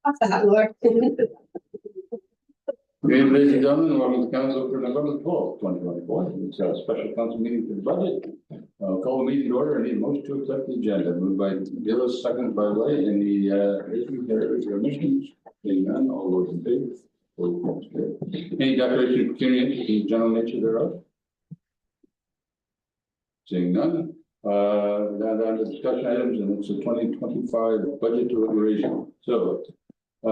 That Lord. Ladies and gentlemen, welcome to council for November 12th, 2024. It's a special council meeting for the budget. Call the meeting to order. I need a motion to accept the agenda. Moved by Gillis, second by Lay. Any issues or omissions? Seeing none, all those in favor? Any declaration of pecuniary interest in the general nature thereof? Seeing none. Now down to discussion items, and it's a 2025 budget deliberation. So, I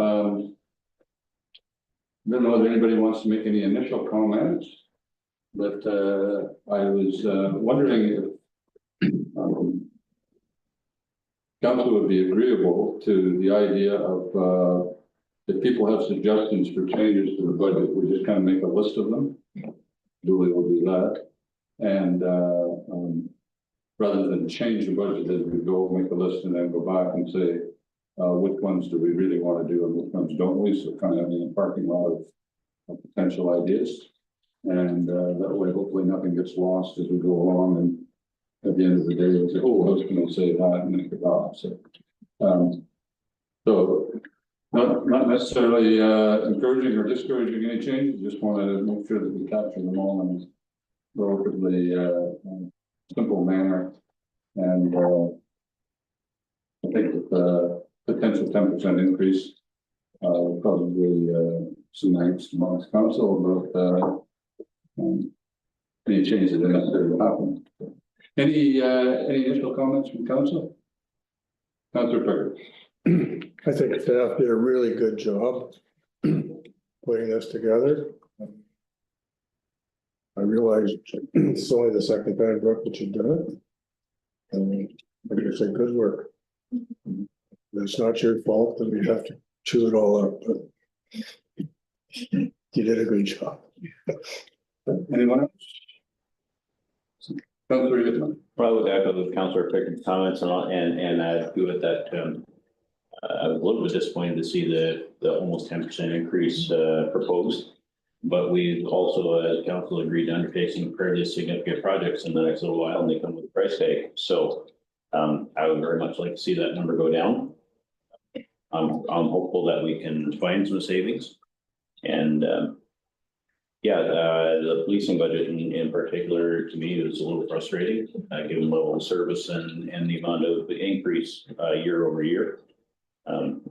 don't know if anybody wants to make any initial comments, but I was wondering if council would be agreeable to the idea of if people have suggestions for changes to the budget, we just kind of make a list of them. Julie will do that, and rather than change the budget as we go, make a list and then go back and say which ones do we really want to do and which ones don't we? So kind of in a parking lot of potential ideas. And that way, hopefully nothing gets lost as we go along. And at the end of the day, we'll say, oh, I was going to say that and make it off. So not necessarily encouraging or discouraging any changes, just wanted to make sure that we capture them all in a relatively simple manner. And I think that the potential 10% increase probably some nights amongst council about any changes that are necessary to happen. Any initial comments from council? Councillor Turner. I think staff did a really good job putting this together. I realize it's only the second time that you've done it. And like I said, good work. It's not your fault that we have to chew it all up, but you did a good job. Anyone else? Councillor Whitman. Well, I would echo the councillor Pickett's comments and agree with that. I was a little bit disappointed to see the almost 10% increase proposed, but we also, as council, agreed to undertaking fairly significant projects in the next little while, and they come with a price tag. So I would very much like to see that number go down. I'm hopeful that we can find some savings, and the policing budget in particular, to me, is a little frustrating, given the level of service and the amount of increase year over year.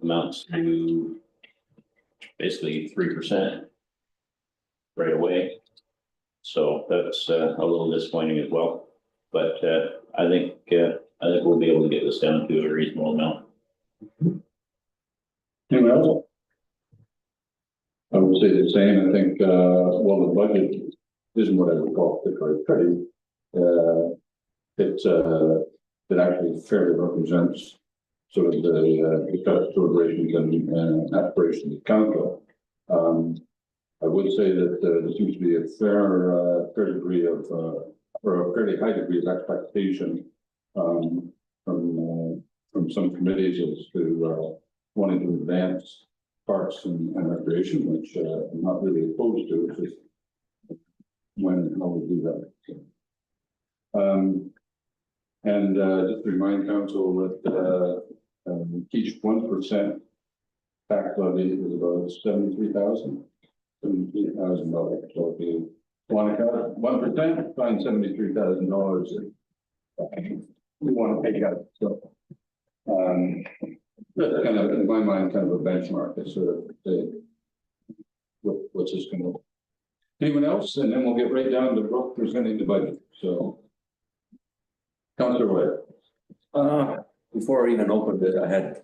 Amounts to basically 3% right away. So that's a little disappointing as well. But I think we'll be able to get this down to a reasonable amount. Anyone else? I would say the same. I think well, the budget isn't what I would call particularly pretty. It actually fairly represents sort of the deliberations and aspirations of council. I would say that there seems to be a fair degree of or a fairly high degree of expectation from some committees as to wanting to advance parks and recreation, which I'm not really opposed to. It's just when and how we do that. And just to remind council that each 1% tax levy is about $73,000. $73,000. So if you want to cut 1%, find $73,000. We want to take out. So that's kind of, in my mind, kind of a benchmark. It's sort of what's this going to. Anyone else? And then we'll get right down to Brooke presenting the budget. So, Councillor Webb. Before I even opened it, I had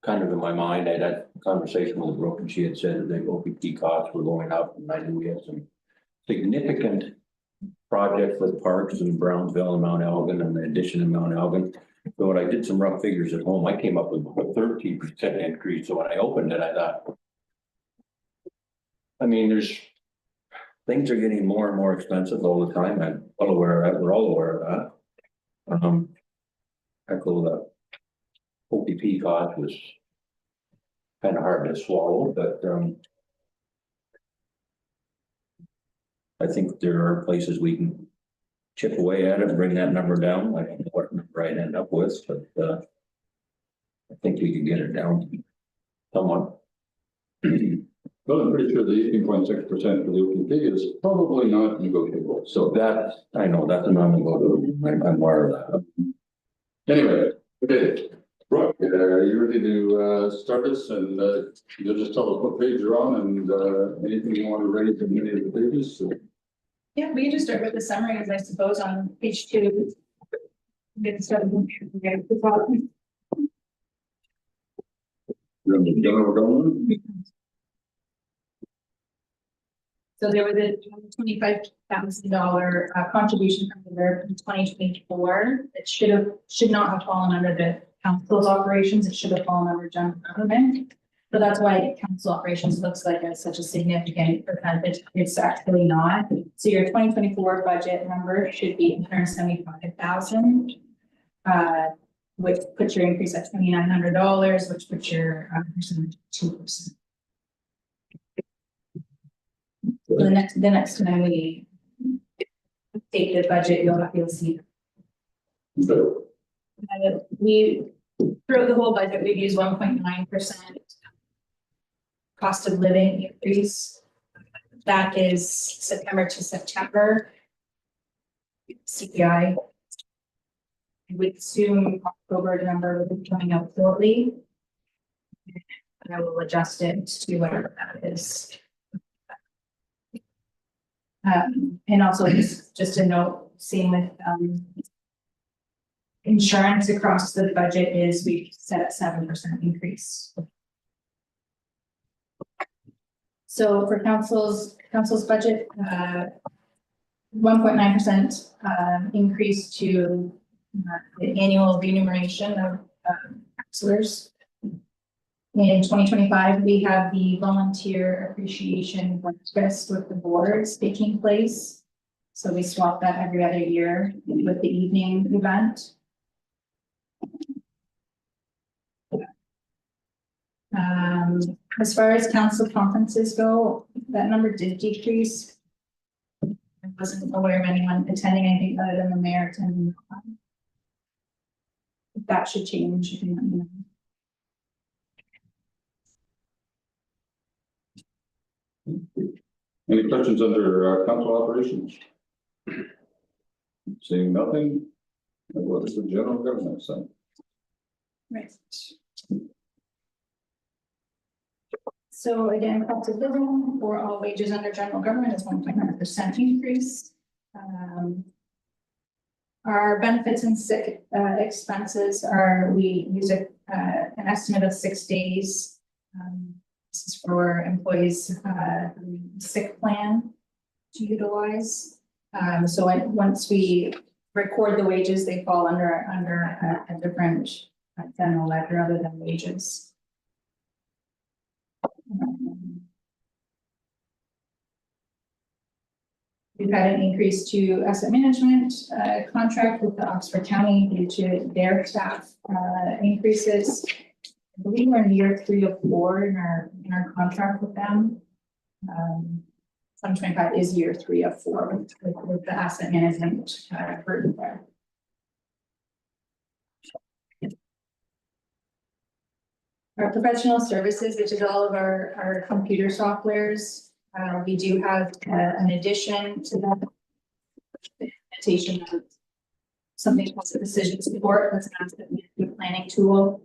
kind of in my mind, I had a conversation with Brooke, and she had said that the OPP costs were going up, and I knew we had some significant projects with parks in Brownsville and Mount Elgin and the addition in Mount Elgin. So when I did some rough figures at home, I came up with a 13% increase. So when I opened it, I thought, I mean, things are getting more and more expensive all the time. I'm well aware of that. We're all aware of that. Echo the OPP cost was kind of hard to swallow, but I think there are places we can chip away at it and bring that number down. I don't know what number I'd end up with, but I think we can get it down. someone. Well, I'm pretty sure the 18.6% for the OPP is probably not negotiable, so That, I know, that's a non-negotiable, I'm aware of that. anyway, okay. Brooke, you ready to start this and you'll just tell us what page you're on and anything you want to raise in any of the pages? So. Yeah, we can just start with the summaries, I suppose, on page 2. Get started. You're in the general government? So there was a $25,000 contribution from the reserve in 2024. It should not have fallen under the council's operations. It should have fallen under general government. So that's why council operations looks like it's such a significant percentage. It's actually not. So your 2024 budget number should be 175,000. Which puts your increase at $2,900, which puts your percentage at 2%. The next time we take the budget, you'll see. No. We, throughout the whole budget, we've used 1.9% cost of living increase. That is September to September. CPI. I would assume October number will be coming out shortly. And I will adjust it to whatever that is. And also just a note, same with insurance across the budget is we set a 7% increase. So for council's budget, 1.9% increase to the annual remuneration of councilors. In 2025, we have the volunteer appreciation breakfast with the boards taking place. So we swap that every other year with the evening event. As far as council conferences go, that number did decrease. I wasn't aware of anyone attending anything other than the mayor attending. That should change. Any questions under council operations? Seeing nothing, what is the general government side? Right. So again, cost of living for all wages under general government is 1.9% increase. Our benefits and sick expenses are, we use an estimate of 6 days. This is for employees sick plan to utilize. So once we record the wages, they fall under a different general ledger other than wages. We've had an increase to asset management contract with the Oxford County due to their staff increases. I believe we're in year 3 of 4 in our contract with them. 2025 is year 3 of 4 with the asset management group there. Our professional services, which is all of our computer softwares, we do have an addition to that. Implementation of something called the decision support. That's an asset management planning tool.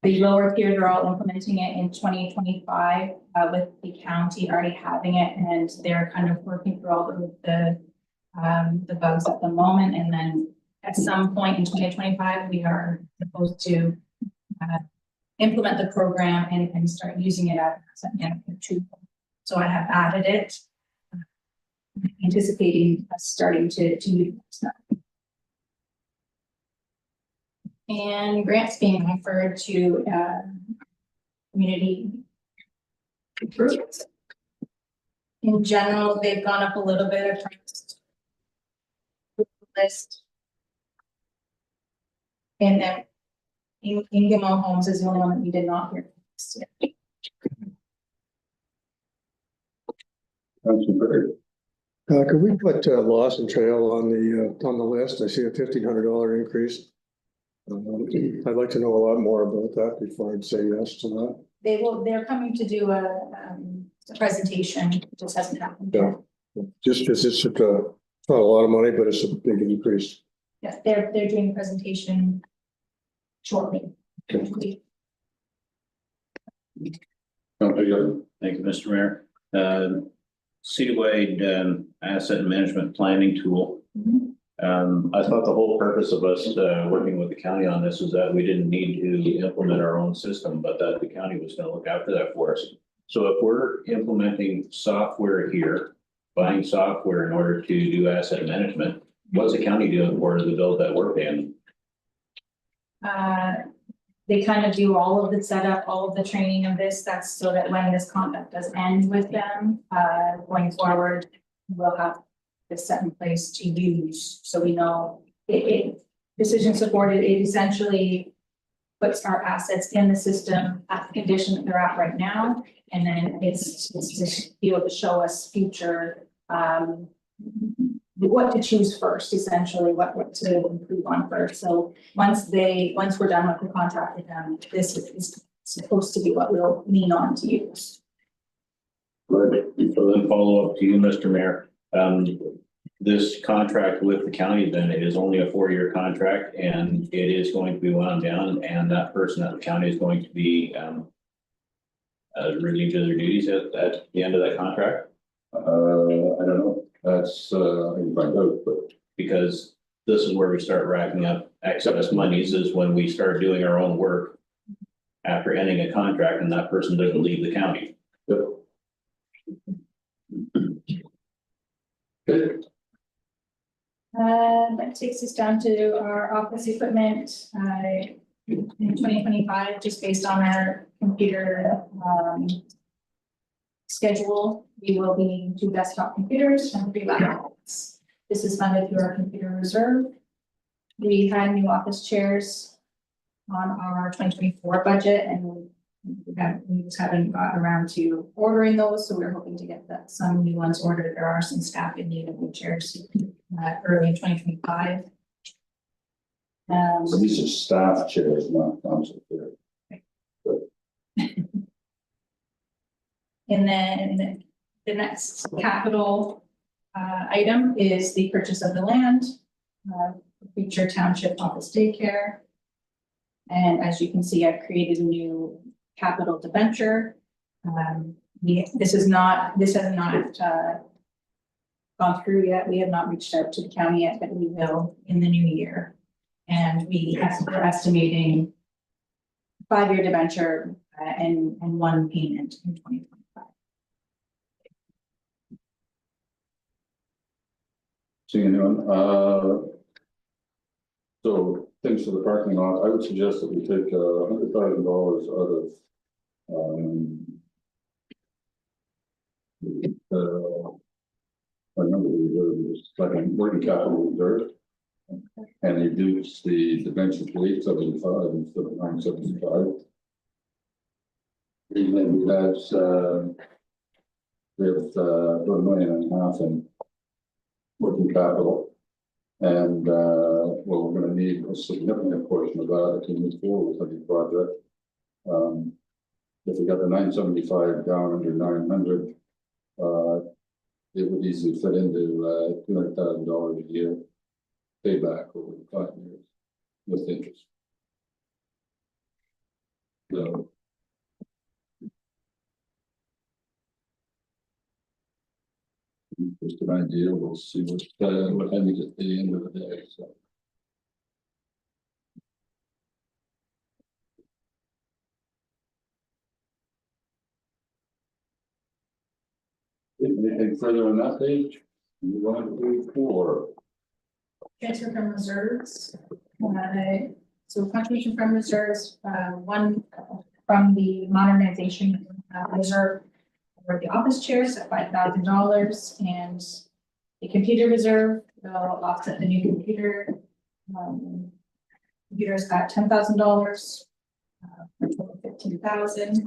The lower tiers are all implementing it in 2025 with the county already having it, and they're kind of working through all the bugs at the moment. And then at some point in 2025, we are supposed to implement the program and start using it as a tool. So I have added it, anticipating us starting to utilize that. And grants being offered to community groups. In general, they've gone up a little bit across the list. And then Ingamo Homes is the only one that we did not hear. Could we put Lawson Trail on the list? I see a $1,500 increase. I'd like to know a lot more about that before I'd say yes to that. they're coming to do a presentation, it just hasn't happened yet. Yeah. Just because it's not a lot of money, but it's a big increase. Yeah, they're doing a presentation shortly. Councillor Young. Thank you, Mr. Mayor. Citywide asset management planning tool. Mhm. I thought the whole purpose of us working with the county on this is that we didn't need to implement our own system, but that the county was going to look after that for us. So if we're implementing software here, buying software in order to do asset management, what's the county doing for us to build that work in? They kind of do all of the setup, all of the training of this, that's so that when this contract does end with them, going forward, we'll have this set in place to use, so we know decision supported, it essentially puts our assets in the system at the condition that they're at right now, and then it's to be able to show us future, what to choose first, essentially, what to improve on first. So once we're done with the contract with them, this is supposed to be what we'll lean on to use. Good. So then follow up to you, Mr. Mayor. This contract with the county then is only a 4-year contract, and it is going to be wound down, and that person at the county is going to be relieved of their duties at the end of that contract, I don't know, that's, I can find out, but because this is where we start racking up excess monies, is when we start doing our own work after ending a contract and that person doesn't leave the county. good. That takes us down to our office equipment, in 2025, just based on our computer, schedule. We will be needing 2 desktop computers and 3 laptops. This is funded through our computer reserve. We had new office chairs on our 2024 budget, and we just haven't got around to ordering those, so we're hoping to get some new ones ordered. There are some staff in need of new chairs early in 2025. So these are staff chairs, not council chairs. And then the next capital item is the purchase of the land, future township office daycare. And as you can see, I've created a new capital debenture. This has not gone through yet. We have not reached out to the county yet, but we will in the new year. And we're estimating 5-year debenture and 1 payment in 2025. Seeing anyone, so things for the parking lot, I would suggest that we take $100,000 out of I remember the reserve, was like a working capital reserve. And reduce the debenture to 875 instead of 975. And then that's we have about $1.5 million in working capital. And well, we're going to need a significant portion of that to move forward with any project. If we got the 975 down under 900, it would easily fit into $200,000 a year payback over 5 years with interest. So just an idea, we'll see what happens at the end of the day, so. Anything further on that page? You want to do 4? Transfer from reserves. So contribution from reserves, 1 from the modernization reserve for the office chairs at $5,000, and the computer reserve will offset the new computer. Computers at $10,000, for a total of $15,000.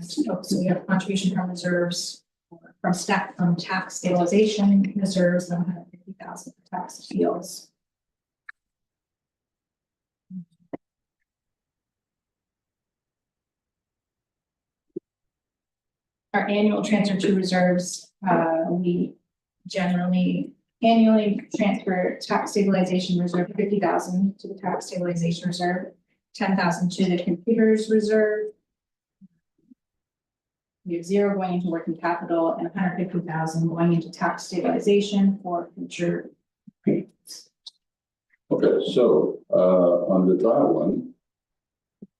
So we have contribution from reserves from tax stabilization reserves of $150,000 for tax appeals. our annual transfer to reserves, we generally annually transfer tax stabilization reserve 50,000 to the tax stabilization reserve, 10,000 to the computers reserve. We have 0 going into working capital and 150,000 going into tax stabilization for future periods. Okay, so, under that one,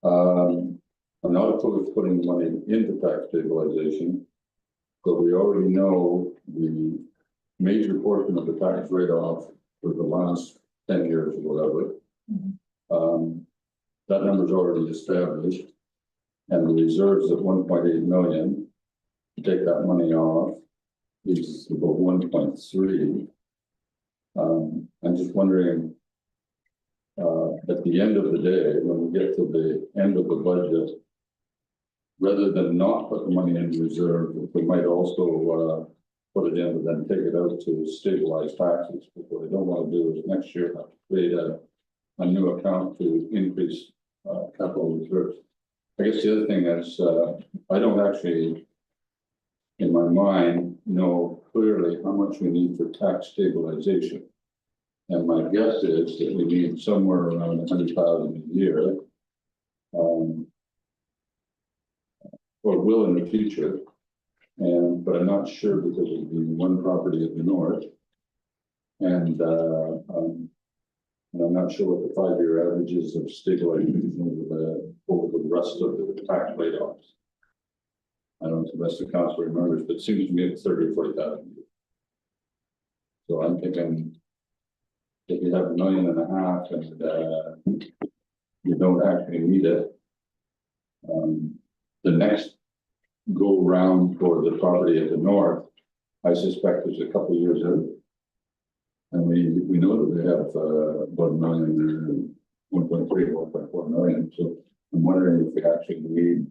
I'm not opposed to putting money into tax stabilization, but we already know the major portion of the tax write-off for the last 10 years or whatever. That number's already established. And the reserves of 1.8 million, to take that money off, is about 1.3. I'm just wondering, at the end of the day, when we get to the end of the budget, rather than not put the money in reserve, we might also put it in and then take it out to stabilize taxes. But what I don't want to do is next year have to create a new account to increase capital reserves. I guess the other thing is, I don't actually, in my mind, know clearly how much we need for tax stabilization. And my guess is that we need somewhere around 100,000 a year. Or will in the future. But I'm not sure because of the one property at the north. And I'm not sure what the 5-year average is of stabilization over the rest of the tax write-offs. I don't know if the rest of the council remembers, but it seems to me it's 30 or 40,000. So I'm thinking if you have 1.5 million and you don't actually need it, the next go round for the property at the north, I suspect is a couple of years out. And we know that we have about 1 million, 1.3, 1.4 million. So I'm wondering if we actually need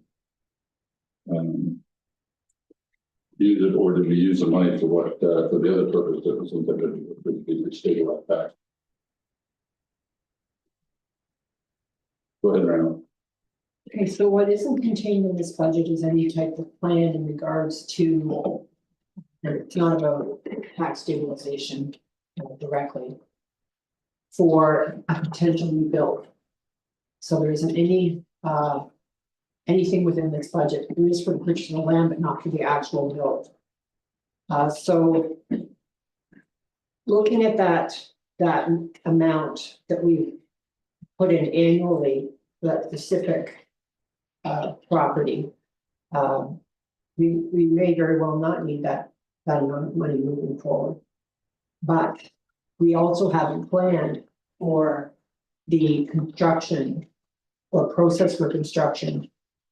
use it, or do we use the money for what for the other purpose that was intended to be stabilized back? Go ahead, Randall. Okay, so what isn't contained in this budget is any type of plan in regards to, it's not about tax stabilization directly for a potential new build. So there isn't any, anything within this budget. There is for the purchase of the land, but not for the actual build. So looking at that amount that we put in annually, that specific property, we may very well not need that amount of money moving forward. But we also haven't planned for the construction or process for construction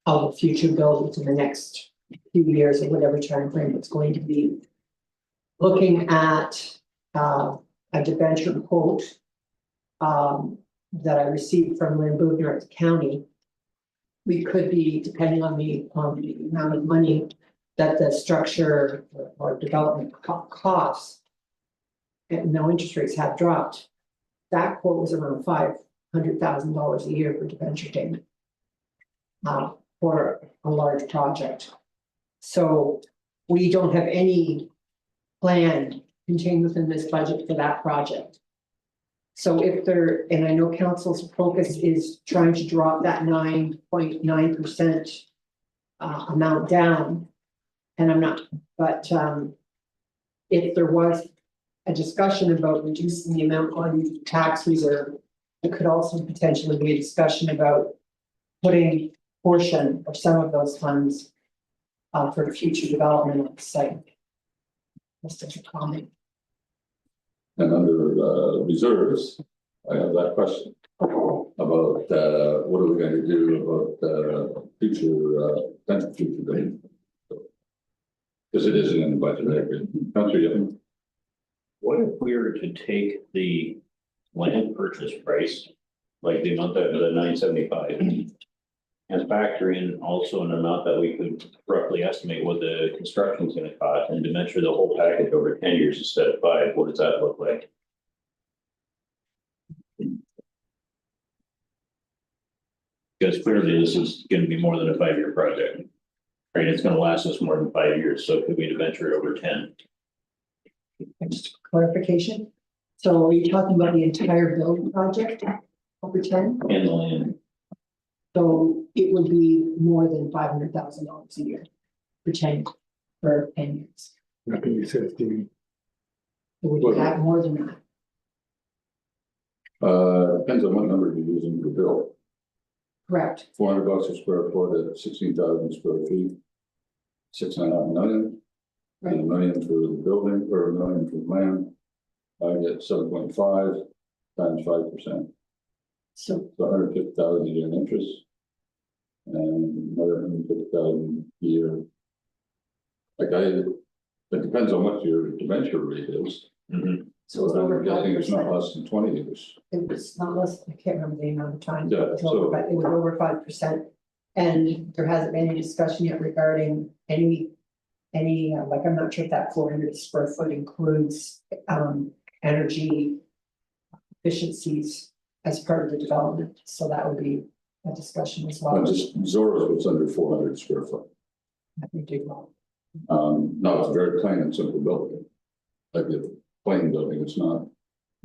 of a future building in the next few years or whatever time frame it's going to be. Looking at a debenture quote that I received from Lynn Bugner at the county, we could be, depending on the amount of money that the structure or development costs, and no interest rates have dropped, that quote was around $500,000 a year for debenture payment for a large project. So we don't have any plan contained within this budget for that project. So if there, and I know council's focus is trying to drop that 9.9% amount down, and I'm not, but if there was a discussion about reducing the amount going into the tax reserve, it could also potentially be a discussion about putting a portion of some of those funds for future development of the site. Just as a comment. And under reserves, I have that question about what are we going to do about future potential future bidding? Because it isn't in the budget, I agree. Councilor Yellen. What if we were to take the land purchase price, like the amount that the 975, and factor in also an amount that we could roughly estimate what the construction is going to cost, and to measure the whole package over 10 years instead of 5? What does that look like? Because clearly this is going to be more than a 5-year project. Right, it's gonna last us more than 5 years, so could we debenture over 10? Just clarification. So are you talking about the entire building project over 10? And the land, So it would be more than $500,000 a year for 10 years. That could be 15. It would be that more than that. Depends on what number you're using for bill. Correct. $400 a square foot at 16,000 square feet. 6.5 million. And a million for the building, or a million for land. I get 7.5 times 5%. So So 150,000 a year in interest. And another 150,000 a year. It depends on what your debenture rate is. so it's over I'm guessing it's not 5%. less than 20 years. It was not less, I can't remember the amount of time. Yeah, It was over so- it was over 5%. And there hasn't been any discussion yet regarding any, like, I'm not sure if that 400 square foot includes, energy efficiencies as part of the development. So that would be a discussion as well. Just Zorro's was under 400 square foot. I think they will. No, it's a very plain and simple building. Like a plain building, it's not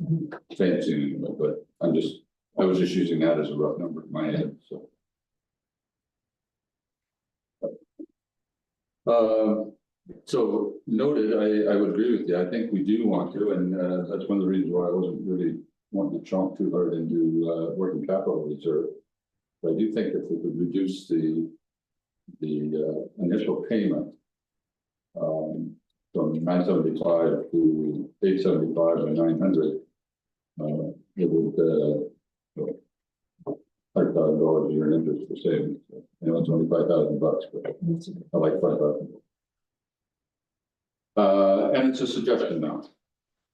Mhm. fancy anyway, but I was just using that as a rough number in my head, so. So noted, I would agree with you. I think we do want to, and that's one of the reasons why I wasn't really wanting to chomp too hard into working capital reserve. But I do think if we could reduce the initial payment from 975 to 875 or 900, it would $5,000 a year in interest for savings. You know, it's only $5,000, but I like 5,000. And it's a suggestion now.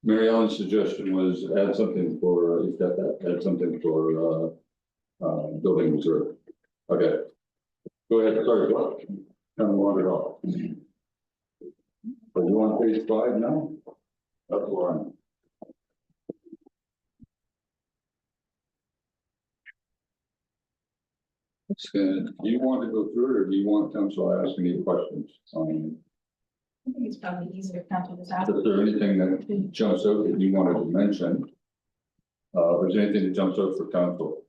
Mary Ellen's suggestion was add something for, you've got that, add something for building reserve. Okay. Go ahead, sorry, what? Kind of wandered off. Are you on page 5 now? That's where I'm. Do you want to go through it, or do you want council to ask any questions? I think it's probably easier if council just ask. Is there anything that jumps out that you wanted to mention? Or is there anything that jumps out for council?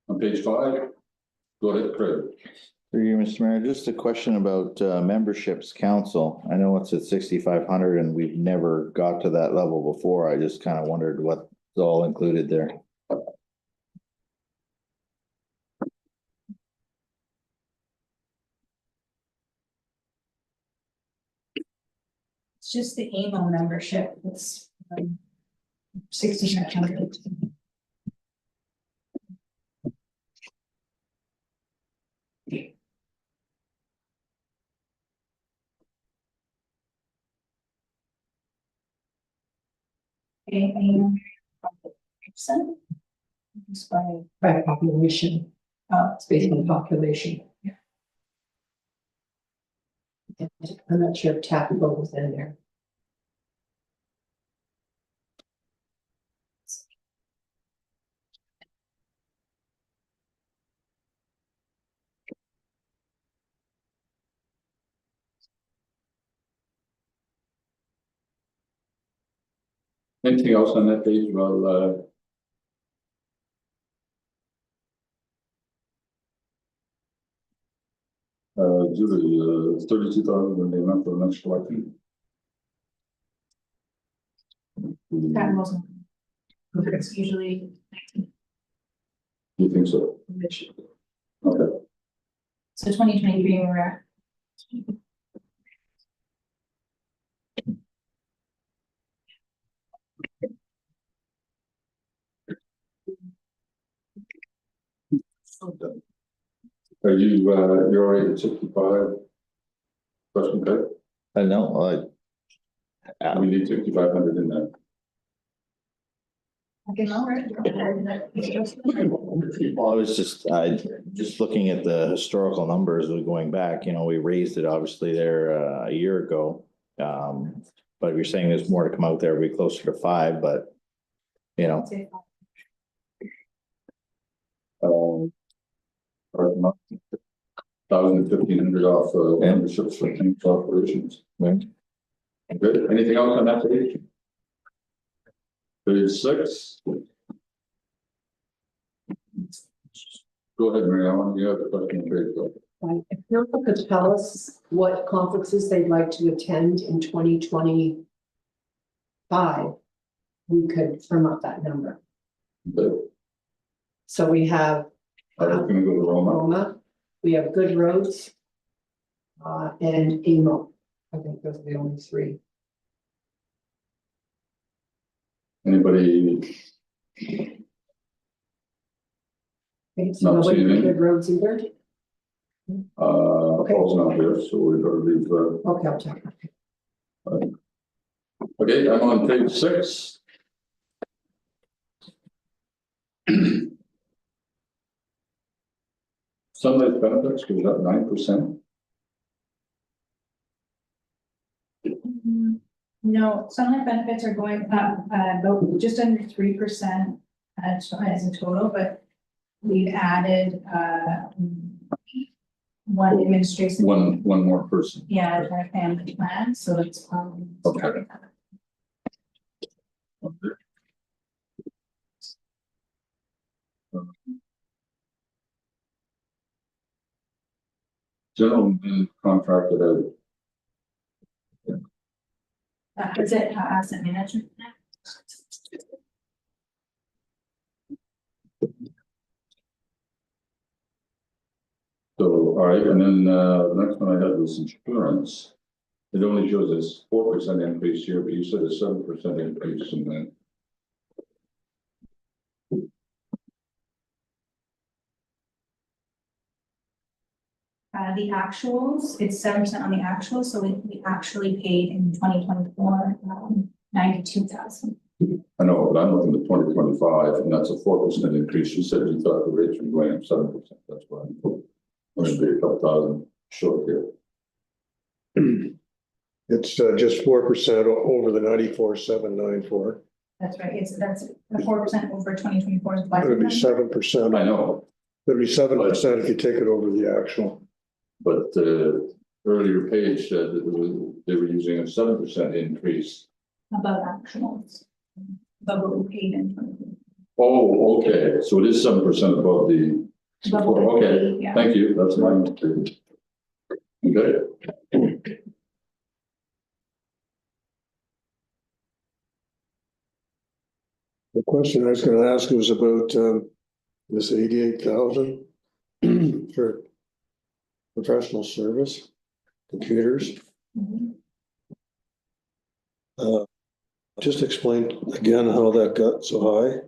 On page 5? Go ahead, Craig. Through you, Mr. Mayor, just a question about memberships council. I know it's at 6,500 and we've never got to that level before. I just kind of wondered what's all included there. It's just the AMO membership, it's 6,500. Percent. Just By population, it's based on population. I'm not sure if Tapico was in there. Anything else on that page? Well, Julie, 32,000 when they went for the next election. That wasn't. It's usually. You think so? Okay. So 2023, we're at. Are you, you're already at 65? Question, Craig? I know, We need 6,500 in there. Okay, all right. well, I was just looking at the historical numbers of going back, we raised it obviously there a year ago. But if you're saying there's more to come out there, it'll be closer to 5, but Or not, 1,500 off memberships for council operations. Right. Good, anything else on that page? Page 6. Go ahead, Mary Ellen, you have a question on page 12. Right, if council could tell us what conferences they'd like to attend in 2025, we could firm up that number. But So we have I was gonna go to Roma. Roma, we have Good Roads, and Emo. I think those are the only three. Anybody, Okay, so Not nobody seeing for any. Good Roads either? Paul's not here, so we better leave, Okay, I'll check. okay, I'm on page 6. Sunlight benefits goes up 9%. No, sunlight benefits are going up, about just under 3%, as a total, but we've added, one administration. One more person. Yeah, it's our family plan, so it's, Okay. General contracted out. is it asset management? So, all right, and then, the next one I had was insurance. It only shows us 4% increase here, but you said a 7% increase in that. The actuals, it's 7% on the actuals, so we actually paid in 2024, 92,000. I know, but I'm looking at 2025, and that's a 4% increase. You said you thought the rates were going up 7%, that's why. Must be a couple thousand short here. It's just 4% over the 94,794. That's right, that's a 4% over 2024's It'd budget. be 7%. I know, It'd be 7% if you take it over the actual. but the earlier page said that they were using a 7% increase. Above actuals, above what we paid in 2024. Oh, okay, so it is 7% above the. Above what we Okay, paid, yeah. thank you, that's my. Okay. The question I was gonna ask was about this 88,000 for professional service, computers. Mhm. Just explain again how that got so high.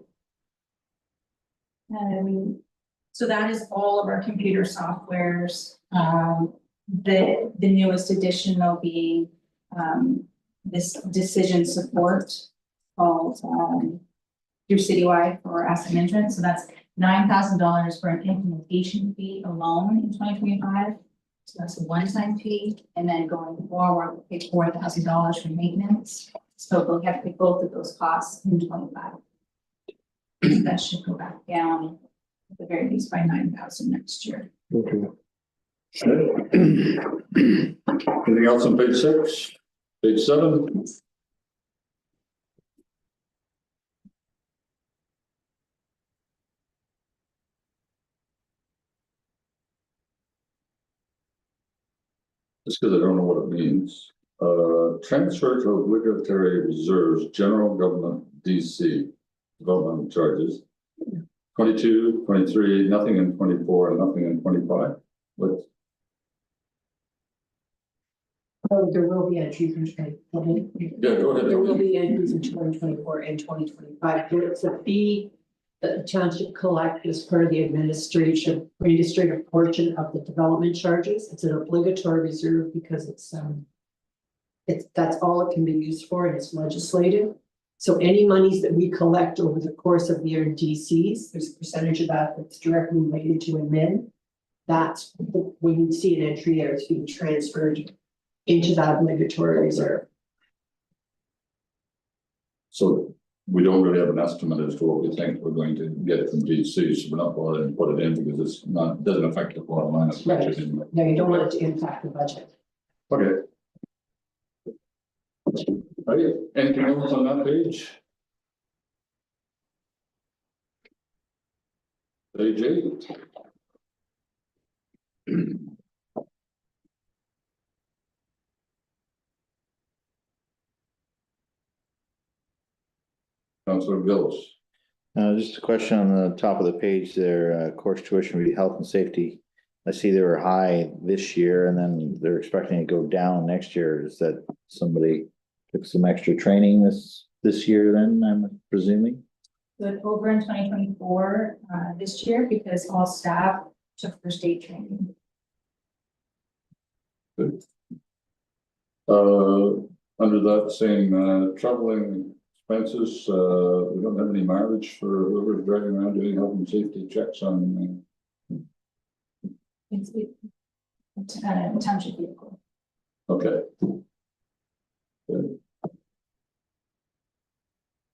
So that is all of our computer softwares. The newest addition will be, this decision support called, through Citywide for asset management. So that's $9,000 for an implementation fee alone in 2025. So that's a one-time fee, and then going forward, we'll pay $4,000 for maintenance. So we'll have to pay both of those costs in 25. That should go back down at the very least by 9,000 next year. Okay. Anything else on page 6? Page 7? Just because I don't know what it means. Transfer to obligatory reserves, general government DC, development charges. 22, 23, nothing in 24, and nothing in 25. But Oh, there will be entries in yeah, go ahead. There will be entries in 2024 and 2025. It's a fee that the township collect as part of the administrative portion of the development charges. It's an obligatory reserve because that's all it can be used for, and it's legislative. So any monies that we collect over the course of the year in DCs, there's a percentage of that that's directly related to admin. That's when you see an entry there, it's being transferred into that obligatory reserve. So we don't really have an estimate as to what we think we're going to get from DC, so we're not going to put it in because it's not, doesn't affect the bottom line of the budget anyway. No, you don't want it to impact the budget. Okay. Right, anything else on that page? Page 8. Councillor Bills. Just a question on the top of the page there, course tuition review, health and safety. I see they were high this year and then they're expecting to go down next year. Is that somebody took some extra training this year then, I'm presuming? But over in 2024, this year, because all staff took first aid training. Under that same, traveling expenses, we don't have any mileage for whoever's driving around doing health and safety checks on, It's a township vehicle. okay. Good.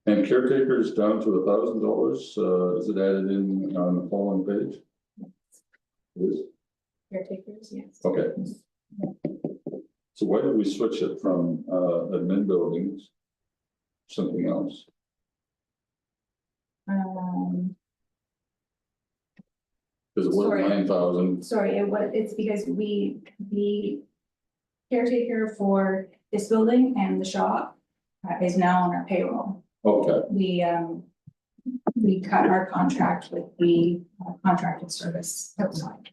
And caretakers down to $1,000, is it added in on the following page? It is, Caretakers, yes. okay. So why did we switch it from, admin buildings? to Something else? Because it was Sorry. 9,000, Sorry, it's because the caretaker for this building and the shop is now on our payroll. okay, We cut our contract with the contracted service outside.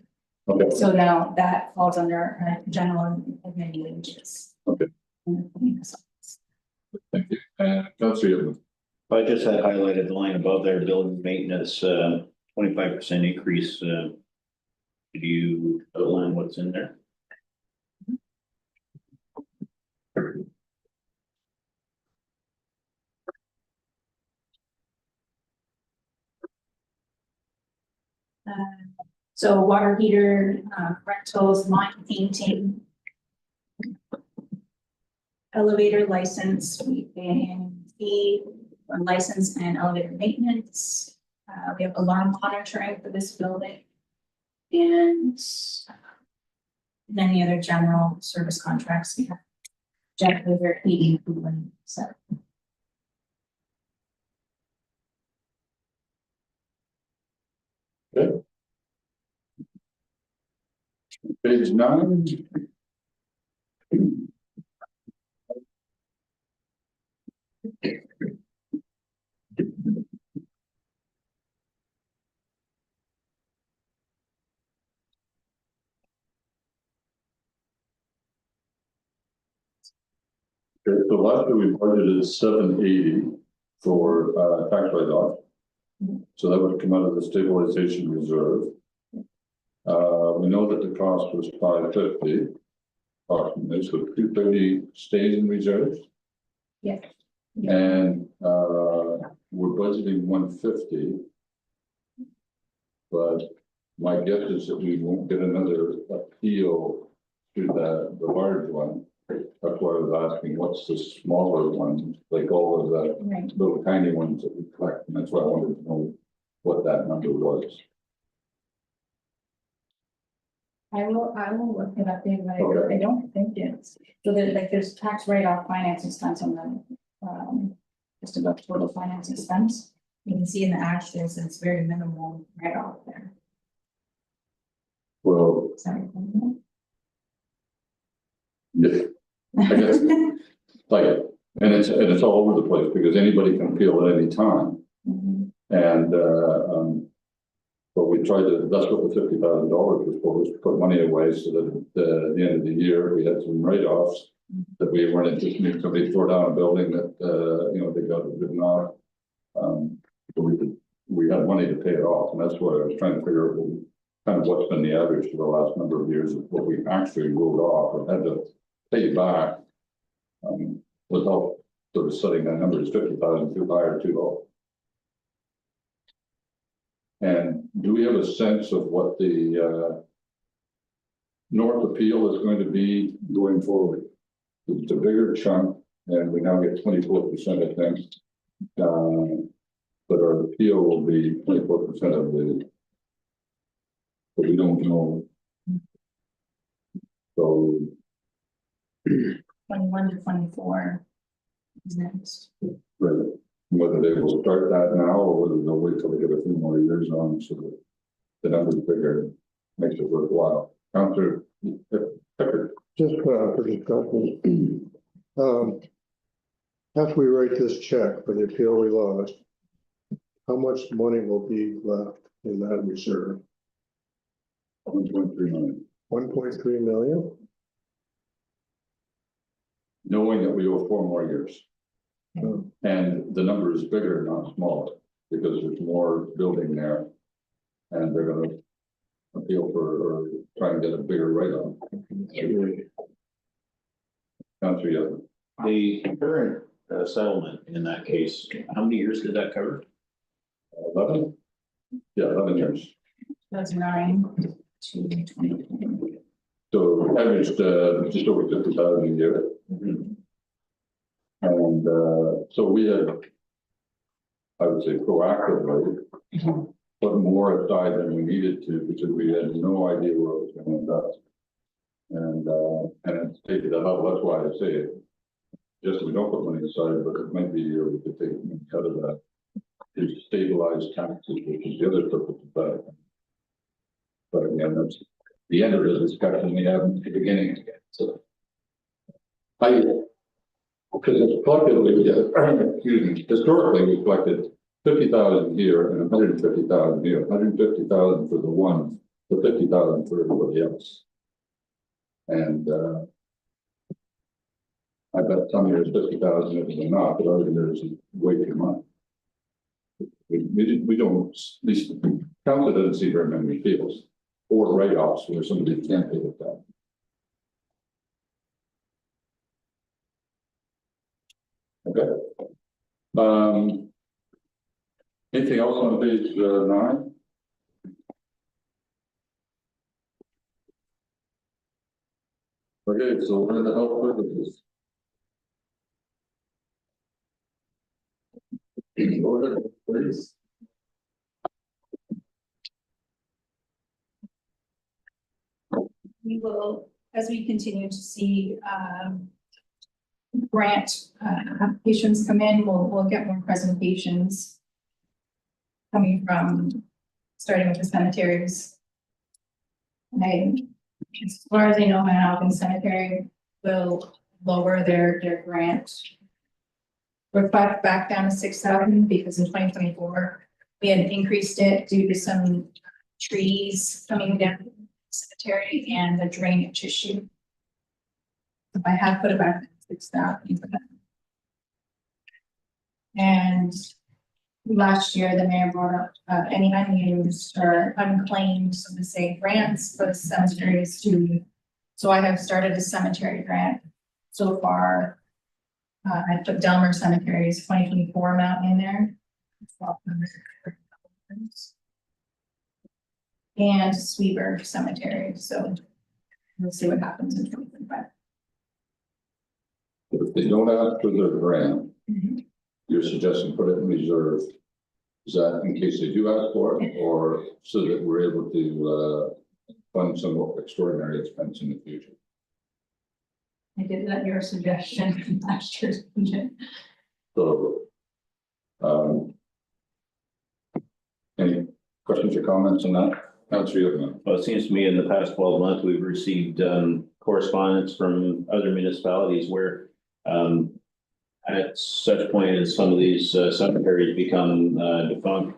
okay. So now that falls under general admin wages. Okay. Thank you. Councillor, I just had highlighted the line above there, building maintenance, 25% increase. Could you outline what's in there? So water heater, rentals, line painting. Elevator license, we pay fee on license and elevator maintenance. We have alarm monitoring for this building. And many other general service contracts we have. Generally, heating, cooling, so. page 9. Okay, so last year we budgeted 780 for tax write-off. So that would come out of the stabilization reserve. We know that the cost was 550. Approximately, so 230 stays in reserve. Yeah. And we're budgeting 150. But my guess is that we won't get another appeal to the large one. That's why I was asking, what's the smaller one, like all of the Right. little tiny ones that we collect, and that's why I wanted to know what that number was. I will look it up, Dave, but Okay. I don't think it's, so there's tax write-off finance expense on the, just about total finance expense. You can see in the actions, it's very minimal write-off there. Well, Sorry. yeah, I guess, like, and it's all over the place, because anybody can appeal at any time. Mhm. And, but we tried to, that's what the $50,000 was for, was to put money away so that at the end of the year, we had some write-offs. That we weren't anticipating somebody tore down a building that, you know, they got it written off. So we had money to pay it off, and that's what I was trying to figure out, kind of what's been the average for the last number of years of what we actually rolled off and had to pay back. Without sort of setting that number as 50,000 too high or too low. And do we have a sense of what the North Appeal is going to be going forward? It's a bigger chunk, and we now get 24%, I think. But our appeal will be 24% of the. But we don't know. So 21 to 24 is next. whether they will start that now or whether they'll wait till they get a few more years on so that the numbers bigger makes it worthwhile. Counselor Pepper. Just for discussion. After we write this check for the appeal we lost, how much money will be left in that reserve? 1.3 million. 1.3 million? Knowing that we owe 4 more years. Oh. And the number is bigger, not smaller, because there's more building there. And they're gonna appeal for, or try and get a bigger write-off. Counselor Yellen. The current settlement in that case, how many years did that cover? 11? Yeah, 11 years. That's 9 to 20. So averaged just over 50,000 a year. And so we had, I would say proactively, put more aside than we needed to because we had no idea where it was going to end up. And it's taken that up, that's why I say it. Just we don't put money aside, but it might be a year we could take money out of that to stabilize taxes, which is the other purpose of that. But again, that's the end of the discussion we have in the beginning again, so. Because it's collectively, excuse me, historically, we collected 50,000 here and 150,000 here, 150,000 for the one, the 50,000 for everybody else. And I bet some years 50,000 is not, but other years is way too much. We don't, at least the council doesn't see very many appeals or write-offs where somebody can't pay it back. Okay. Anything else on page 9? Okay, so we're in the health services. Order, please. We will, as we continue to see, grant, applications come in, we'll get more presentations coming from, starting with the cemeteries. As far as I know, Mount Alvin Cemetery will lower their grant request back down to 6,000 because in 2024, we had increased it due to some trees coming down the cemetery and the drainage issue. I have put it back to 6,000. And last year, the mayor brought up any unused or unclaimed, so to say, grants for the cemeteries to. So I have started a cemetery grant so far. I put Delmer Cemetery's 2024 amount in there. And Sweeper Cemetery, so we'll see what happens in 2025. If they don't ask for their grant, you're suggesting put it in reserve. Is that in case they do ask for it, or so that we're able to fund some extraordinary expense in the future? I did that your suggestion last year's budget. So, any questions or comments on that? Councilor, Well, it seems to me in the past 12 months, we've received correspondence from other municipalities where at such point as some of these cemeteries become defunct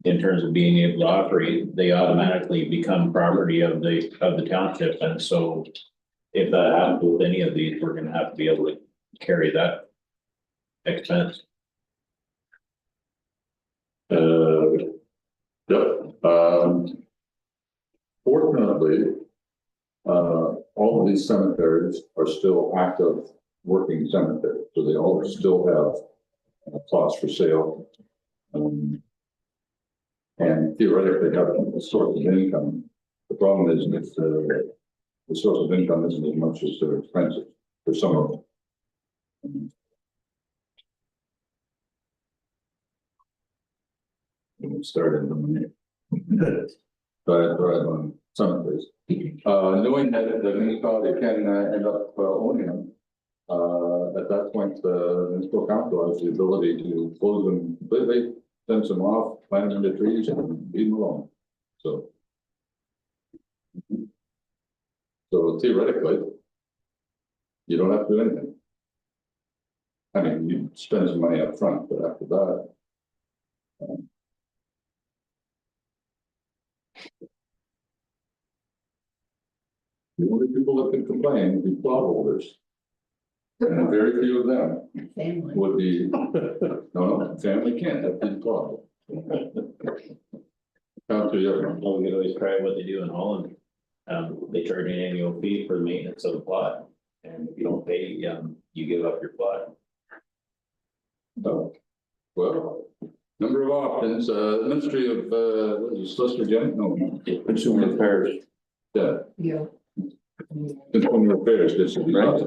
in terms of being able to operate, they automatically become property of the township. And so if that happens with any of these, we're gonna have to be able to carry that expense. Fortunately, all of these cemeteries are still active working cemeteries, so they all still have plots for sale. And theoretically have a source of income. The problem is that the source of income isn't as much as their expenses for some of them. when we started the Drive on Summit Place. Knowing that the municipality can end up owning them. At that point, the municipal council has the ability to close them completely, fence them off, plant them in the trees and leave them alone. So. So theoretically. You don't have to do anything. I mean, you spend some money up front, but after that. The only people that can complain would be plot holders. And very few of them Family. would be, no, family can't, that's the plot. Council, yeah, Well, we could always try what they do in Holland. They charge an annual fee for the maintenance of the plot. And if you don't pay, you give up your plot. so, well, number of options, Ministry of, what is it, Solicitor General? No, Consumer affairs, yeah, Yeah. Consumer Affairs, this is right.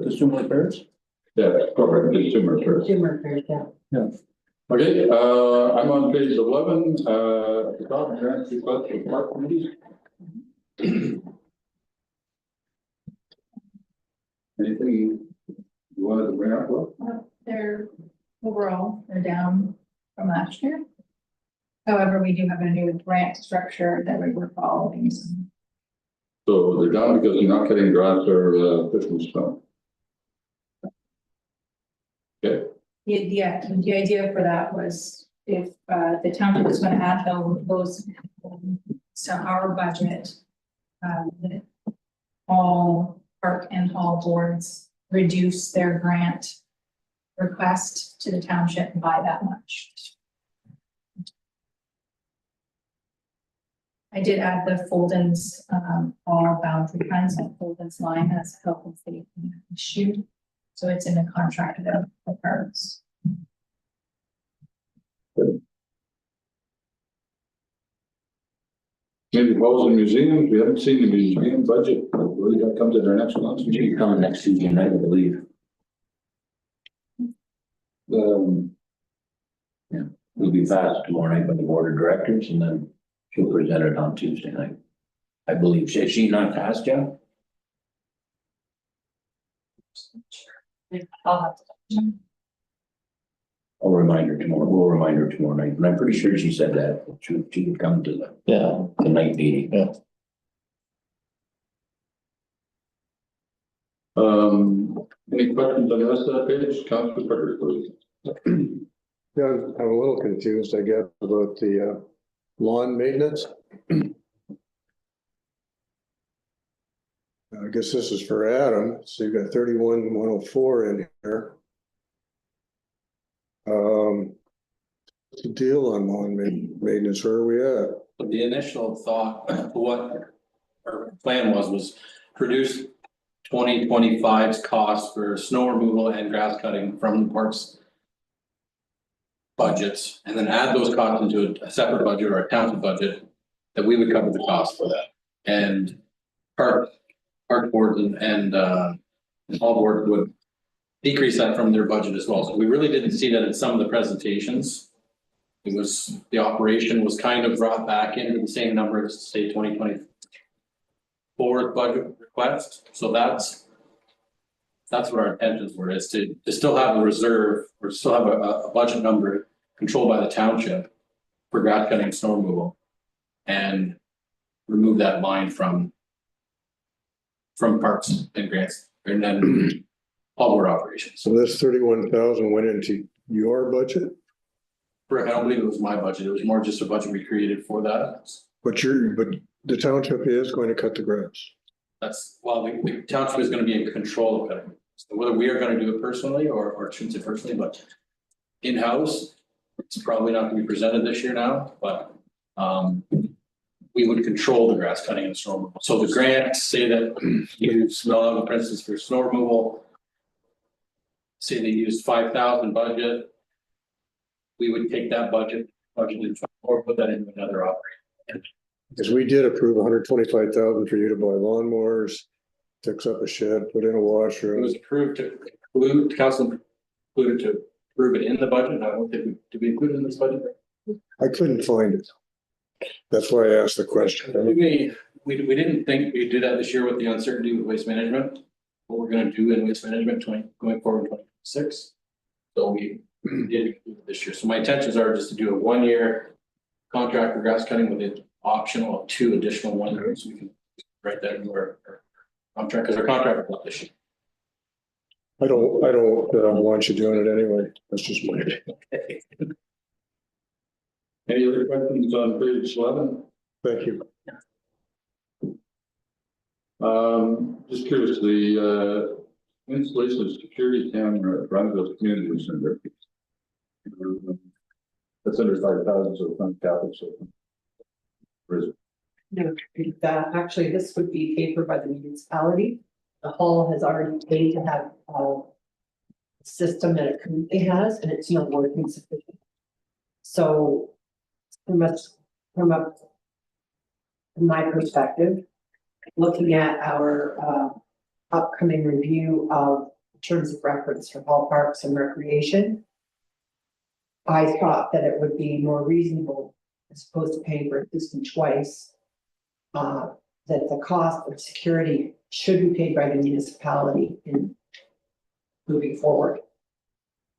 consumer affairs? Yeah, corporate consumer affairs. Consumer affairs, yeah. Okay, I'm on page 11, at the top, grant request for park committees. Anything you wanted to bring up, Will? They're overall, they're down from last year. However, we do have a new grant structure that we were following. So they're down because you're not cutting grass or pushing stone. Okay, The idea for that was if the township was gonna add those to our budget. That all park and hall boards reduce their grant request to the township by that much. I did add the Folden's all boundary funds, like Folden's line as health and safety issue. So it's in the contract of the parks. maybe halls and museums, we haven't seen the museum budget, really that comes at our next month. She's coming next Tuesday night, I believe. We'll be passed tomorrow night by the board of directors and then she'll present it on Tuesday night. I believe, is she not passed yet? I'll have to check. I'll remind her tomorrow, we'll remind her tomorrow night, but I'm pretty sure she said that, she would come to Yeah, the night meeting. Any questions on the rest of that page? Councilor Parker, please. Yeah, I'm a little confused, I guess, about the lawn maintenance. I guess this is for Adam, so you've got 31,104 in here. What's the deal on lawn maintenance, where are we at? But the initial thought, what our plan was reduce 2025's cost for snow removal and grass cutting from the parks budgets, and then add those costs into a separate budget or a township budget that we would cover the cost for that. And park board and all board would decrease that from their budget as well. So we really didn't see that in some of the presentations. It was, the operation was kind of brought back into the same number as say 2024 budget request. So that's what our intentions were, is to still have a reserve or still have a budget number controlled by the township for grass cutting and snow removal. And remove that line from parks and grants and then all board operations. So this 31,000 went into your budget, I don't believe it was my budget. It was more just a budget we created for that. but the township is going to cut the grass. That's, well, the township is gonna be in control of it. So whether we are gonna do it personally or shouldn't say personally, but in-house, it's probably not gonna be presented this year now, but we would control the grass cutting and snow removal. So the grants say that you smell out, for instance, for snow removal. Say they used 5,000 budget. We would take that budget or put that into another operation. Because we did approve 125,000 for you to buy lawnmowers, fix up a shed, put in a It washroom. was approved to include, council included to approve it in the budget. I don't think did we include it in this budget? I couldn't find it. That's why I asked the question. We didn't think we'd do that this year with the uncertainty with waste management. What we're gonna do in waste management going forward 2026. So we did it this year. So my intentions are just to do a 1 year contract for grass cutting with the optional of 2 additional 1 years. So we can write that into our contract, because our contract will this year. I don't want you doing it anyway. That's just my. Any other questions on page 11? Thank you. Just curious, the installation of security camera at Brownsville Community Center. That's under 5,000, so it's not capital, so. Where is it? No, that actually, this would be paid for by the municipality. The hall has already paid to have a system that it currently has, and it's not working sufficient. So from my perspective, looking at our upcoming review of terms of reference for hall parks and recreation, I thought that it would be more reasonable, as opposed to paying for a system twice, that the cost of security should be paid by the municipality in moving forward.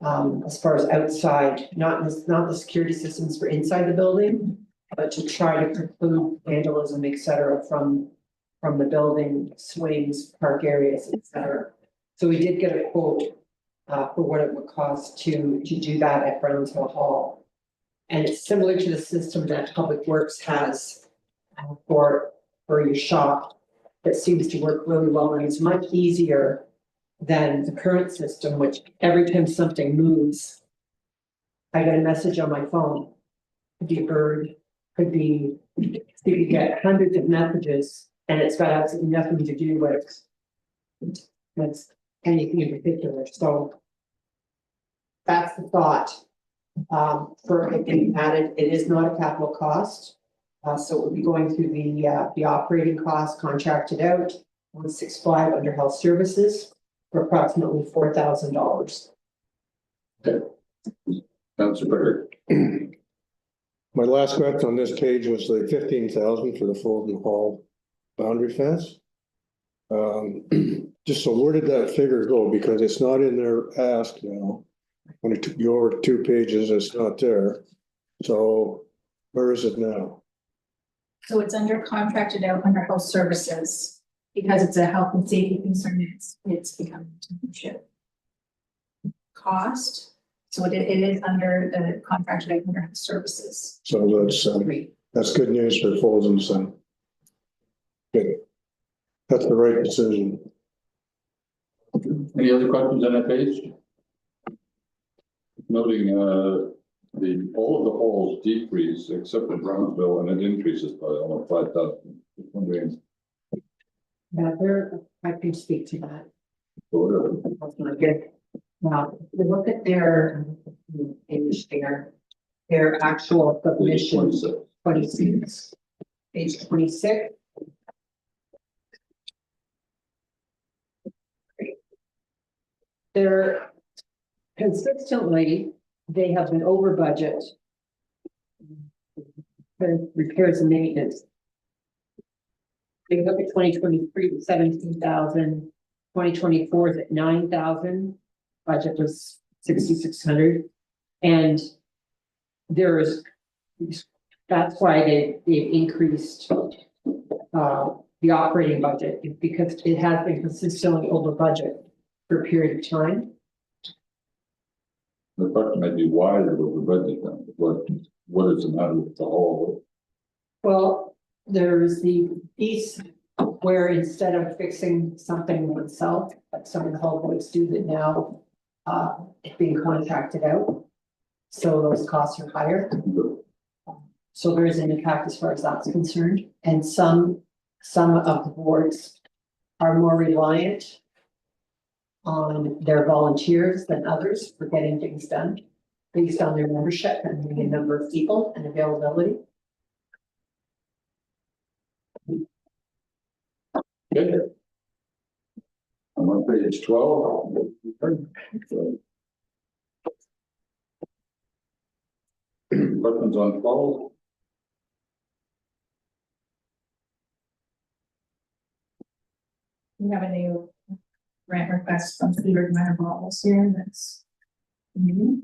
As far as outside, not the security systems for inside the building, but to try to preclude vandalism, et cetera, from the building, swings, park areas, et cetera. So we did get a quote for what it would cost to do that at Brownsville Hall. And it's similar to the system that Public Works has for your shop, that seems to work really well, and it's much easier than the current system, which every time something moves, I get a message on my phone. Could be a bird, could be, you get hundreds of messages, and it's got absolutely nothing to do with anything in particular. So that's the thought for it being added. It is not a capital cost. So it would be going through the operating cost contracted out 165 under health services for approximately $4,000. Councilor Becker. My last question on this page was the 15,000 for the Fulton Hall boundary fence. Just so where did that figure go? Because it's not in their ask now. When it took you over 2 pages, it's not there. So where is it now? So it's under contracted out under health services, because it's a health and safety concern, it's become a township cost. So it is under the contracted out under health services. So that's good news for Fulton Son. Good. That's the right decision. Any other questions on that page? Noting, all of the halls decrease except for Brownsville, and it increases by almost 5,000. Wondering, Yeah, I can speak to that. whatever. That's not good. Now, if you look at their page there, their actual submission, 26, page 26. They're consistently, they have been over budget for repairs and maintenance. They look at 2023 with 17,000, 2024 is at 9,000, budget was 6,600. And that's why they've increased the operating budget, because it has been consistently over budget for a period of time. The question might be why they're over budget then. What is the matter with the hall? Well, there's the piece where instead of fixing something oneself, like some of the hall boys do that now, it's being contracted out. So those costs are higher. So there is an impact as far as that's concerned. And some of the boards are more reliant on their volunteers than others for getting things done based on their membership and the number of people and availability. Good. I'm on page 12. Questions on 12? We have a new grant request from Cedar Manor this year, that's. new.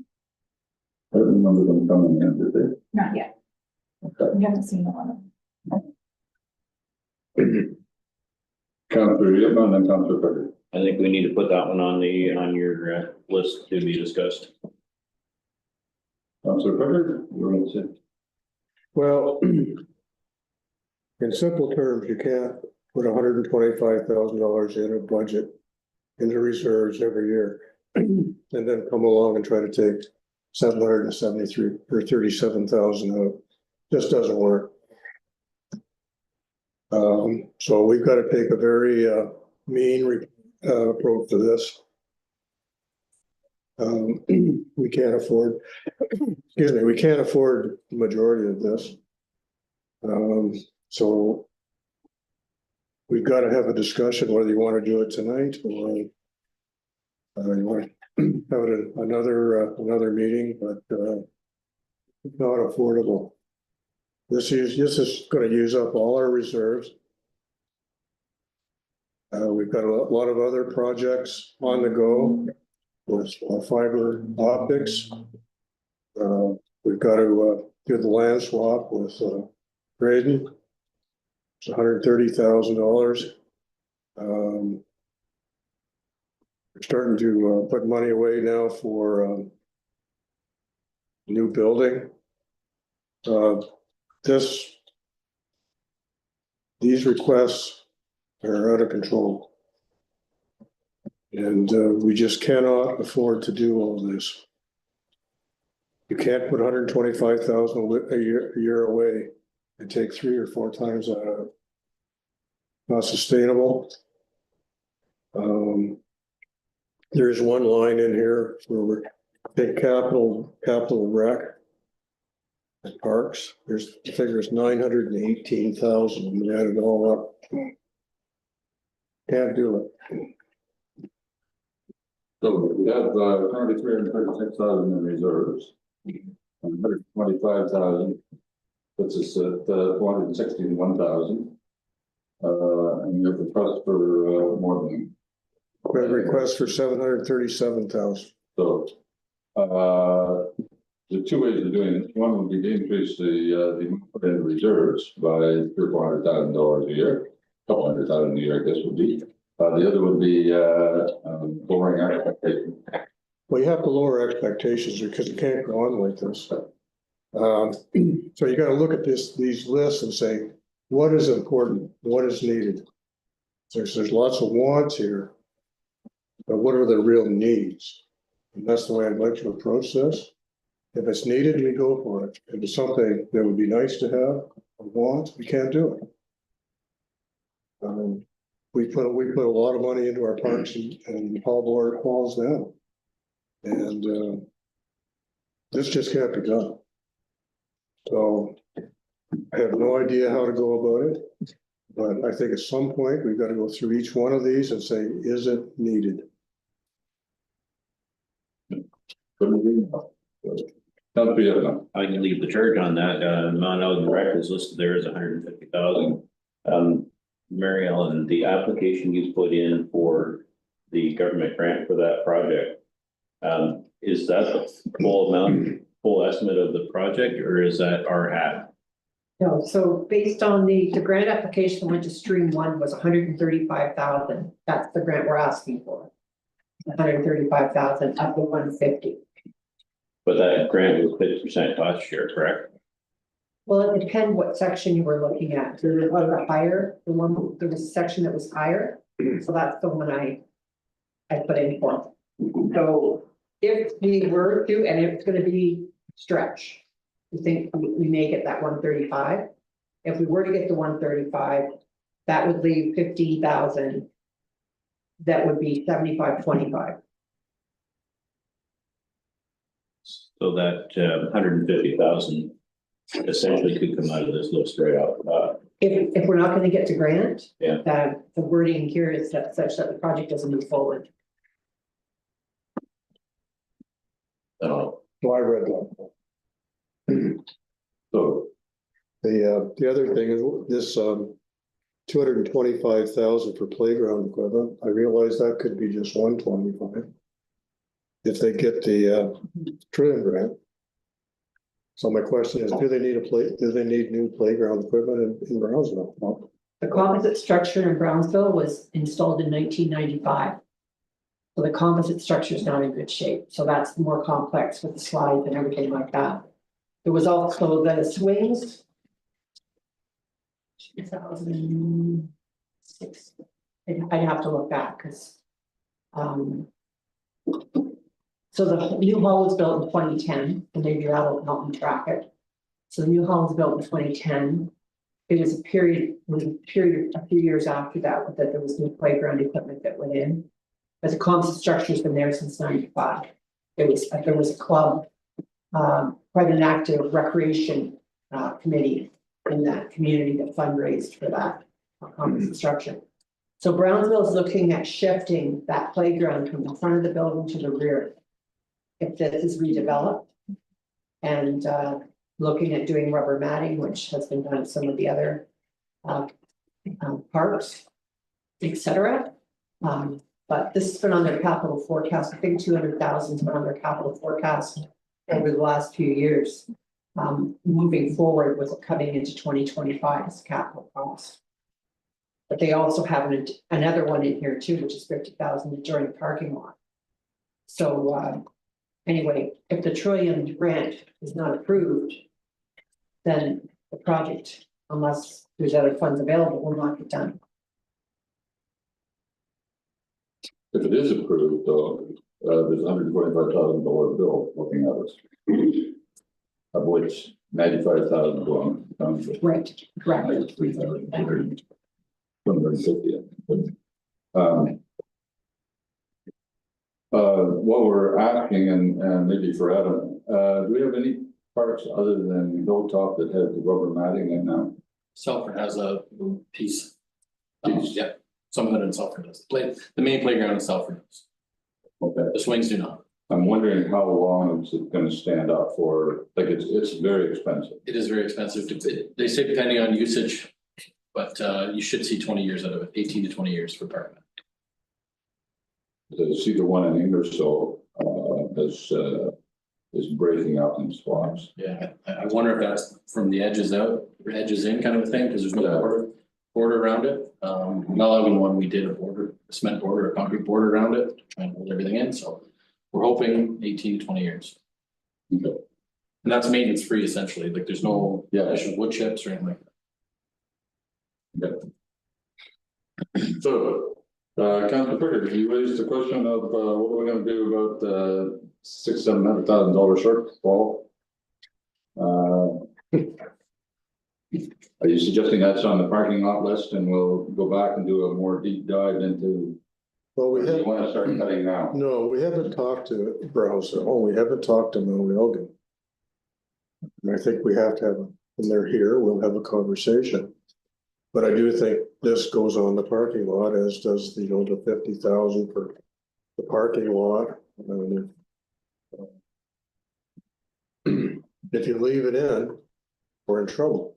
I don't remember them coming in, did they? Not yet. Okay. We haven't seen the one. Councillor Yitman and Councillor Pepper. I think we need to put that one on your list to be discussed. Councillor Pepper, you want to say? Well, in simple terms, you can't put $125,000 in a budget into reserves every year and then come along and try to take 773 or 37,000 out. Just doesn't work. So we've got to take a very mean approach to this. We can't afford, excuse me, we can't afford the majority of this. So we've got to have a discussion whether you want to do it tonight or you want to have it another meeting, but it's not affordable. This is going to use up all our reserves. We've got a lot of other projects on the go with fiber optics. We've got to do the land swap with Graydon. It's $130,000. We're starting to put money away now for new building. These requests are out of control. And we just cannot afford to do all this. You can't put 125,000 a year away and take 3 or 4 times out of it. Not sustainable. There's one line in here where we're take capital rec and parks. There's the figure is 918,000. We add it all up. Can't do it. So we have currently 336,000 in reserves. 125,000 puts us at 461,000. And you have the request for more than. We have a request for 737,000. So the 2 ways of doing it. One would be to increase the put in reserves by $300,000 or $400,000 a year, $200,000 a year, I guess would be. The other would be lowering our expectations. Well, you have to lower expectations because you can't go on like this. So you got to look at these lists and say, what is important? What is needed? There's lots of wants here, but what are the real needs? And that's the way I'd like to approach this. If it's needed, we go for it. If it's something that would be nice to have or want, we can't do it. We put a lot of money into our parks and halls now. And this just can't be done. So I have no idea how to go about it, but I think at some point we've got to go through each one of these and say, is it needed? I can leave the charge on that. Mount Elgin Rec is listed there as 150,000. Mary Ellen, the application you put in for the government grant for that project, is that the full estimate of the project, or is that our half? No, so based on the grant application went to stream 1 was 135,000. That's the grant we're asking for. 135,000 up to 150. But that grant was 50% cost share, correct? Well, it depends what section you were looking at. There was a higher, there was a section that was higher. So that's the one I put in for. So if we were to, and it's gonna be stretch, we think we may get that 135. If we were to get the 135, that would leave 50,000. That would be 75-25. So that 150,000 essentially could come out of this list right out. If we're not gonna get to grant. Yeah. The wording here is that such that the project doesn't move forward. So I read that. So, The other thing is this, 225,000 for playground equipment. I realize that could be just 125. If they get the, Trillium grant. So my question is, do they need new playground equipment in Brownsville? Well, The composite structure in Brownsville was installed in 1995. So the composite structure is not in good shape, so that's more complex with the slides and everything like that. There was also the swings. 2006. I'd have to look back, because. So the new hall was built in 2010, and maybe that'll help me track it. So the new hall was built in 2010. It was a period a few years after that there was new playground equipment that went in. But the composite structure's been there since 95. There was a club, quite an active recreation committee in that community that fundraised for that composite structure. So Brownsville is looking at shifting that playground from the front of the building to the rear. If this is redeveloped. And looking at doing rubber matting, which has been done at some of the other parks, etc. But this has been on their capital forecast. I think 200,000's been on their capital forecast over the last few years. Moving forward with it coming into 2025 as capital cost. But they also have another one in here too, which is 50,000 during the parking lot. So anyway, if the Trillium grant is not approved, then the project, unless there's other funds available, will not get done. if it is approved, though, there's $125,000 bill looking at us. Of which 95,000 belong to the township. Right, correct. 250. What we're asking, and maybe for Adam, do we have any parks other than Hilltop that have the rubber matting in now? Salford has a piece. Piece. Yeah, some of it in Salford does. The main playground in Salford does. Okay, The swings do not. I'm wondering how long is it gonna stand up for, like, it's very expensive. It is very expensive. They say depending on usage, but you should see 20 years out of it, 18 to 20 years for park. To see the one in Ingersoll, is breaking up in spots. Yeah, I wonder if that's from the edges out, or edges in kind of a thing, because there's no Yeah. border around it. Meligan one, we did a cement border, a concrete border around it, to try and hold everything in, so we're hoping 18 to 20 years. Okay. And that's maintenance free essentially, like there's no Yeah. additional wood chips or anything like that. So, Councilor Fricker, you raised the question of, what are we gonna do about the $600,000-700,000 shortfall? Are you suggesting that's on the parking lot list and we'll go back and do a more deep dive into, Well, or we do you have, wanna start cutting now? no, we haven't talked to Brownsville, we haven't talked to Mount Elgin. And I think we have to have, when they're here, we'll have a conversation. But I do think this goes on the parking lot, as does the, the 50,000 for the parking lot. If you leave it in, we're in trouble.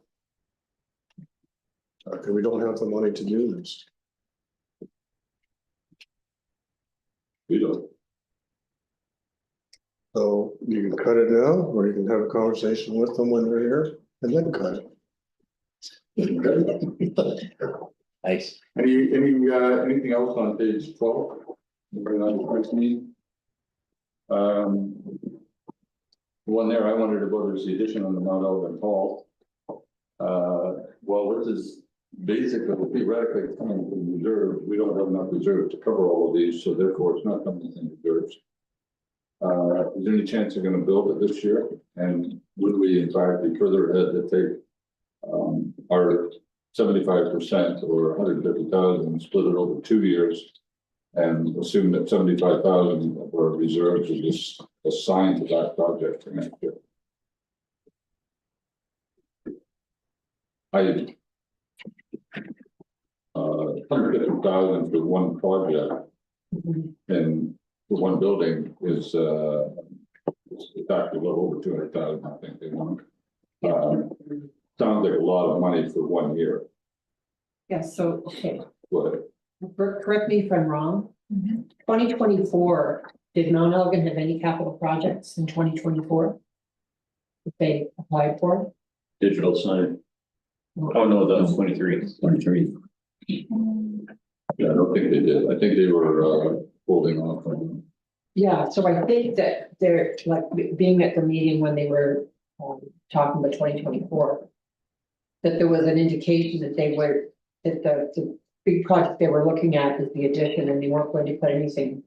Cause we don't have the money to do this. We don't. So you can cut it now, or you can have a conversation with them when they're here and then cut it. Nice. Anything else on page 12? Anybody on the 16? One there I wondered about is the addition on the Mount Elgin Hall. Well, this is basically theoretically coming from reserve. We don't have enough reserve to cover all of these, so therefore it's not coming in reserves. Is there any chance they're gonna build it this year? And would we in fact be further ahead to take our 75% or 150,000, split it over 2 years? And assume that 75,000 of our reserves are just assigned to that project for next year. $150,000 for one project and for one building is It's actually a little over 200,000, I think they want. Sounds like a lot of money for 1 year, Yeah, so, okay, but correct me if I'm wrong. Mhm. 2024, did Mount Elgin have any capital projects in 2024? That they applied for? Digital sign. Oh, no, that was 23. 23. yeah, I don't think they did. I think they were, holding off on. Yeah, so I think that they're like being at the meeting when they were talking about 2024. That there was an indication that they were, that the big project they were looking at is the addition and they weren't going to put anything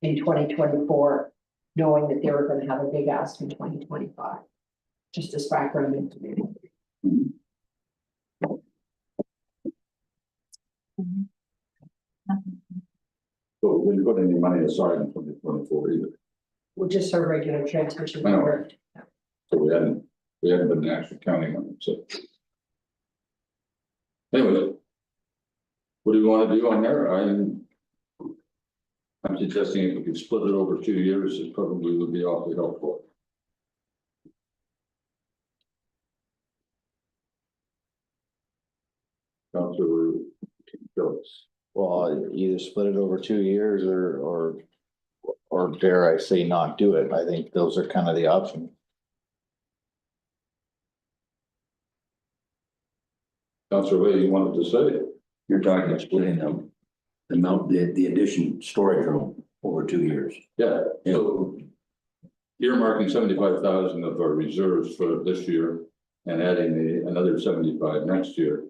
in 2024, knowing that they were gonna have a big ask in 2025. Just as background information. So we didn't put any money aside in 2024 either. Well, just our regular transmission. I know. number. So we hadn't been actually counting on it, so. Anyway. What do you want to do on there? I'm suggesting if we could split it over 2 years, it probably would be awfully helpful. Councilor Phillips. Well, either split it over 2 years or dare I say not do it. I think those are kind of the options. Councilor Lee, you wanted to say? You're talking about splitting them, the addition storage room over 2 years. Yeah, so earmarking 75,000 of our reserves for this year and adding another 75 next year.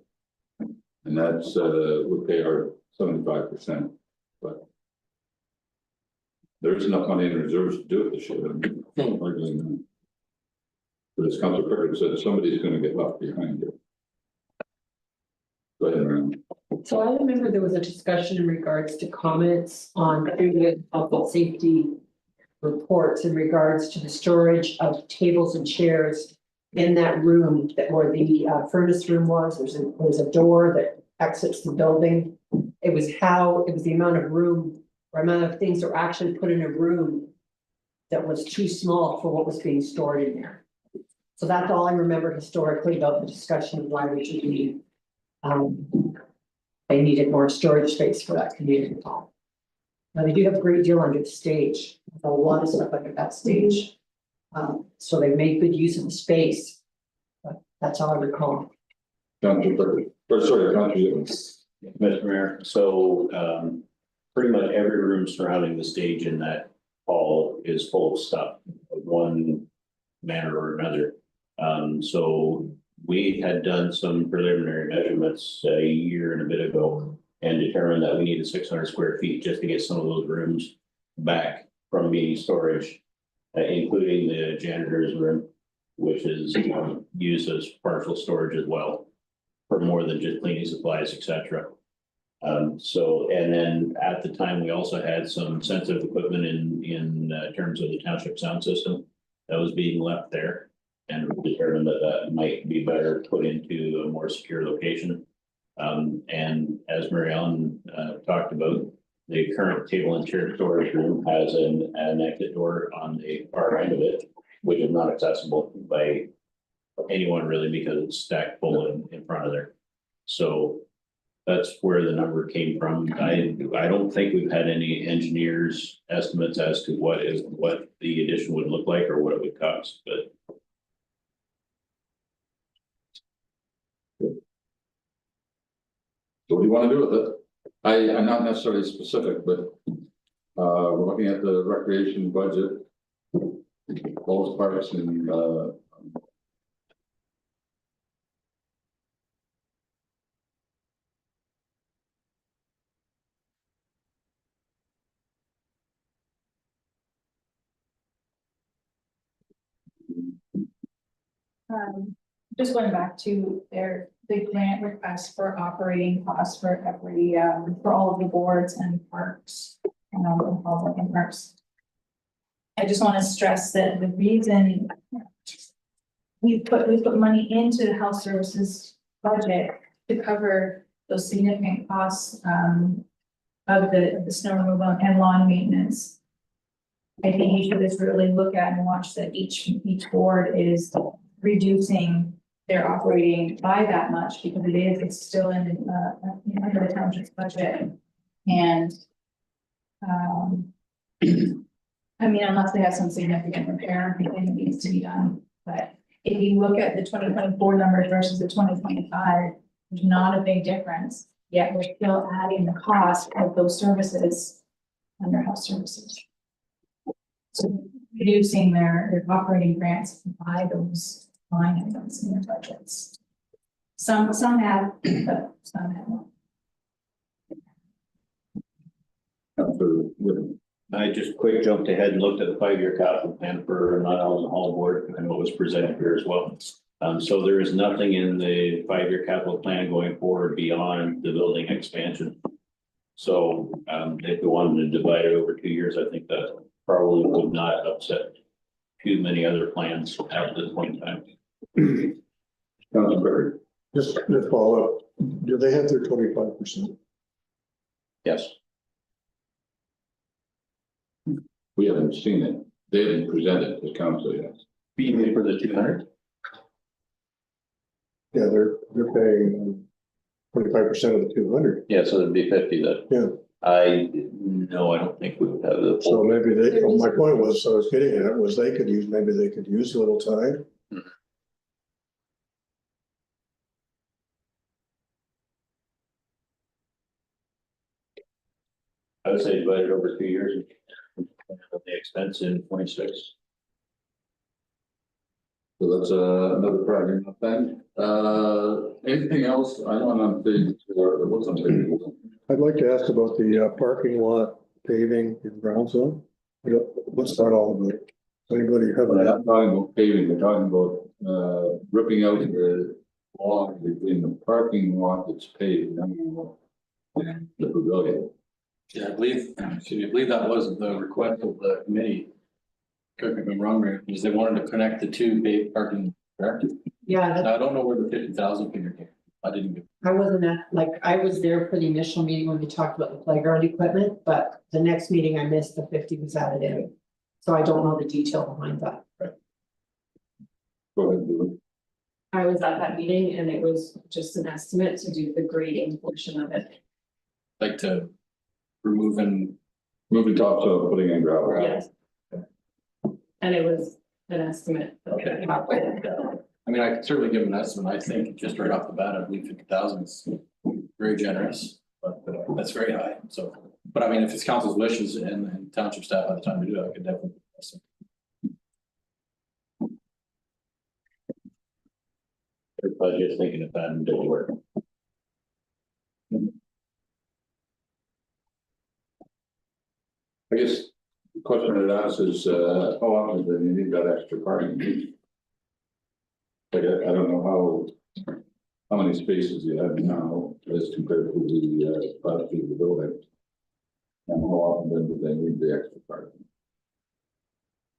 And that's, would pay our 75%, but there is enough money in reserves to do it this year. Hardly none. But as Councilor Pickard said, somebody's gonna get left behind here. Go ahead, Marion. So I remember there was a discussion in regards to comments on previous health and safety reports in regards to the storage of tables and chairs in that room that where the furnace room was. There's a door that exits the building. It was the amount of room or amount of things that were actually put in a room that was too small for what was being stored in there. So that's all I remember historically about the discussion of why we should be they needed more storage space for that community hall. Now, they do have a great deal under the stage, a lot of stuff under that stage. So they made good use of the space. But that's all I recall. Councilor Pickard, or sorry, Councilor. Mr. Mayor, so pretty much every room surrounding the stage in that hall is full of stuff of one manner or another. So we had done some preliminary measurements a year and a bit ago and determined that we needed 600 square feet just to get some of those rooms back from being storage, including the janitor's room, which is used as partial storage as well for more than just cleaning supplies, etc. So, and then at the time, we also had some sensitive equipment in terms of the township sound system that was being left there. And we determined that that might be better put into a more secure location. And as Mary Ellen talked about, the current table and chair storage room has an exit door on the far end of it, which is not accessible by anyone really because it's stacked full in front of there. So that's where the number came from. I don't think we've had any engineers' estimates as to what the addition would look like or what it would cost, but. So what do you want to do with it? I'm not necessarily specific, but we're looking at the recreation budget. Both parks and Just going back to the grant request for operating costs for every, for all of the boards and parks, public and parks. I just want to stress that the reason we put money into the health services budget to cover those significant costs, of the snow removal and lawn maintenance. I think you should just really look at and watch that each board is reducing their operating by that much, because it's still in, under the township's budget. And, I mean, unless they have some significant repair, I think it needs to be done, but if you look at the 2024 numbers versus the 2025, there's not a big difference, yet we're still adding the cost of those services under health services. So reducing their operating grants by those line items in their budgets. Some have, but some haven't. Councillor Whitman. I just quick jumped ahead and looked at the 5-year capital plan for Mount Allison Hall Board and what was presented here as well. So there is nothing in the 5-year capital plan going forward beyond the building expansion. So if we wanted to divide it over 2 years, I think that probably would not upset too many other plans at this point in time. Councillor Berry. Just to follow up, do they have their 25%? Yes. We haven't seen it. They haven't presented to council yet. Being for the 200? Yeah, they're paying 25% of the 200. Yeah, so it'd be 50 then. Yeah. I don't think we would have the So full. maybe my point was, I was getting at, was maybe they could use a little time. I would say divide it over 2 years. The expense in 26. So that's another project then. Anything else? I know I'm on page four, there was something. I'd like to ask about the parking lot paving in Brownsville. What's that all about? Anybody have We're that? not talking about paving, we're talking about ripping out the wall between the parking lot that's paved and the pavilion. Yeah, I believe that was the request of the committee. Correct me if I'm wrong, Mayor, because they wanted to connect the two paved parking, correct? Yeah, Now, I don't know where the 50,000 figure came. I didn't. I wasn't at, I was there for the initial meeting when we talked about the playground equipment, but the next meeting I missed, the 50 was added in. So I don't know the detail behind that. Go ahead, Julie. I was at that meeting and it was just an estimate to do the grading portion of it. Like to remove and. Moving topsoil, putting in gravel. Yes. And it was an estimate. that we came up with. I mean, I could certainly give an estimate. I think just right off the bat, I believe 50,000 is very generous, but that's very high. So, but I mean, if it's council's wishes and township staff at the time to do it, I could definitely. Everybody's just thinking of that and doing work. I guess the question I'd ask is, how often do you need that extra parking? Like, I don't know how many spaces you have now as compared to the capacity of the building. And how often then do they need the extra parking?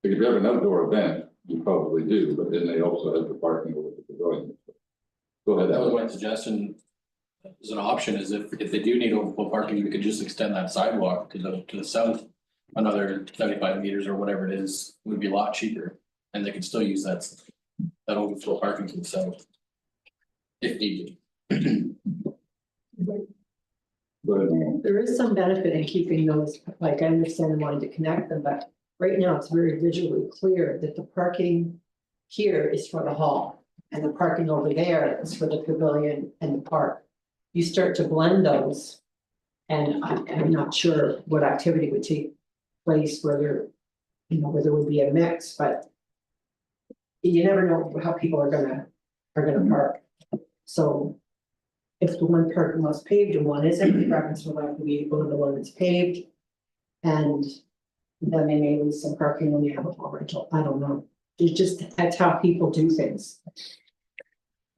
Like, if you have an outdoor event, you probably do, but then they also have the parking over the pavilion. Go ahead. That was Alan. my suggestion. As an option is if they do need overflow parking, we could just extend that sidewalk to the south. Another 75 meters or whatever it is, would be a lot cheaper, and they could still use that overflow parking to the south. If needed. Go ahead, Alan. There is some benefit in keeping those, like I understand wanting to connect them, but right now it's very visually clear that the parking here is for the hall. And the parking over there is for the pavilion and the park. You start to blend those. And I'm not sure what activity would take place, whether there would be a mix, but. You never know how people are gonna park. So. If the one parking lot's paved and one isn't, the preference would likely be to go to the one that's paved. And then they may lose some parking when you have a hall rental. I don't know. It's just, that's how people do things.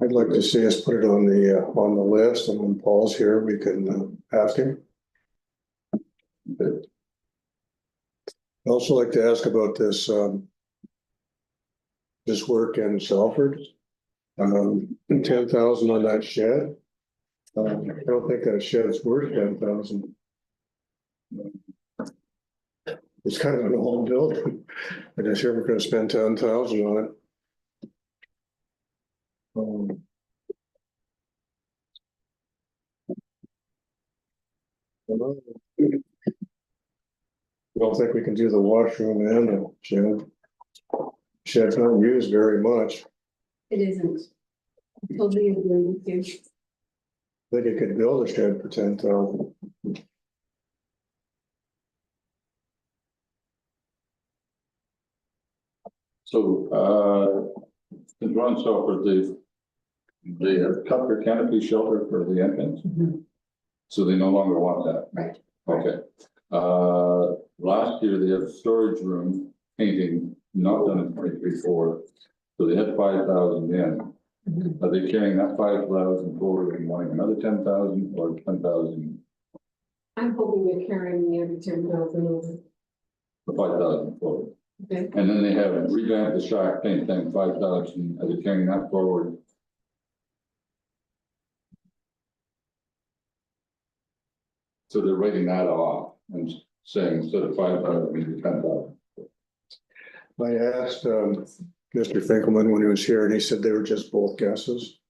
I'd like to see us put it on the list, and when Paul's here, we can ask him. I'd also like to ask about this work in Salford. 10,000 on that shed. I don't think that shed's worth 10,000. It's kind of an old building. I guess you're gonna spend 10,000 on it. Don't think we can do the washroom and the shed. Shed's not used very much. It isn't. Totally agree with you. I think you could build a shed for 10,000. So, the drone software, they have cut their canopy shelter for the entrance. So they no longer want that. Right. Okay. Last year they had a storage room painting, not done in 23-4. So they had 5,000 in. Are they carrying that 5,000 forward and wanting another 10,000 or 10,000, I'm hoping we're carrying the other 10,000 over. the 5,000 forward? Okay. And then they have revamped the shack, same thing, 5,000, are they carrying that forward? So they're writing that off and saying instead of 5,000, maybe 10,000. I asked, Mr. Finkelman when he was here and he said they were just both guesses.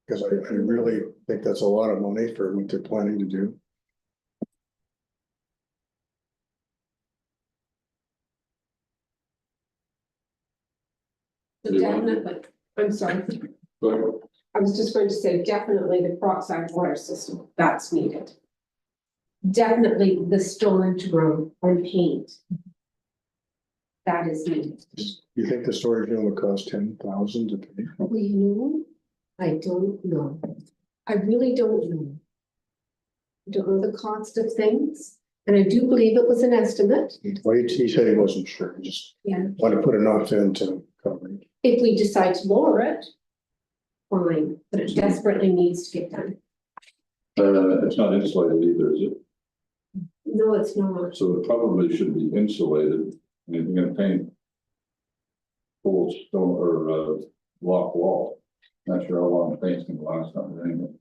Because I really think that's a lot of money for what they're planning to do. So definitely, I'm sorry, But I was just going to say, definitely the peroxide water system, that's needed. Definitely the storage room and paint. That is needed. You think the storage room would cost 10,000 to pay? Well, you know, I don't know. I really don't know. I don't know the cost of things, and I do believe it was an estimate. Well, he said he wasn't sure, he just Yeah. wanted to put enough in to cover it. If we decide to lower it, fine, but it desperately needs to get done. it's not insulated either, is it? No, it's not. So it probably should be insulated. I mean, you're gonna paint full stone or block wall. Not sure how long the paint's gonna last on it anyway.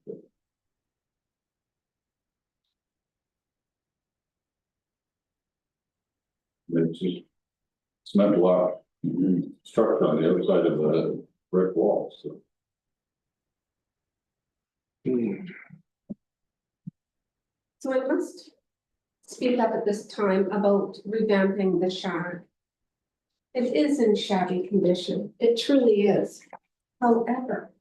But it's just cement block structure on the other side of the brick wall, so. So I must speak up at this time about revamping the shack. It is in shabby condition, it truly is. However,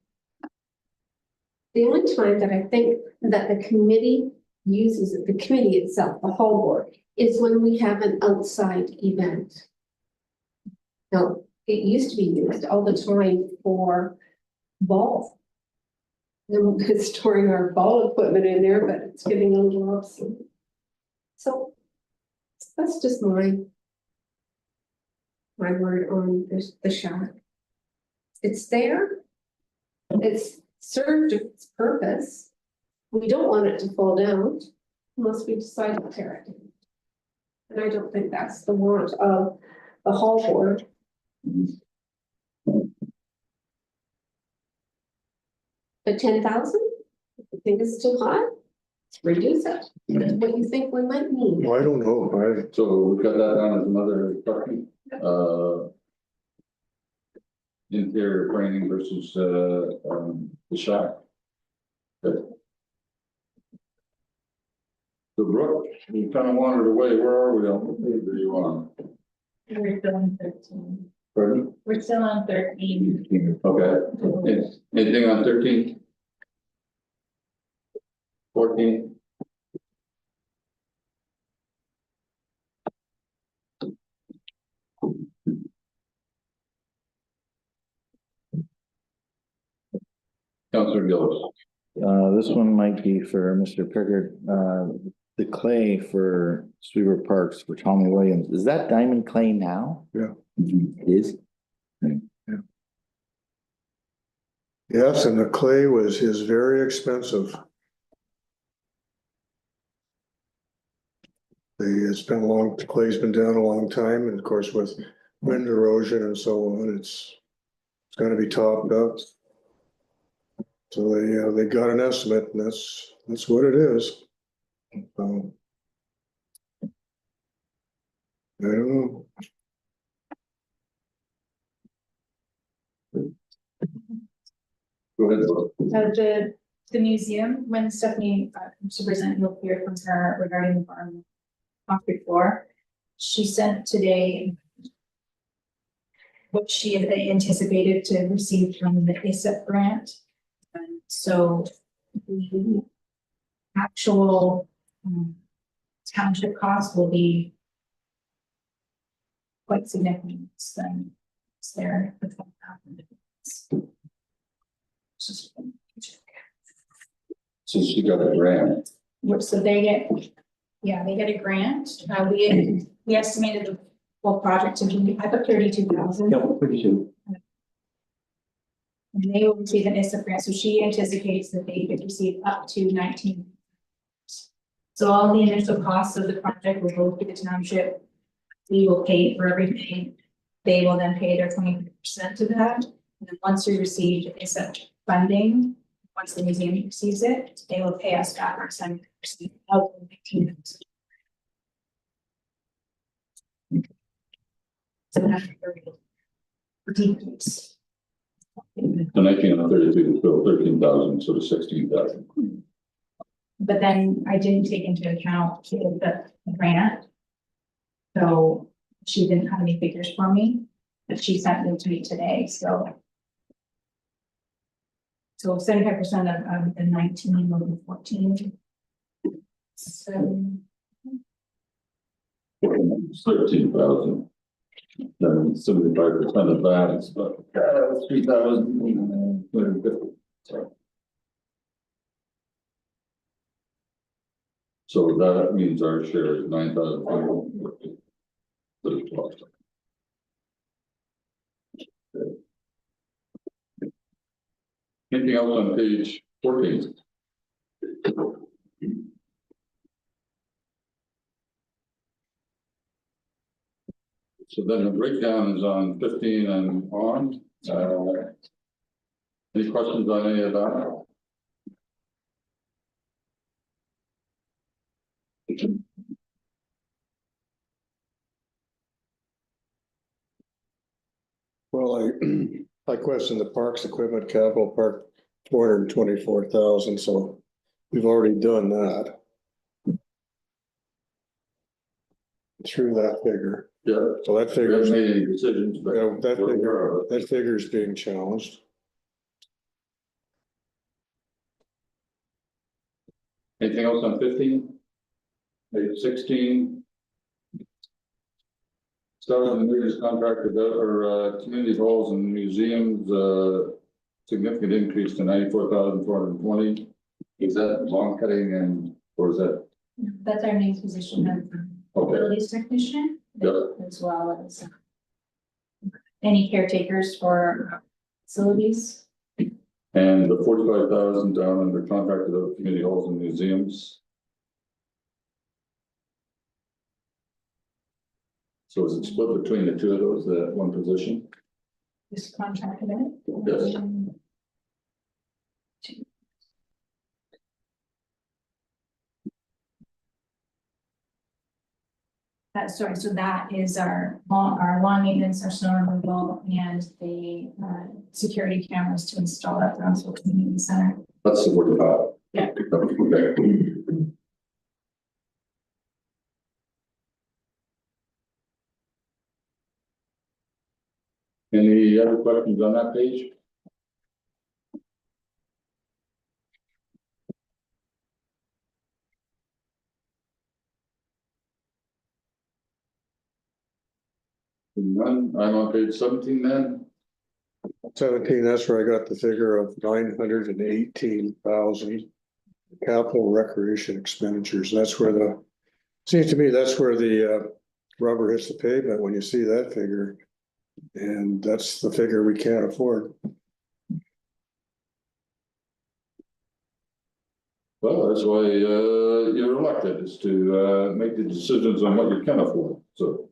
the only time that I think that the committee uses it, the committee itself, the whole board, is when we have an outside event. Now, it used to be used all the time for ball. Then we've been storing our ball equipment in there, but it's getting a little obsolete. So that's just my word on this, the shack. It's there. It's served its purpose. We don't want it to fall down unless we decide to tear it down. And I don't think that's the want of the hall board. But 10,000, you think it's too high? Reduce it. What you think we might need. Well, I don't know, So we've got that down as another question. Interior framing versus the shack. Good. The brook, we kind of wandered away. Where are we on? What page are you on? We're still on 13. Pardon? We're still on 13. Okay. Anything on 13? 14? Councillor Gillis. This one might be for Mr. Pickard. The clay for Sweeper Parks for Tommy Williams, is that diamond clay now? Yeah. It is? yes, and the clay is very expensive. It's been the clay's been down a long time, and of course with wind erosion and so on, it's gonna be topped up. So they got an estimate, and that's what it is. I don't know. Go ahead, Laura. The museum, when Stephanie, to present, you'll hear from her regarding the barn concrete floor. She sent today what she had anticipated to receive from the ASAP grant. And so the actual township cost will be quite significant than it's there. So she got a grant. So they get, yeah, they get a grant. We estimated the whole project to be, I put 32,000. Yeah, pretty soon. And they will receive an ISSA grant, so she anticipates that they could receive up to 19. So all the initial costs of the project will go through the township. We will pay for everything. They will then pay their 20% of that. And then once we receive ISSA funding, once the museum receives it, they will pay us back our 70% of the 19. So that's a decrease. The 1932 is still 13,000, so to 16,000. But then I didn't take into account the grant. So she didn't have any figures for me, but she sent them to me today, so. So 75% of the 19 will be 14. So 13,000. Then 75% of that is about 3,250. So that means our share is 9,550. Anything else on page 14? So then the breakdown is on 15 and on. Any questions on any of that? Well, I questioned the parks equipment capital park, 424,000, so we've already done that. Through that figure, Yeah, so that we figure, haven't made any decisions, but you know, we're- that figure is being challenged. anything else on 15? Page 16. Starting the newest contract or community halls and museums, significant increase to 94,420. Is that lawn cutting and, or is that? that's our new position of Okay, facilities technician. Yep. As well as any caretakers for facilities. and the 45,000 down under contract of community halls and museums. So is it split between the two of those, that one position? This contract of it. Yes. Sorry, so that is our lawn maintenance, our snow removal, and the security cameras to install at Brownsville Community Center. That's the 45. Yeah. Okay. Any other questions on that page? None, I'm on page 17 then. 17, that's where I got the figure of 918,000. Capital recreation expenditures, that's where seems to me that's where the rubber hits the pavement when you see that figure. And that's the figure we can't afford. Well, that's why you're elected, is to make the decisions on what you can afford, so.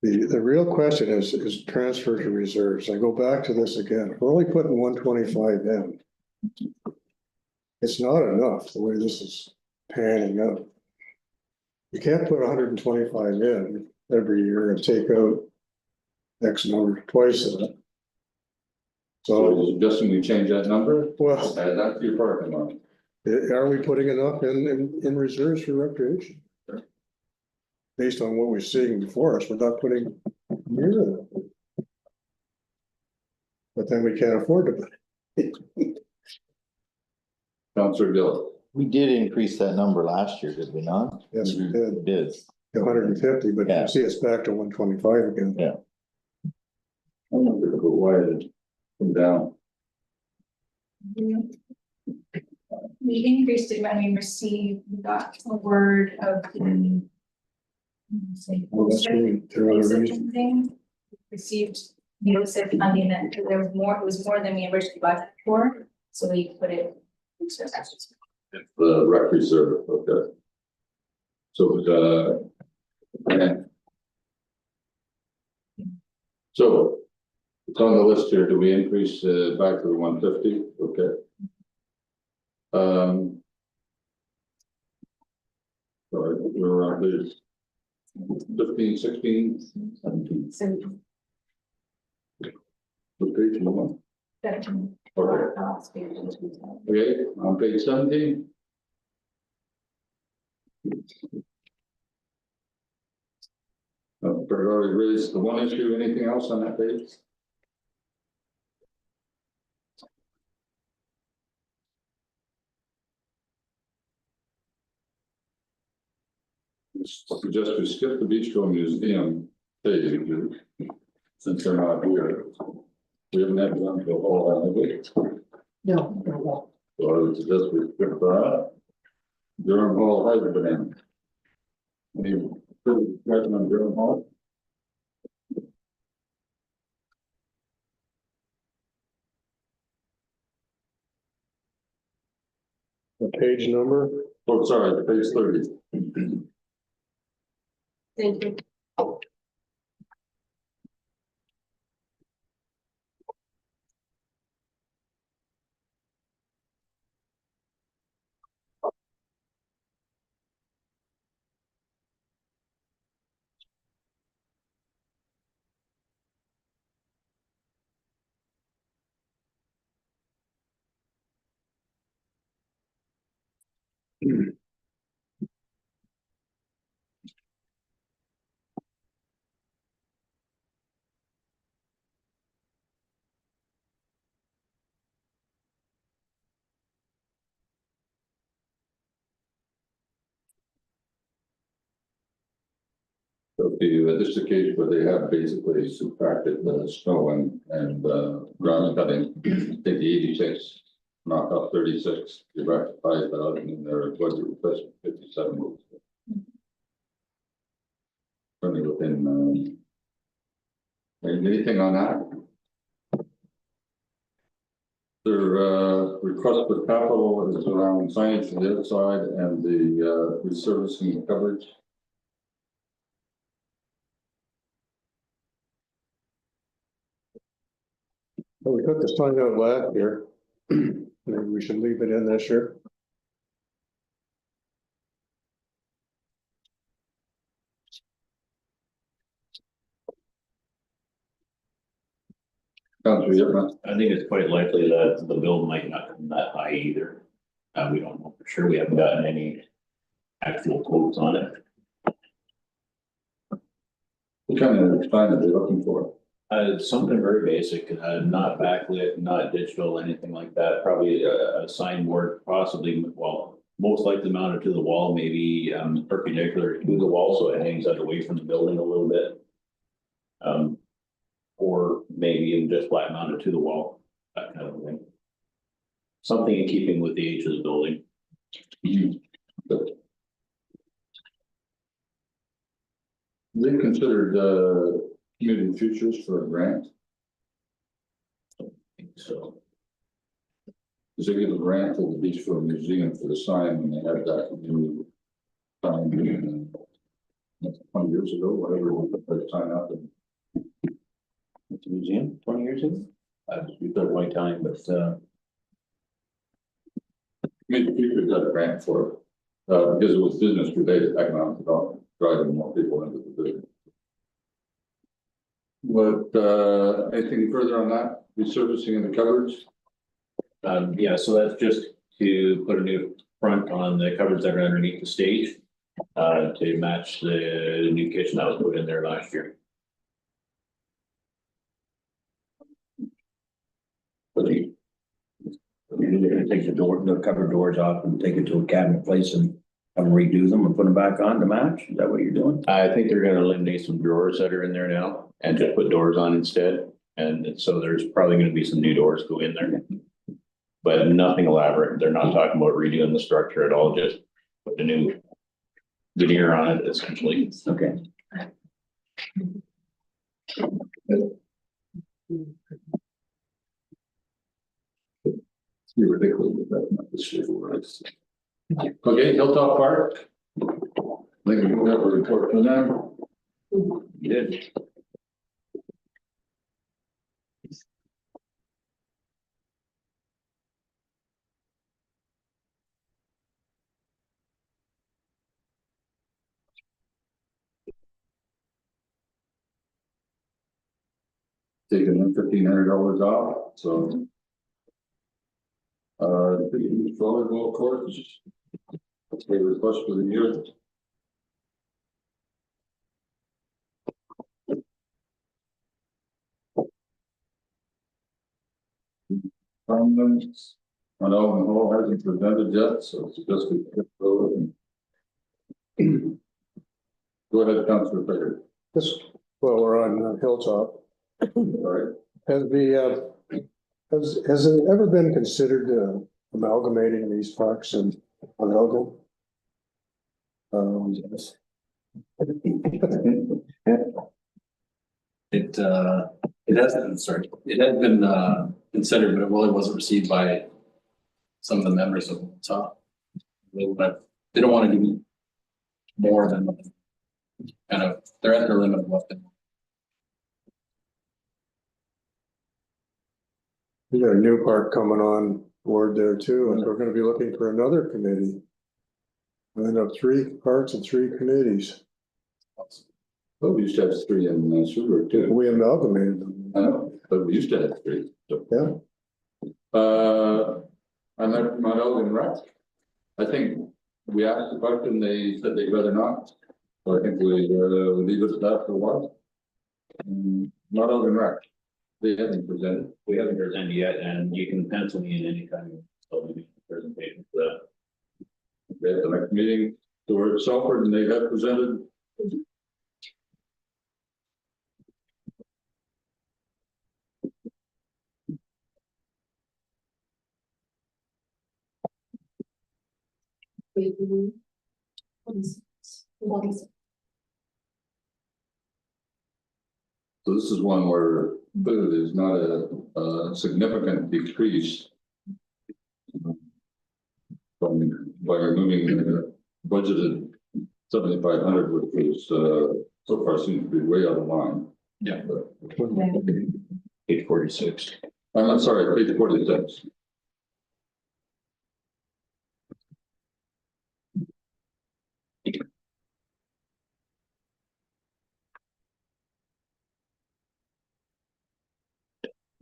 The real question is transfer to reserves. I go back to this again. We're only putting 125 in. It's not enough, the way this is panning out. You can't put 125 in every year and take out X number twice of it. So So, you're suggesting we change that number? well, Add that to your parking lot. are we putting enough in reserves for recreation? Based on what we're seeing before us, we're not putting near enough. But then we can't afford to put it. Councillor Gill. We did increase that number last year, did we not? Yes, we We did, did. 150, but Yeah. you see it's back to 125 again. Yeah. I wonder why it come down. We increased it when we received, we got a word of the. Say, Well, that's really, there are other reasons. thing, received USIP funding that there was more, it was more than we originally budgeted for, so we put it. The rec reserve, okay. So, yeah. So, it's on the list here, do we increase, back to the 150? Okay. Sorry, we're on the 15, 16, 17, So what page number? Okay, okay, on page 17. Already raised the one issue, anything else on that page? Suggest we skip the Beach Grove Museum page, since they're not here. We haven't had one for a whole have we? No, no, So I would suggest we skip that. Durham Hall has been in. Any further discussion on Durham Hall? The page number, Oh, sorry, page 30. thank you. So this is the case where they have basically subtracted the snow and ground cutting, take the 86, knock off 36, you're back to 5,000, and their budget request 57. Only within, anything on that? Their request for capital is around signage on the other side and the resurfacing coverage. well, we took the sign out last year. Maybe we should leave it in this year. Councillor Yipman. I think it's quite likely that the bill might not come that high either. We don't know for sure. We haven't gotten any actual quotes on it. What kind of sign are they looking for? Something very basic, not backlit, not digital, anything like that. Probably a signboard, possibly, well, most likely mounted to the wall, maybe perpendicular to the wall, so it hangs out away from the building a little bit. Or maybe even just flat mounted to the wall, that kind of thing. Something in keeping with the age of the building. They considered community futures for a grant. So, Because they give a grant to the Beachville Museum for the sign when they had that new sign 20 years ago, whatever, we put that sign up and at the museum 20 years ago. We thought right time, but Maybe we got a grant for it, because it was business related, economic development, driving more people into the business. But, anything further on that, resurfacing in the cupboards? Yeah, so that's just to put a new front on the cupboards that are underneath the stage. To match the new kitchen that was put in there last year. You're gonna take the cupboard doors off and take it to a cabinet place and have them redo them and put them back on to match? Is that what you're doing? I think they're gonna eliminate some drawers that are in there now and just put doors on instead. And so there's probably gonna be some new doors go in there. But nothing elaborate. They're not talking about redoing the structure at all, just put a new veneer on it essentially. Okay. You're ridiculous with that, not this year, right? Okay, Hilltop Park. I think we have a report from them. You did. Taking them $1,500 off, so. The volleyball courts. That's their request for the year. Comments? I know the hall hasn't presented yet, so it's just a. Go ahead, Councilor Baker. This, well, we're on Hilltop. All right. Has it ever been considered amalgamating these parks and amalgam? Yes. It hasn't, sorry, it had been considered, but it really wasn't received by some of the members of the top. They don't want to do more than kind of, they're at their limit of what they. We got a new park coming on board there too, and we're gonna be looking for another committee. We end up 3 parks and 3 committees. But we used to have 3 in Sugar too. We amalgamated them. I know, but we used to have 3. So. Yeah. I'm not Elgin Rec. I think we asked the question, they said they'd rather not. So I think we leave it at that for a while. Not Elgin Rec. They haven't presented. We haven't presented yet, and you can pencil me in any kind of presentation for that. They have the next meeting, so we're at Salford and they have presented. So this is one where there's not a significant decrease. By removing the budgeted 7,500, which is so far seems to be way out of line. Yeah. Page 46. I'm sorry, page 46.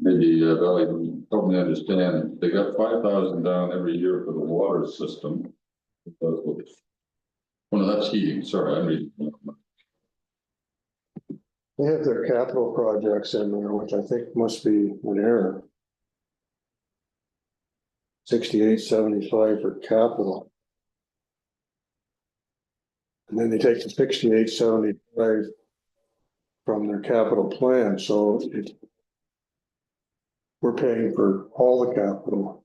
Maybe Valley can help me understand. They got 5,000 down every year for the water system. Oh, no, that's heating. Sorry, I'm reading. They have their capital projects in there, which I think must be an error. 6875 for capital. And then they take the 6875 from their capital plan, so we're paying for all the capital.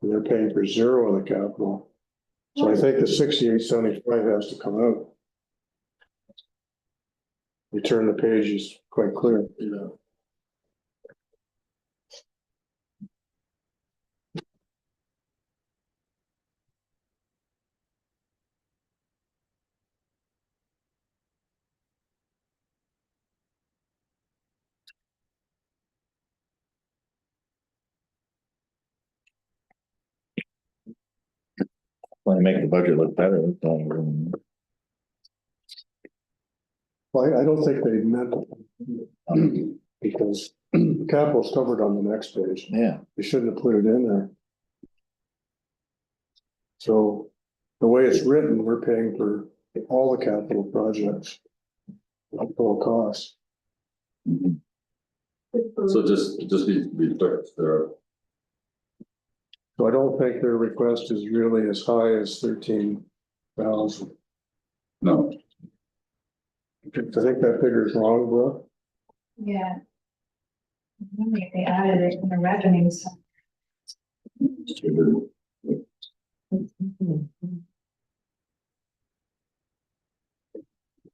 And they're paying for 0 of the capital. So I think the 6875 has to come out. You turn the page is quite clear. Yeah. certainly make the budget look better. Well, I don't think they meant, because capital's covered on the next page. Yeah, They shouldn't have put it in there. So the way it's written, we're paying for all the capital projects. At full cost. So just needs to be fixed there. So I don't think their request is really as high as 13,000. No, I think that figure is wrong, Brooke. Yeah. Maybe if they added it in the revenues.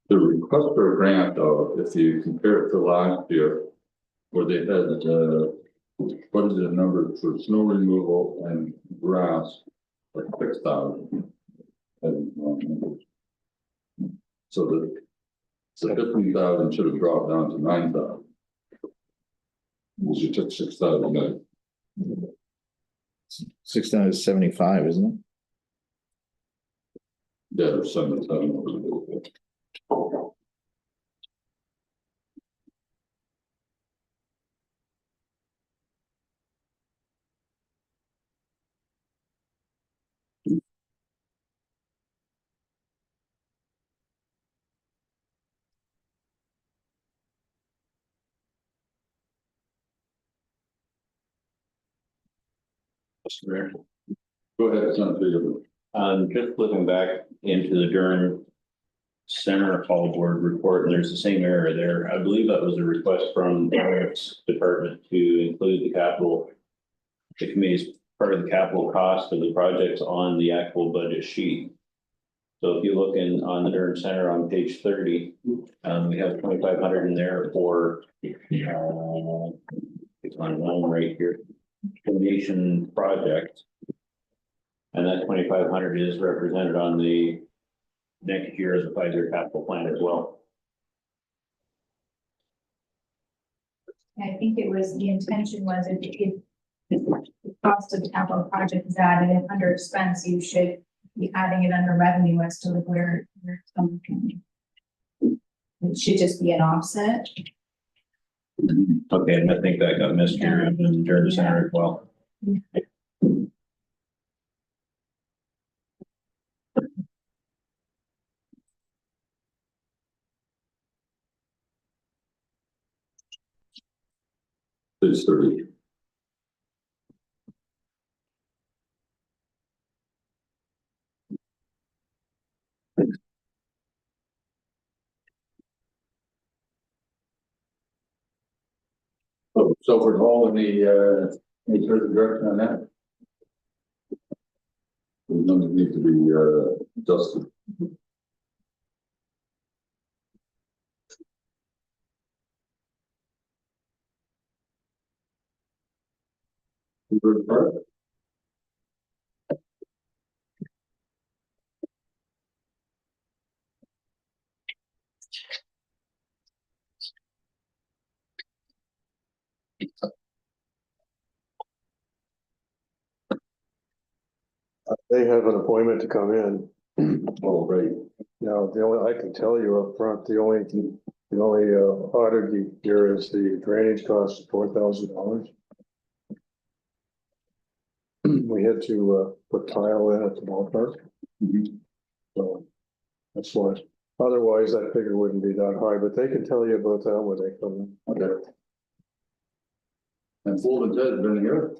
the request for a grant, though, if you compare it to last year, where they had, what is the number for snow removal and grass, like 6,000. And, so the 15,000 should have dropped down to 9,000. Because you took 6,000 out. 675, isn't it? Yeah, there's 7,000. Go ahead, Senator. Just looking back into the Durham Center Hall Board report, and there's the same error there. I believe that was a request from Eric's department to include the capital. The committee's part of the capital cost of the projects on the actual budget sheet. So if you look on the Durham Center on page 30, we have 2,500 in there for it's on one right here, donation project. And that 2,500 is represented on the next year as a 5-year capital plan as well. I think it was, the intention was if the cost of the capital project is added and under expense, you should be adding it under revenue as to where it's coming from. It should just be an offset. Okay, and I think that got missed here in Durham Center as well. Page 30. So we're all in the, any further direction on that? The numbers need to be, adjusted. They have an appointment to come in. Oh, right. Now, the only, I can tell you up front, the only oddity here is the drainage cost of $4,000. We had to put tile in at the ballpark. So that's why. Otherwise, that figure wouldn't be that high, but they can tell you about that when they come in. Okay. And Fulton has been here.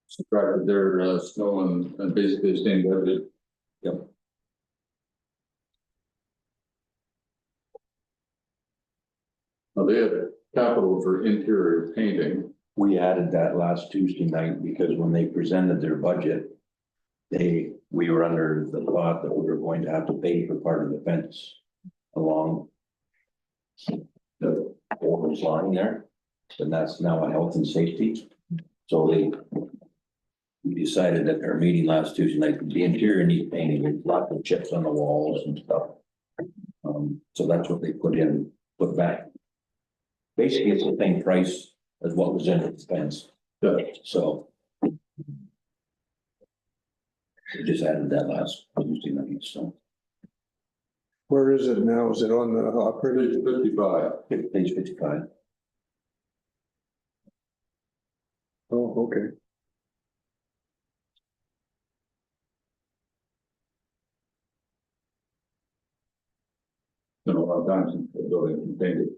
Subtracted their snow and basically the same budget. Yep. Now they have capital for interior painting. We added that last Tuesday night because when they presented their budget, we were under the thought that we were going to have to pay for part of the fence along the orange line there, and that's now a health and safety. So we decided at our meeting last Tuesday night, the interior needs painting, with lots of chips on the walls and stuff. So that's what they put back. Basically, it's the same price as what was in the fence, Yeah. so. We just added that last Tuesday night, so. Where is it now? Is it on the operating? 55. Page 55. Oh, okay. Been a lot of times since the building was painted.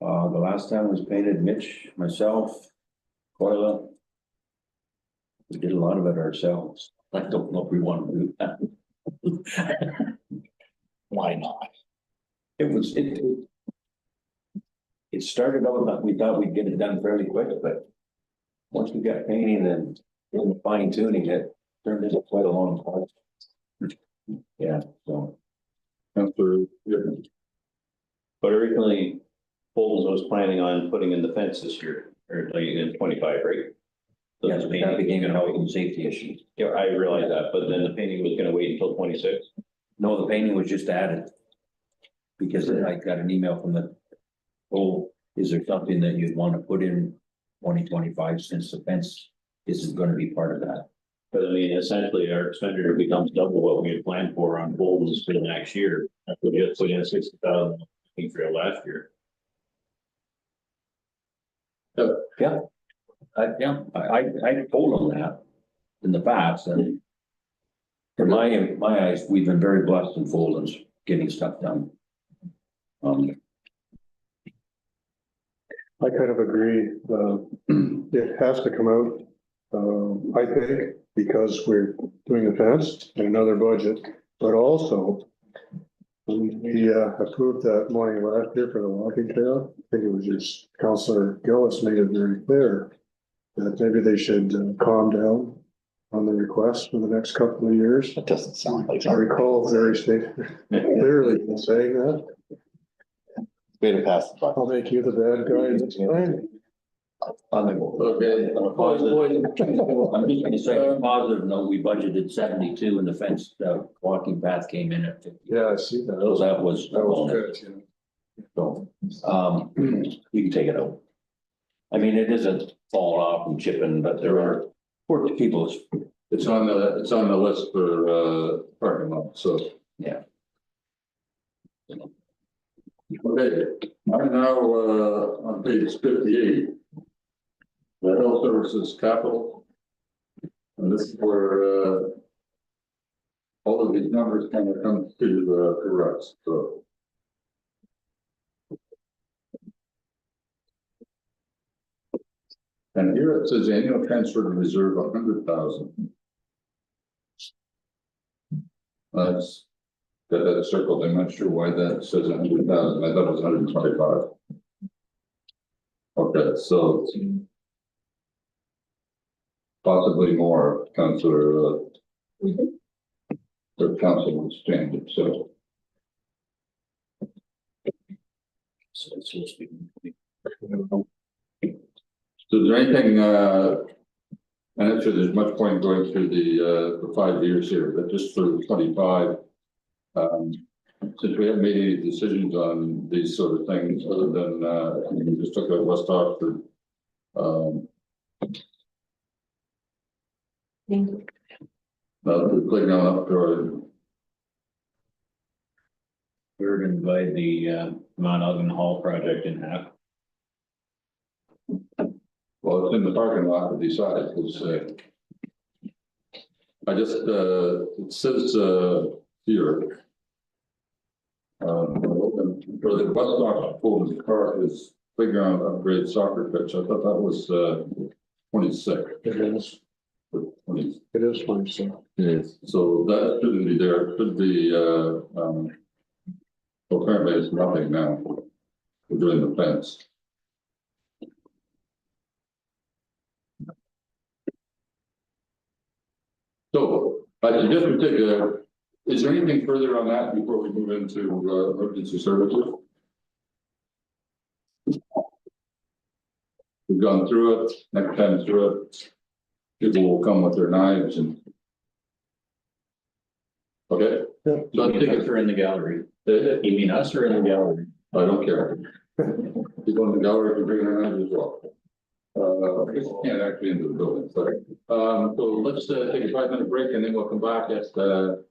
The last time was painted, Mitch, myself, Coila. We did a lot of it ourselves. I don't know if we want to do that. Why not? It started out that we thought we'd get it done fairly quick, but once we got painting and fine tuning, it turned into quite a long project. Yeah, so. Councillor, yeah. But originally, Bolton's was planning on putting in the fence this year, or like in 25, right? So Yes, the that painting- became a health and safety issue. Yeah, I realize that, but then the painting was gonna wait until 26. No, the painting was just added. Because I got an email from the, oh, is there something that you'd want to put in 2025 since the fence isn't gonna be part of that? But I mean, essentially, our expenditure becomes double what we had planned for on Bolton's for the next year. After we just put in 60,000, I think, for last year. I told them that in the past, and in my eyes, we've been very blessed in Folden's getting stuff done. I kind of agree. It has to come out, I think, because we're doing the fence and another budget, but also when we approved that money last year for the walking trail, I think it was just Councillor Gillis made it very clear that maybe they should calm down on the request for the next couple of years. It doesn't sound like. I recall very clearly saying that. Way to pass the buck. I'll make you the bad guy this time. Okay. On a positive, I'm just gonna say, on a positive note, we budgeted 72 and the fence, the walking path came in at 50. Yeah, I see that. So that was. Good, yeah. So, you can take it out. I mean, it isn't falling off and chipping, but there are poor people. It's on the list for, parking lot, so. Yeah. Okay, I'm now, on page 58. The health services capital. And this is where, all of these numbers kind of come to, rest, so. And here it says annual transfer to reserve 100,000. That's, that circled, I'm not sure why that says 100,000, I thought it was 125. Okay, so. Possibly more, Councillor, the council was changed, so. So it's supposed to be. So is there anything, I'm not sure there's much point going through the 5 years here, but just for 25. Since we haven't made any decisions on these sort of things, other than, we just took out West Oxford. The playground up to We're gonna divide the Mount Ogden Hall project in half. well, it's in the parking lot to decide, because, I just, it says, here. For the West Oxford pool, the car is playground upgrade soccer pitch, I thought that was, 26. It is, 20. it is funny, so. Yes. So that shouldn't be there, it should be, well, apparently it's nothing now. We're doing the fence. So, I suggest we take a, is there anything further on that before we move into, emergency services? We've gone through it, next time through it. people will come with their knives and. Okay, So I think if they're in the gallery, you mean us or in the gallery? I don't care. People in the gallery can bring their knives as well. Can't actually into the building, sorry. So let's take a 5-minute break and then we'll come back at 1:45.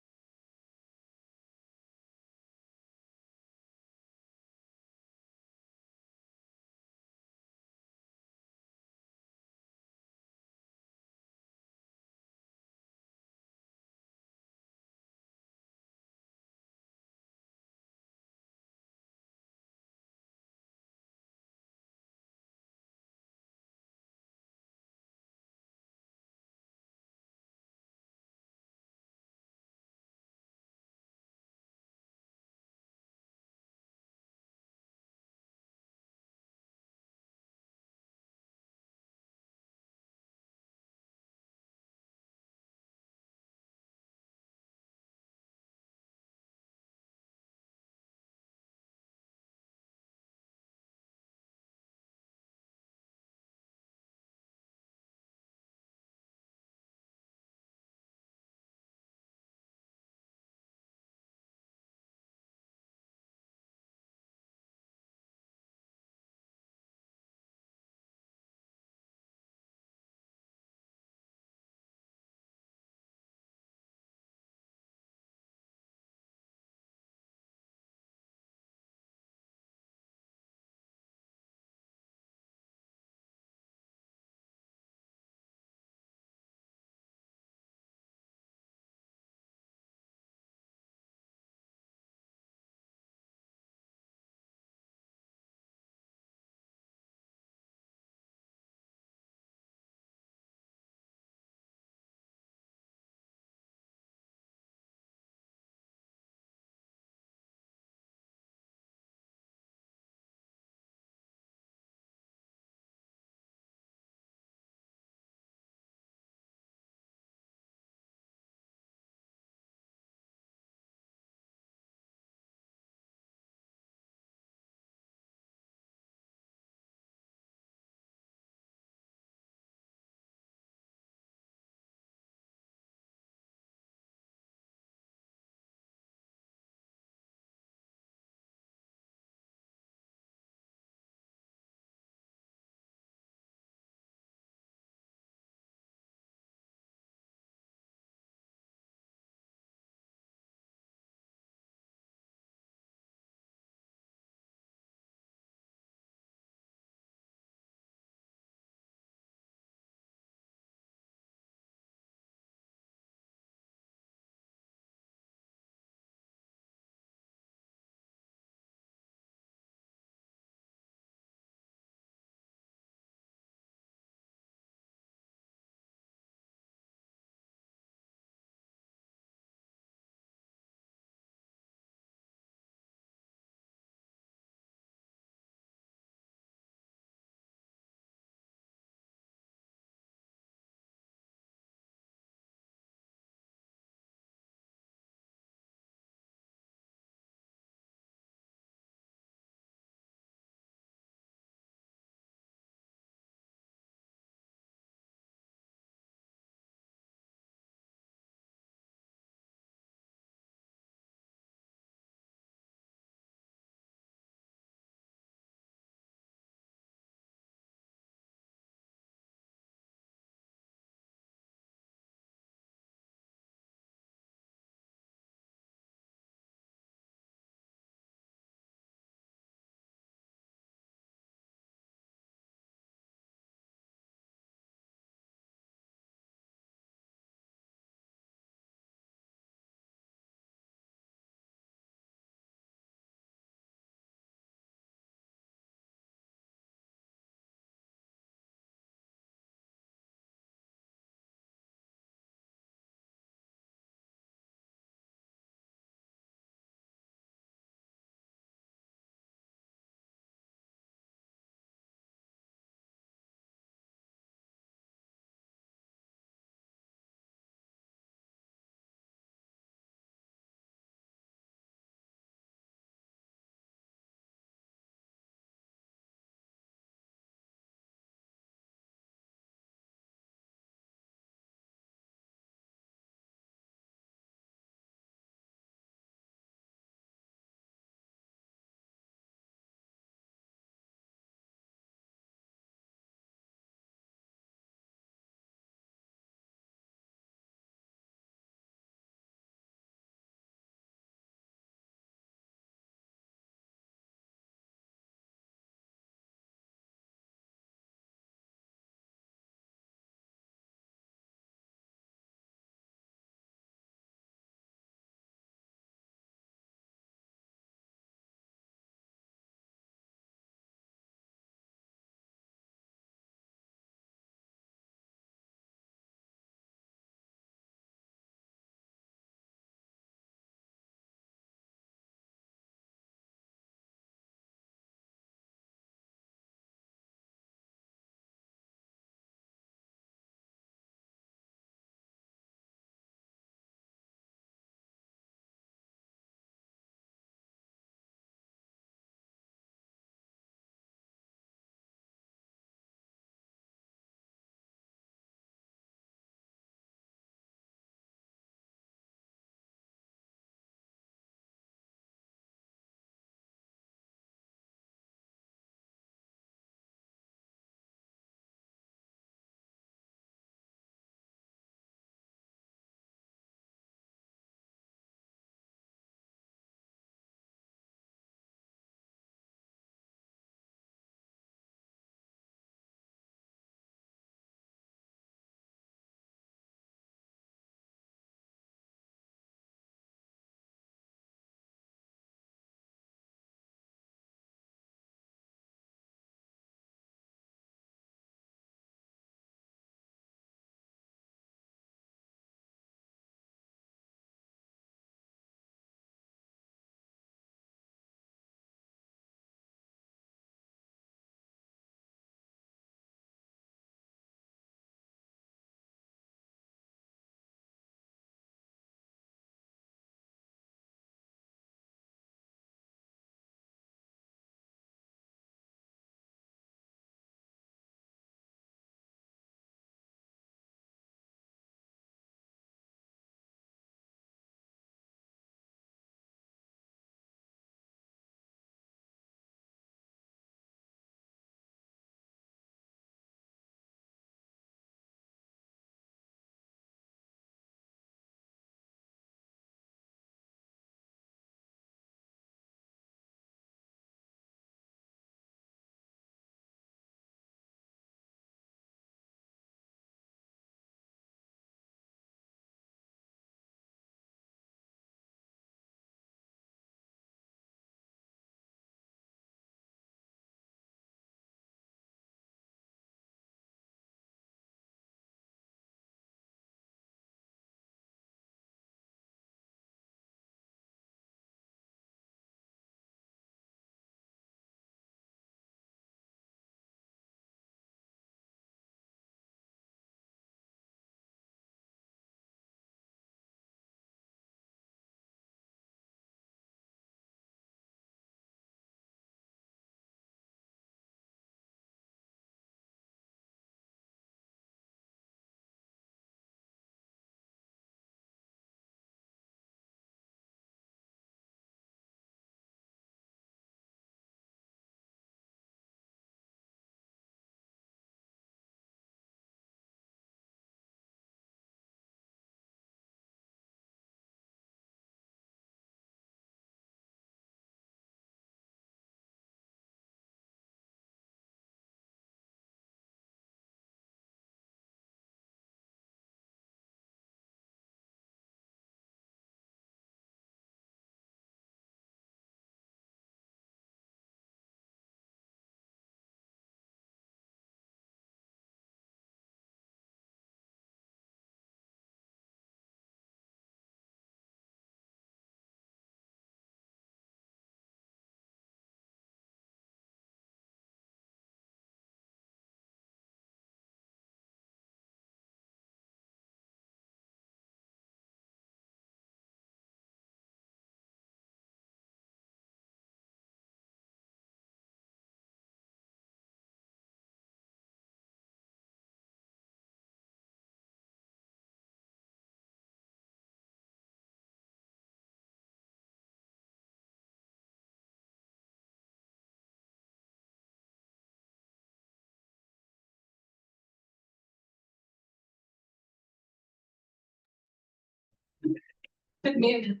The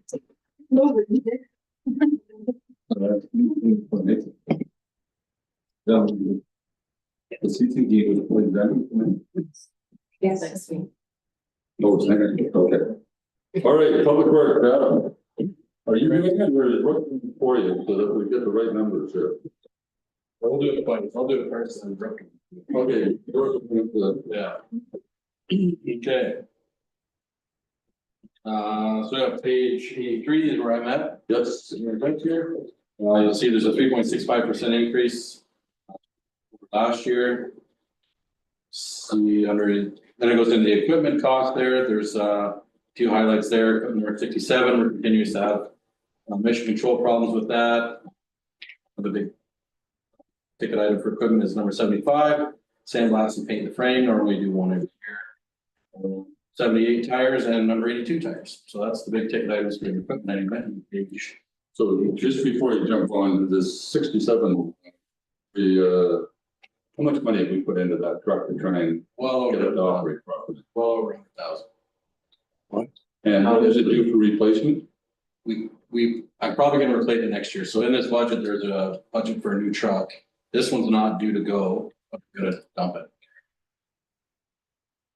CCD was put down. Yes, next week. Oh, it's next week, okay. All right, public work, Adam. Are you doing it or is it working for you so that we get the right numbers here? I'll do it twice. I'll do it first and then Brooke. Okay. Yours is the- Yeah. Okay. So we have page 83 is where I'm at. Yes, Right here. You'll see there's a 3.65% increase. Over last year. See under, then it goes into the equipment cost there. There's a few highlights there. Equipment number 57, we're continuing to have mission control problems with that. The big ticket item for equipment is number 75, sandblast and paint the frame. Normally do one every year. 78 tires and number 82 tires. So that's the big ticket items for the equipment anyway. so just before you jump on this 67, how much money have we put into that truck to try and Well, get it to over, operate properly? well over 100,000. And how is it due for replacement? I'm probably gonna replace it next year. So in this budget, there's a budget for a new truck. This one's not due to go, but I'm gonna dump it.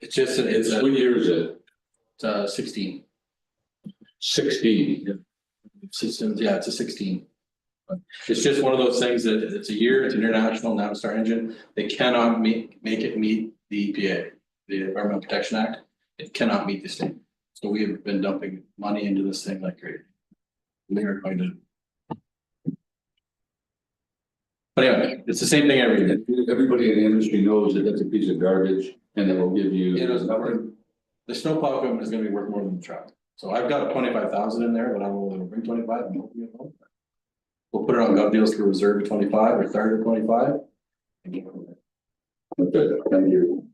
It's just, it's What year is it? 16. 16. Systems, yeah, it's a 16. But it's just one of those things that it's a year, it's an international Navistar engine. They cannot make it meet the EPA, the Environmental Protection Act. It cannot meet this thing. So we have been dumping money into this thing like crazy. We are going to. But anyway, it's the same thing every year. Everybody in the industry knows that that's a piece of garbage and it will give you. It is covered. The snowplow equipment is gonna be worth more than the truck. So I've got 25,000 in there, but I will bring 25 and hopefully it won't. We'll put it on gov deals for reserve at 25 or start at 25. Okay, thank you.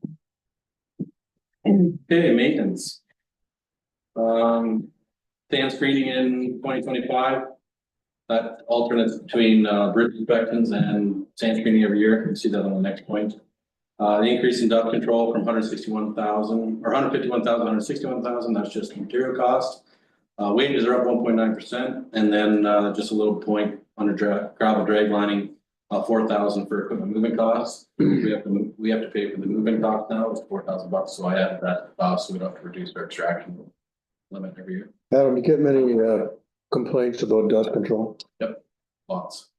Okay, maintenance. Sand screening in 2025. That alternates between bridge inspections and sand screening every year. You can see that on the next point. The increase in dust control from 161,000 or 151,000, 161,000, that's just material cost. Wages are up 1.9%, and then just a little point under gravel drag lining, 4,000 for equipment movement costs. We have to pay for the movement cost now, it's $4,000, so I added that cost, so we don't have to reduce our extraction limit every year. Adam, you get many complaints about dust control? Lots.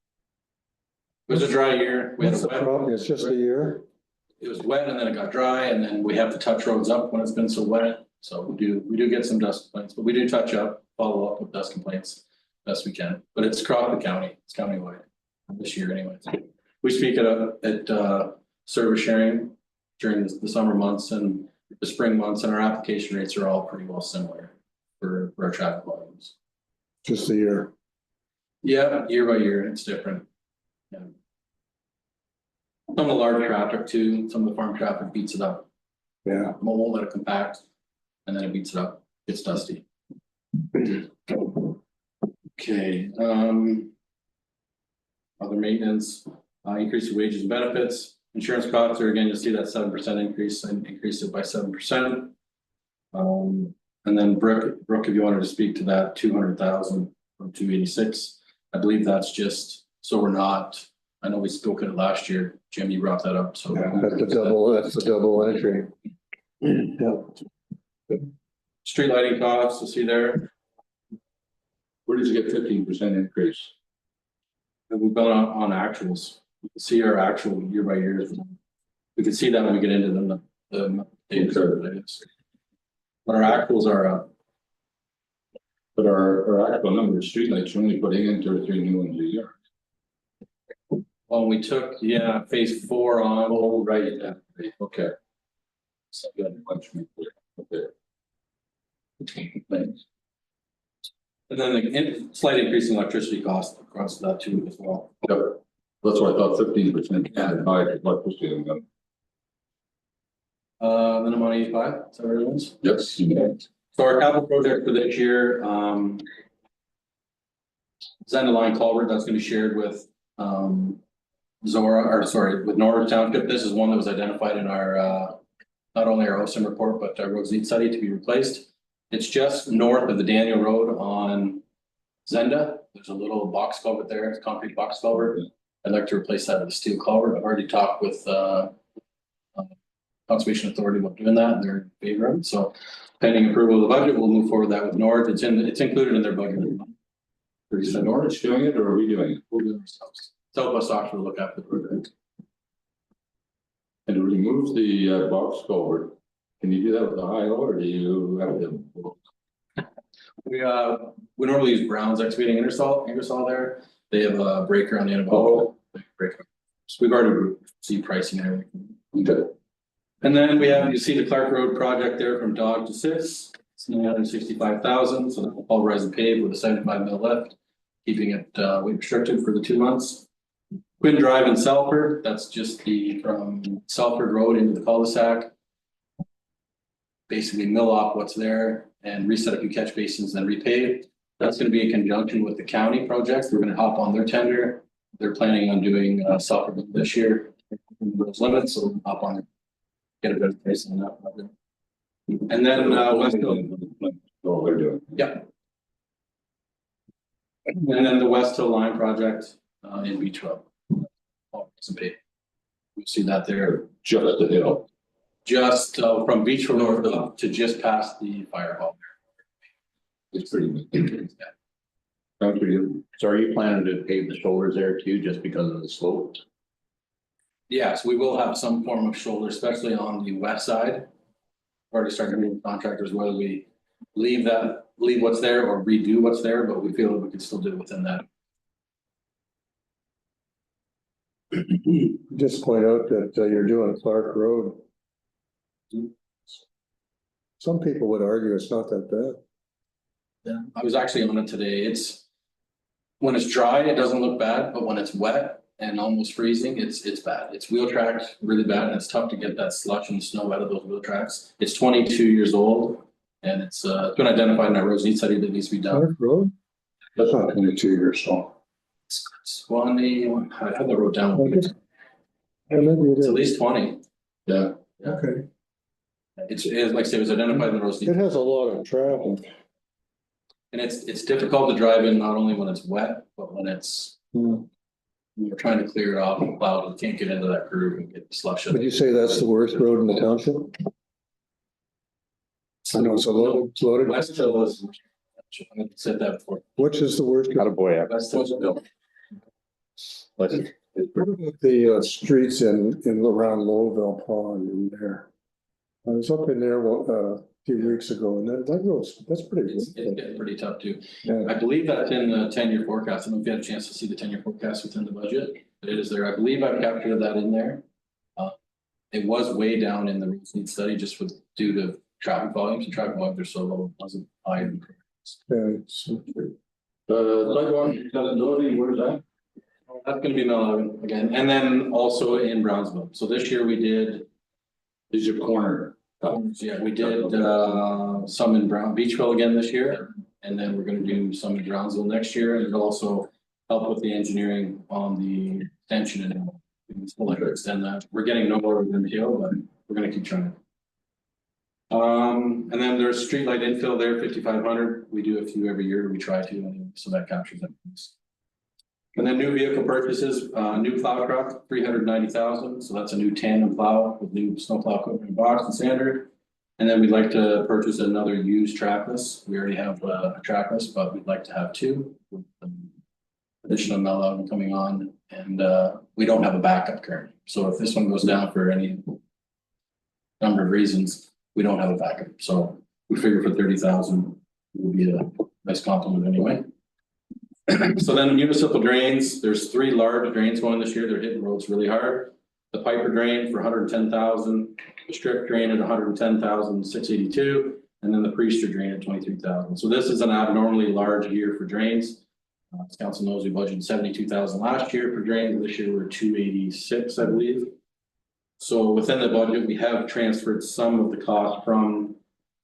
It was a dry year. We had What's a the wet, problem? It's just a year? it was wet and then it got dry, and then we have to touch roads up when it's been so wet. So we do get some dust complaints, but we do touch up, follow up with dust complaints best we can. But it's across the county, it's countywide this year anyways. We speak at service sharing during the summer months and the spring months, and our application rates are all pretty well similar for our traffic volumes. Just a year. Yeah, year by year, it's different. Yeah. Some of the large traffic too, some of the farm traffic beats it up. Yeah. Won't let it compact, and then it beats it up, it's dusty. Okay, other maintenance, increase of wages and benefits, insurance costs are, again, you'll see that 7% increase and increase it by 7%. And then Brooke, if you wanted to speak to that 200,000 from 286, I believe that's just, so we're not, I know we spoke at it last year, Jim, you brought that up, so. That's the double entry. Yeah. Street lighting costs, you'll see there, Where did you get 15% increase? and we've gone on actuals, you can see our actual year by year. We can see that when we get into the data. But our actuals are up. But our actual number of streetlights, you're only putting in 2 or 3 new ones a year. Well, we took, phase 4 on. Oh, right, yeah, okay. So good, much more clear. Okay. Thanks. And then the slight increase in electricity costs across that too as well. Yep. That's why I thought 15% added high to electricity. Minimum on 85, is that what it is? Yes. So our capital project for this year, Zenda Line Culvert, that's gonna be shared with, with Norwich Township. This is one that was identified in our, not only our OSIM report, but our roads need study to be replaced. It's just north of the Daniel Road on Zenda. There's a little box culvert there, it's a concrete box culvert. I'd like to replace that with a steel culvert. I've already talked with Conservation Authority about doing that, and they're in favor of it, so pending approval of the budget, we'll move forward with that with North. It's included in their budget. Is the Norwich doing it or are we doing it? We'll do it ourselves. Southwest Oxford will look after the project. And to remove the box culvert, can you do that with a high low or do you have to? We normally use Brown's excavating Ingersoll there. They have a breaker on the end of it. Breaker. So we've already seen pricing and everything. Okay. And then we have, you see the Clark Road project there from Dog to Sis. It's 965,000, so the pulverize and pave with a 75 mil left, keeping it weight restricted for the 2 months. Quinn Drive in Salford, that's just from Salford Road into the cul-de-sac. Basically mill off what's there and reset a few catch basins, then repave. That's gonna be in conjunction with the county projects. We're gonna hop on their tender. They're planning on doing Salford this year. Those limits, so we'll hop on it. Get a better price on that. And then West Hill. Oh, they're doing. Yeah. And then the West Hill Line project in Beach Road. You see that there, Just the hill. just from Beach Road north up to just past the fire hall. It's pretty. Yeah. Thank you. So are you planning to pave the shoulders there too, just because of the slope? Yes, we will have some form of shoulder, especially on the west side. Already started meeting contractors, whether we leave what's there or redo what's there, but we feel that we can still do it within that. Just point out that you're doing Clark Road. Some people would argue it's not that bad. Yeah, I was actually on it today. When it's dry, it doesn't look bad, but when it's wet and almost freezing, it's bad. It's wheel tracked really bad, and it's tough to get that slush and snow out of those wheel tracks. It's 22 years old, and it's been identified in our roads need study that needs to be done. Clark Road? That's not 22 years old. It's 20, I had the road down. Okay. Yeah, maybe it It's at is. least 20. Yeah. Okay. It's like I say, it was identified in the roads. It has a lot of traffic. And it's difficult to drive in not only when it's wet, but when it's, we're trying to clear it off and plow, you can't get into that groove and get slush. Would you say that's the worst road in the township? I know it's a loaded. West Hill is, I said that before. Which is the worst? Got a boy up. West Hill's built. What about the streets in around Lowville Pond in there? I was up in there a few weeks ago and that road's, that's pretty It's good. getting pretty tough too. Yeah. I believe that's in the 10-year forecast. I don't know if you had a chance to see the 10-year forecast within the budget, but it is there. I believe I've captured that in there. It was way down in the roads need study just due to traffic volumes, and traffic volumes are so low, it wasn't high. Yeah, so- Sidewalk accessibility, where's that? That's gonna be Mel again, and then also in Brownsville. So this year we did, Is your corner? yeah, we did some in Beachville again this year. And then we're gonna do some in Brownsville next year, and it'll also help with the engineering on the extension and we'll still extend that. We're getting nowhere with MTO, but we're gonna keep trying. And then there's streetlight infill there, 5,500. We do a few every year. We try to, anyway, so that captures that. And then new vehicle purchases, new plow truck, 390,000. So that's a new tandem plow with new snow plow equipment and box and sander. And then we'd like to purchase another used trackless. We already have a trackless, but we'd like to have two. With additional mellow coming on, and we don't have a backup currently. So if this one goes down for any number of reasons, we don't have a backup. So we figure for 30,000 would be a nice compliment anyway. So then municipal drains, there's 3 large drains going this year. They're hitting roads really hard. The Piper drain for 110,000, the strip drain at 110,682, and then the Priester drain at 23,000. So this is an abnormally large year for drains. As council knows, we budgeted 72,000 last year for drains. This year we're 286, I believe. So within the budget, we have transferred some of the cost from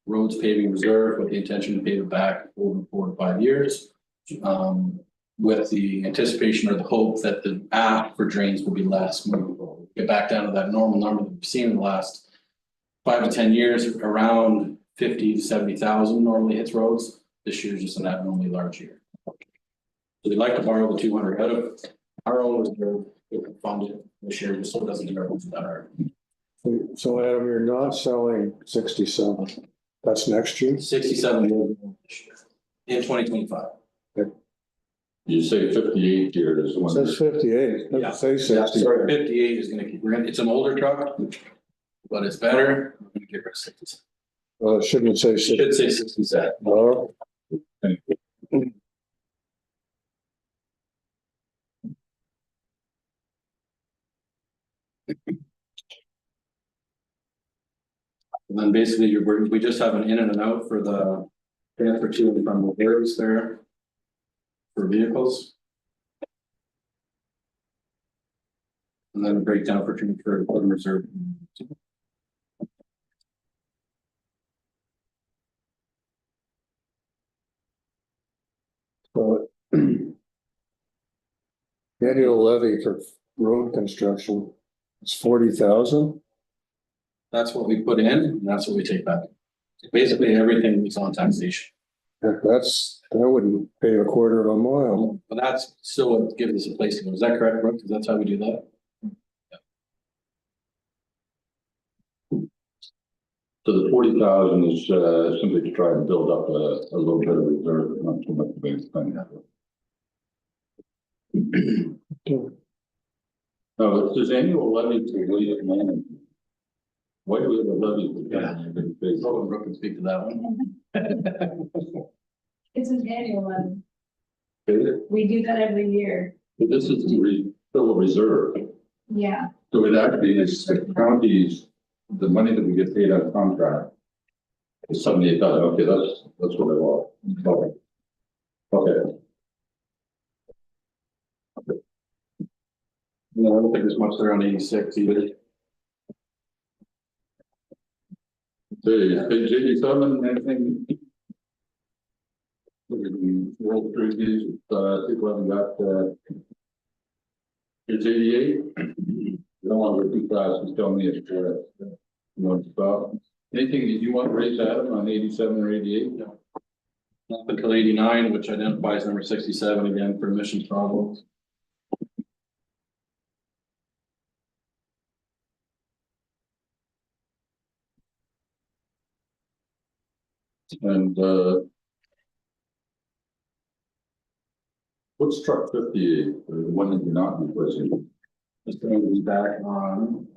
roads paving reserve with the intention to pave it back over 4 to 5 years. With the anticipation or the hope that the ask for drains will be less, get back down to that normal number that we've seen in the last 5 to 10 years, around 50 to 70,000 normally hits roads. This year's just an abnormally large year. So we'd like to borrow the 200 out of our own reserve, we can fund it this year, just so it doesn't get our roads that hard. So Adam, you're not selling 67, that's next year? 67 million this year in 2025. You say 58 here is the It one. says 58, Yeah. doesn't say Yeah, 60. sorry, 58 is gonna keep, it's an older truck, but it's better. We're gonna get rid of 67. Well, it shouldn't say It 60. should say 67. No, And then basically we just have an in and an out for the transfer to and from the areas there. For vehicles. And then a breakdown for transfer to reserve. but annual levy for road construction, it's 40,000. That's what we put in, and that's what we take back. Basically, everything is on taxation, That wouldn't pay a quarter of a mile. but that's still what gives us a place to go. Is that correct, Brooke? Because that's how we do that. So the 40,000 is simply to try and build up a little bit of reserve, not too much of anything. No, it's this annual levy for waste management. Why do we have a levy? For So Brooke can speak to that one. It's an annual one. that? We do that every year. This is to fill a reserve. Yeah. So it actually is the counties, the money that we get paid on contract. Is 78,000, okay, that's what I want. Okay. Okay. No, I don't think there's much there on 86 either. Page 87, anything? We can roll through these, people haven't got, page 88. You don't want to go too fast, just tell me if, you want to stop. Anything that you want to raise, Adam, on 87 or 88? No. Up until 89, which identifies number 67 again for emissions problems. And, what's truck 58, the one that you're not replacing? It's going to be back on.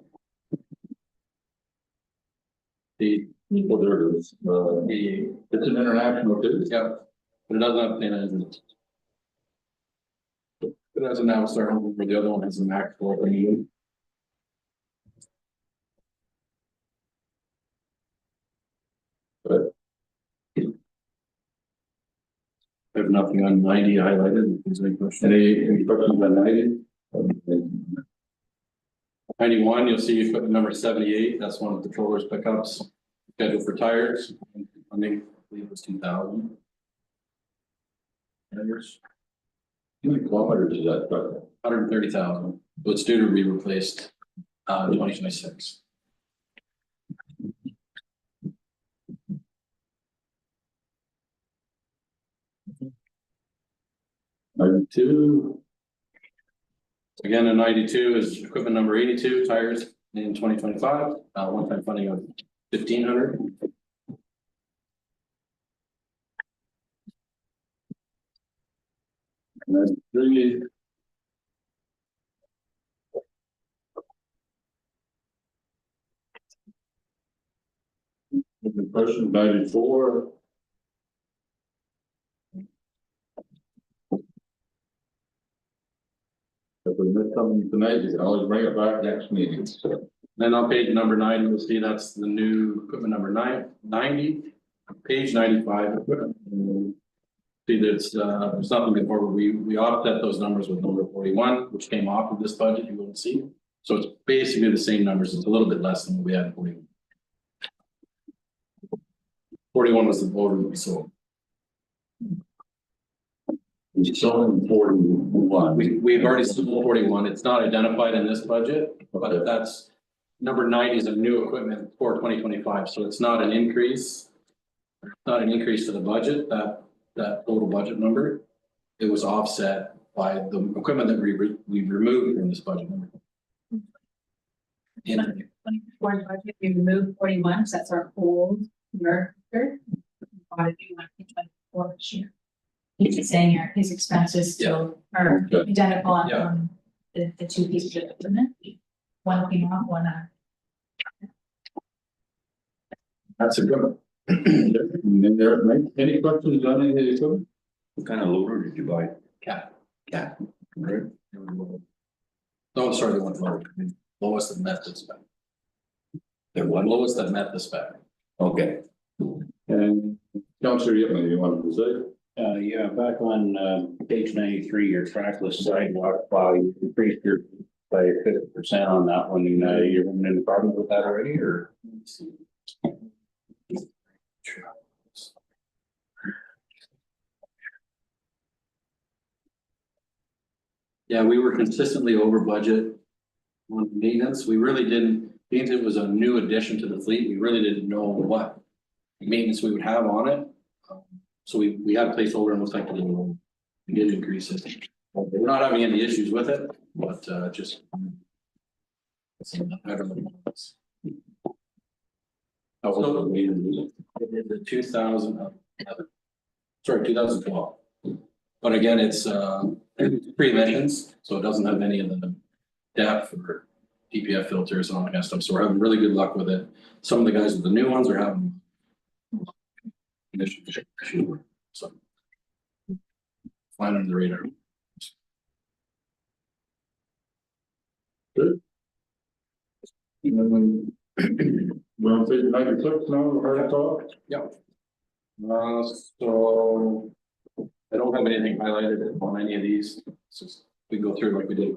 The Well, there it is, 88. it's an international too. Yeah, but it doesn't have the engine. It has a now start where the other one has a Mac 4. I have nothing on 90 highlighted. Is there any question? Any questions on 90? 91, you'll see equipment number 78. That's one of the controllers pickups. Scheduled for tires. I think, I believe it was 2,000. Tires. How many kilometers is that truck? 130,000. So it's due to be replaced, 2026. Two. Again, in 92 is equipment number 82, tires in 2025, one-time funding of 1,500. And then 3. The question 94. If we miss something tonight, you can always bring it back next meeting, so. Then on page number 9, you'll see that's the new equipment number 90, page 95. See, there's something before, but we offset those numbers with number 41, which came off of this budget, you wouldn't see. So it's basically the same numbers, it's a little bit less than what we had in 41. 41 was the voter that we sold. We're selling 41. We've already sold 41, it's not identified in this budget, but that's number 90 is a new equipment for 2025, so it's not an increase. not an increase to the budget, that total budget number. It was offset by the equipment that we removed from this budget number. In 24 budget, we removed 41, so that's our old number. Bought a new one in 24 this year. He's saying here, his expenses still are Okay. identical on Yeah. the two pieces of equipment. One came off, one That's a good one. And there, any questions on any of the equipment? What kind of loader did you buy? Cat. Cat. Right. No, sorry, they went lower, lowest that met the spec. They're one lowest that met the spec. Okay. And Councillor Yipman, you wanted to say? Yeah, back on, page 93, your trackless sidewalk, you increased your by 50% on that one, you're running into problems with that already, or? Yeah, we were consistently over budget on maintenance. We really didn't, because it was a new addition to the fleet, we really didn't know what maintenance we would have on it. So we had a placeholder and looks like we did increase it. We're not having any issues with it, but just. I don't know. So it is the 2011, sorry, 2012. But again, it's pre-emissions, so it doesn't have any of the depth or DPF filters and all that kind of stuff. So we're having really good luck with it. Some of the guys with the new ones are having emission issue, so flying under the radar. Good. We're on page 96 now, hard talk. Yep. So I don't have anything highlighted on any of these. It's just, we go through like we did.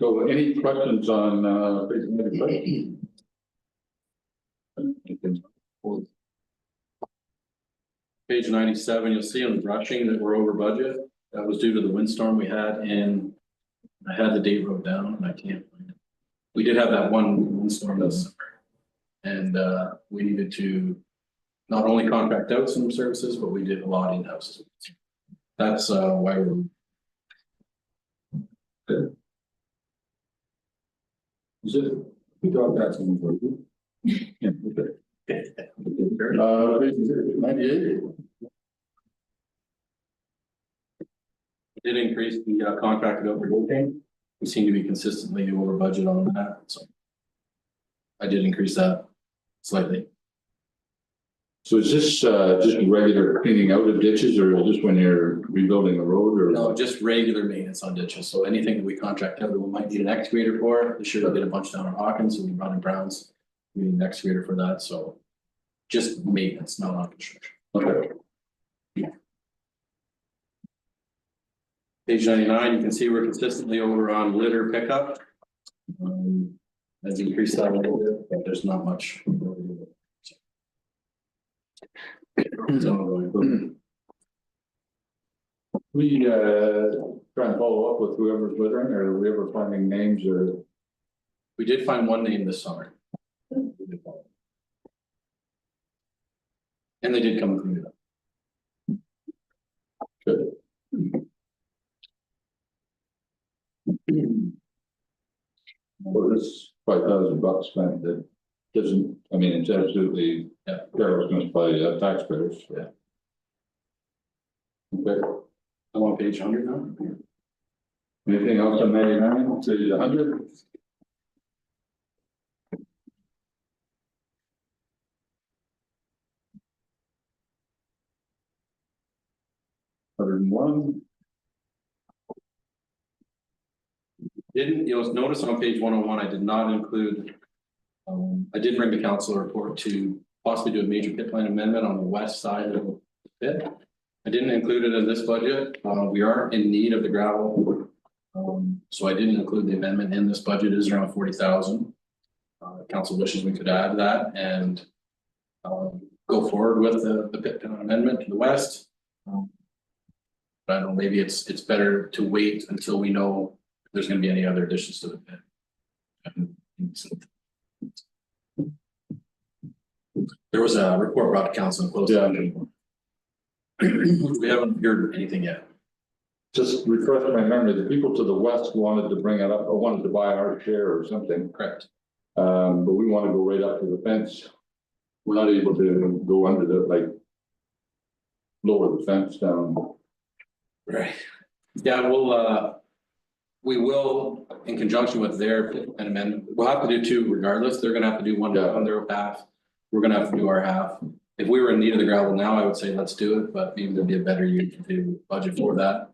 So any questions on page 96? Page 97, you'll see on the brushing that we're over budget. That was due to the windstorm we had, and I had the date wrote down and I can't find it. We did have that one windstorm this summer. And we needed to not only contract out some services, but we did a lot in-house. That's why we're. Good. Is it, we got that from you. Yeah, okay. Page 98. Did increase the contracted out roofing. We seem to be consistently over budget on that, so. I did increase that slightly. So is this just regular cleaning out of ditches, or is this when you're rebuilding a road, or? No, just regular maintenance on ditches, so anything that we contract out that we might need an excavator for, this year we did a bunch down in Hawkins, and we run in Browns. We need an excavator for that, so. Just maintenance, not on construction. Okay. Page 99, you can see we're consistently over on litter pickup. Has increased that a little bit, but there's not much. We try and follow up with whoever's littering, or are we ever finding names or? We did find one name this summer. And they did come and clean it up. Good. Well, this $5,000 spent that doesn't, I mean, it's absolutely, Carol's gonna supply taxpayers. Yeah. Okay, I'm on page 100 now. anything else on 99 to 100? $101. You'll notice on page 101, I did not include. I did bring the council a report to possibly do a major pit plan amendment on the west side of the pit. I didn't include it in this budget. We are in need of the gravel. So I didn't include the amendment in this budget. It is around 40,000. Council wishes we could add that and go forward with the pit plan amendment to the west. But I don't know, maybe it's better to wait until we know if there's gonna be any other additions to the pit. There was a report brought to council and closed. Yeah. We haven't heard anything yet. Just refresh my memory, the people to the west wanted to bring it up, or wanted to buy our share or something. Correct. But we want to go right up to the fence. We're not able to go under the, like, lower the fence down. Right. Yeah, we will, in conjunction with their amendment, we'll have to do two regardless. They're gonna have to do one Yeah. on their half. We're gonna have to do our half. If we were in need of the gravel now, I would say let's do it, but maybe there'd be a better year to budget for that.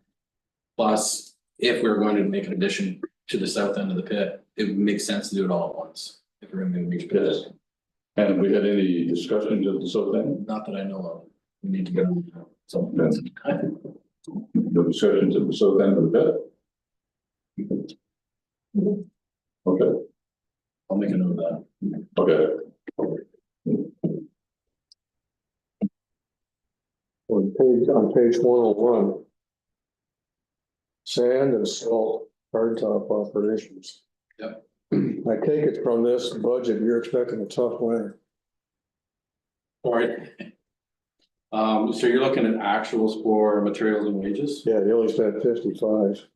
Plus, if we were going to make an addition to the south end of the pit, it would make sense to do it all at once. If we're gonna reach pit, Yes. And have we had any discussions of the south end? not that I know of. We need to get some. No discussions of the south end of the pit? Okay, I'll make a note of that. okay. On page 101. Sand and salt hardtop operations. Yep. I take it from this budget, you're expecting a tough winter. Alright. So you're looking at actuals for materials and wages? Yeah, they only spent 55.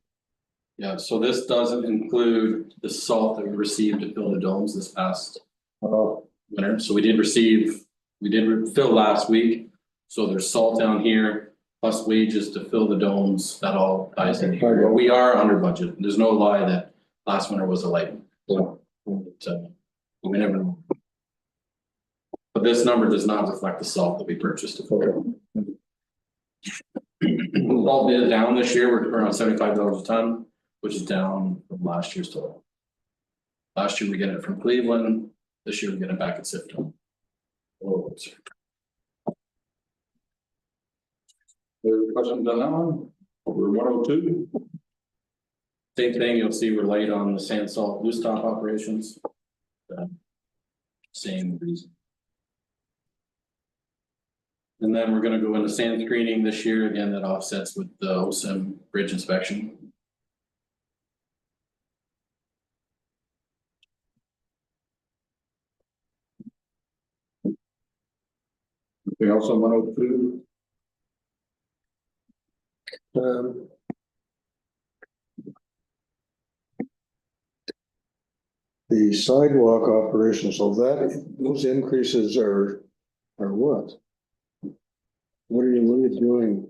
Yeah, so this doesn't include the salt that we received to fill the domes this past Oh, winter. So we did fill last week. So there's salt down here, plus wages to fill the domes, that all ties in here. But we are under budget. There's no lie that last winter was a light. one. So, we never know. But this number does not reflect the salt that we purchased to fill. Salt is down this year, we're around $75 a ton, which is down from last year's total. Last year we get it from Cleveland, this year we get it back at Sifton. Oh, sorry. There's questions on that one? Over 102? Same thing, you'll see we're light on the sand salt loose top operations. Same reason. And then we're gonna go into sand screening this year, again, that offsets with the OSIM bridge inspection. Anything else on 102? The sidewalk operation, so those increases are what? What are you doing?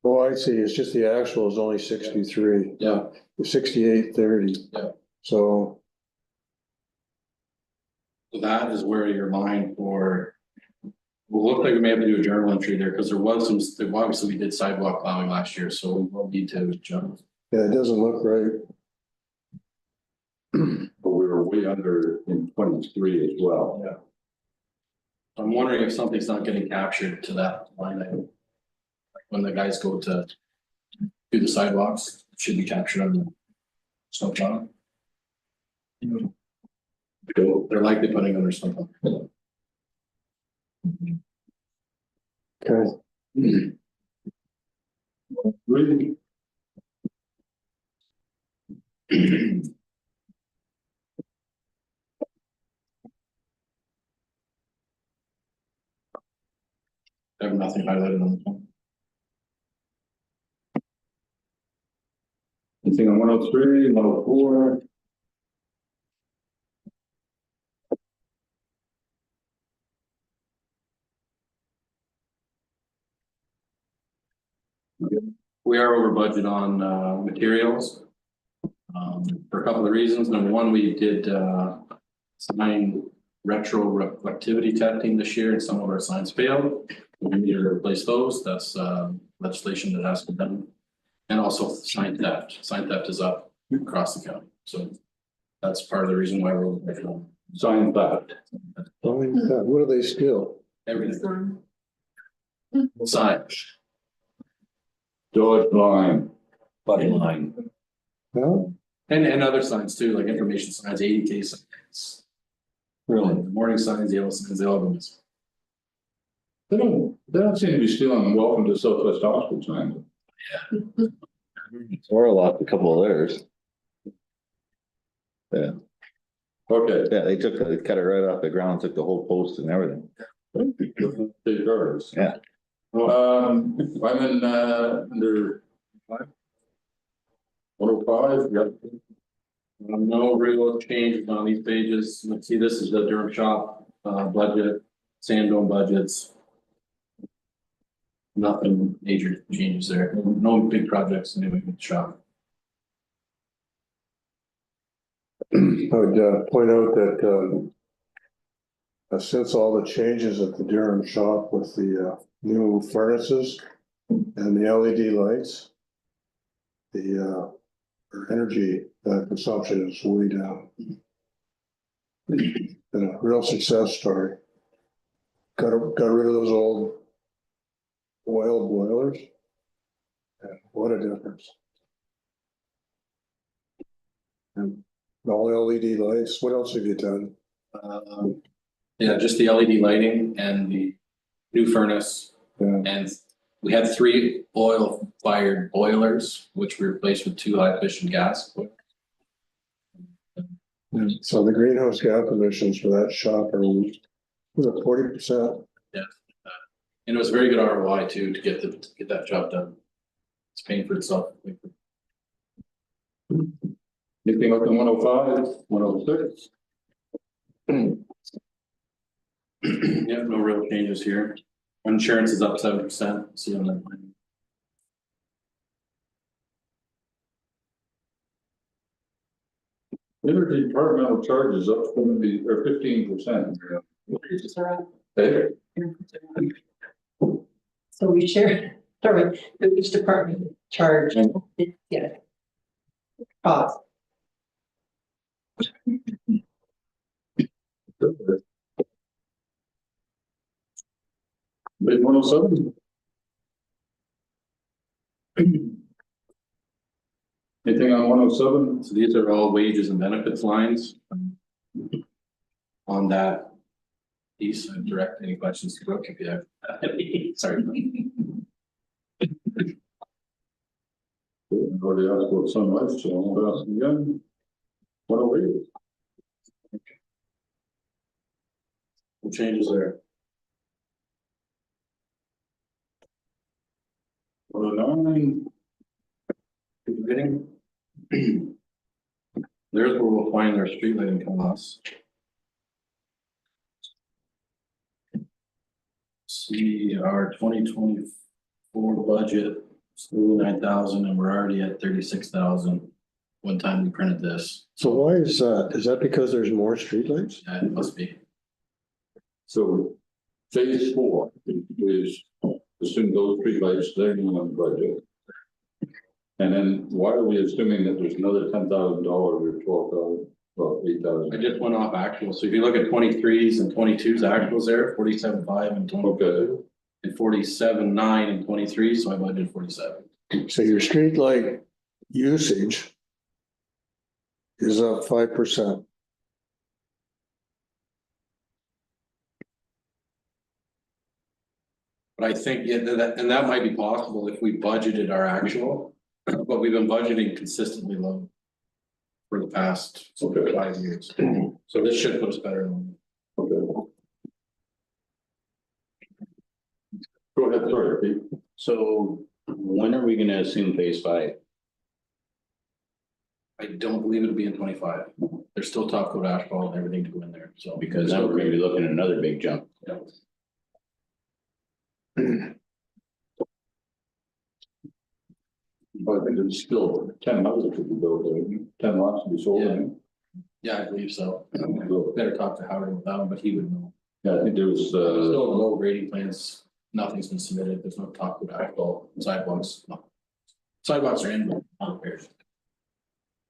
Oh, I see, it's just the actual is only 63, Yeah, 68.30. Yeah. So, so that is where your line for. Will look like we may have to do a journal entry there, because there was some, obviously we did sidewalk plowing last year, so we will need to jump. yeah, it doesn't look right. But we were way under in 23 as well. Yeah. I'm wondering if something's not getting captured to that line item. Like when the guys go to do the sidewalks, it should be captured on the snow plow. They're likely putting under snow plow. Okay. Really? I have nothing highlighted on the phone. Anything on 103, 104? We are over budget on materials. For a couple of reasons. Number one, we did sign retro reflectivity testing this year and some of our signs failed. We need to replace those. That's legislation that has to be done. And also sign theft. Sign theft is up across the county. So that's part of the reason why we're over budget on Sign that. What do they steal? everything. Sign. Dodge line. Buddy line. Well, And other signs too, like information signs, 80K signs. Really, the morning signs, yellow signs, they all go missing. They don't seem to be stealing welcome to Southwest Hospital signs. Or a couple of theirs. Okay. Yeah, they cut it right off the ground, took the whole post and everything. State guards. Yeah. I'm in, under. 105, yep. No real changes on these pages. Let's see, this is the Durham shop, budget, Sandome budgets. Nothing major changes there. No big projects anyway with the shop. I would point out that since all the changes at the Durham shop with the new furnaces and the LED lights, the our energy consumption is way down. Been a real success story. Got rid of those old oil boilers. And what a difference. And all LED lights. What else have you done? Yeah, just the LED lighting and the new furnace. Yeah. And we had 3 oil fired boilers, which we replaced with 2 high efficient gas. So the greenhouse gas emissions for that shop are, was it 40%? And it was very good ROI too, to get that job done. It's paying for itself. Anything up to 105, 106? Yeah, no real changes here. Insurance is up 7%, see on that line. Energy departmental charges up 20 or 15%. Hey, So we share, sorry, each department charge, yeah. Cost. Big 107? Anything on 107? So these are all wages and benefits lines. On that piece, I direct any questions to Brooke if you have any. Sorry. I've already asked about sunlight, so I won't ask again. 108? What changes there? 109? Keep getting. There's where we'll find our street lighting costs. See our 2024 budget, it's 9,000 and we're already at 36,000. One time we printed this, So why is that? Is that because there's more streetlights? it must be. So phase 4 is assume those streetlights staying on the budget. And then why are we assuming that there's another $10,000 or 12,000, well, 8,000? I just went off actual, so if you look at 23s and 22s actuals there, 47.5 and 22. Okay. And 47.9 and 23, so I budgeted 47. So your streetlight usage is up 5%. But I think, yeah, that might be possible if we budgeted our actual, but we've been budgeting consistently low for the past 5 years. So this should put us better. Okay. Go ahead, sorry, Pete. So when are we gonna assume phase 5? I don't believe it'll be in 25. There's still top coat asphalt and everything to go in there, so. Because now we're gonna be looking at another big jump. Yeah. I think there's still 10 houses to be built, there, 10 lots to be sold. Yeah. I think. Yeah, I believe so. So, Better talk to Howard about him, but he would know. yeah, I think there was, Still low grading plans, nothing's been submitted, there's no top coat asphalt, sidewalks. No. Sidewalks are in, but not repaired.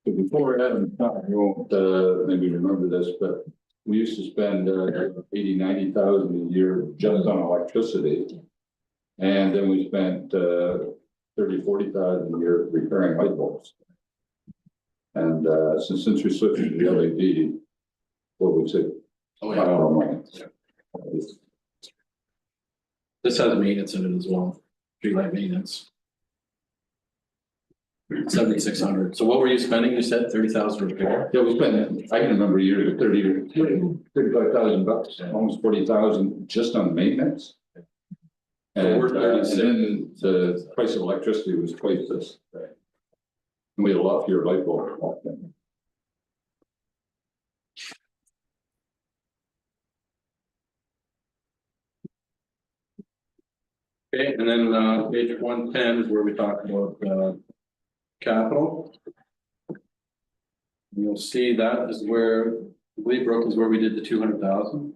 but before Adam, you won't, maybe remember this, but we used to spend 80, 90,000 a year just on electricity. And then we spent 30, 40,000 a year repairing light bulbs. And since we switched to the LED, what would say? Oh, yeah. Money. This has maintenance in it as well, streetlight maintenance. 7,600. So what were you spending? You said 30,000 repair? Yeah, we spent, I can remember years, 35,000 bucks, almost 40,000 just on maintenance. So we're And 36. then the price of electricity was twice this. And we had a lot fewer light bulbs. back then. Okay, and then page 110 is where we talk about capital. You'll see that is where, I believe Brooke is where we did the 200,000.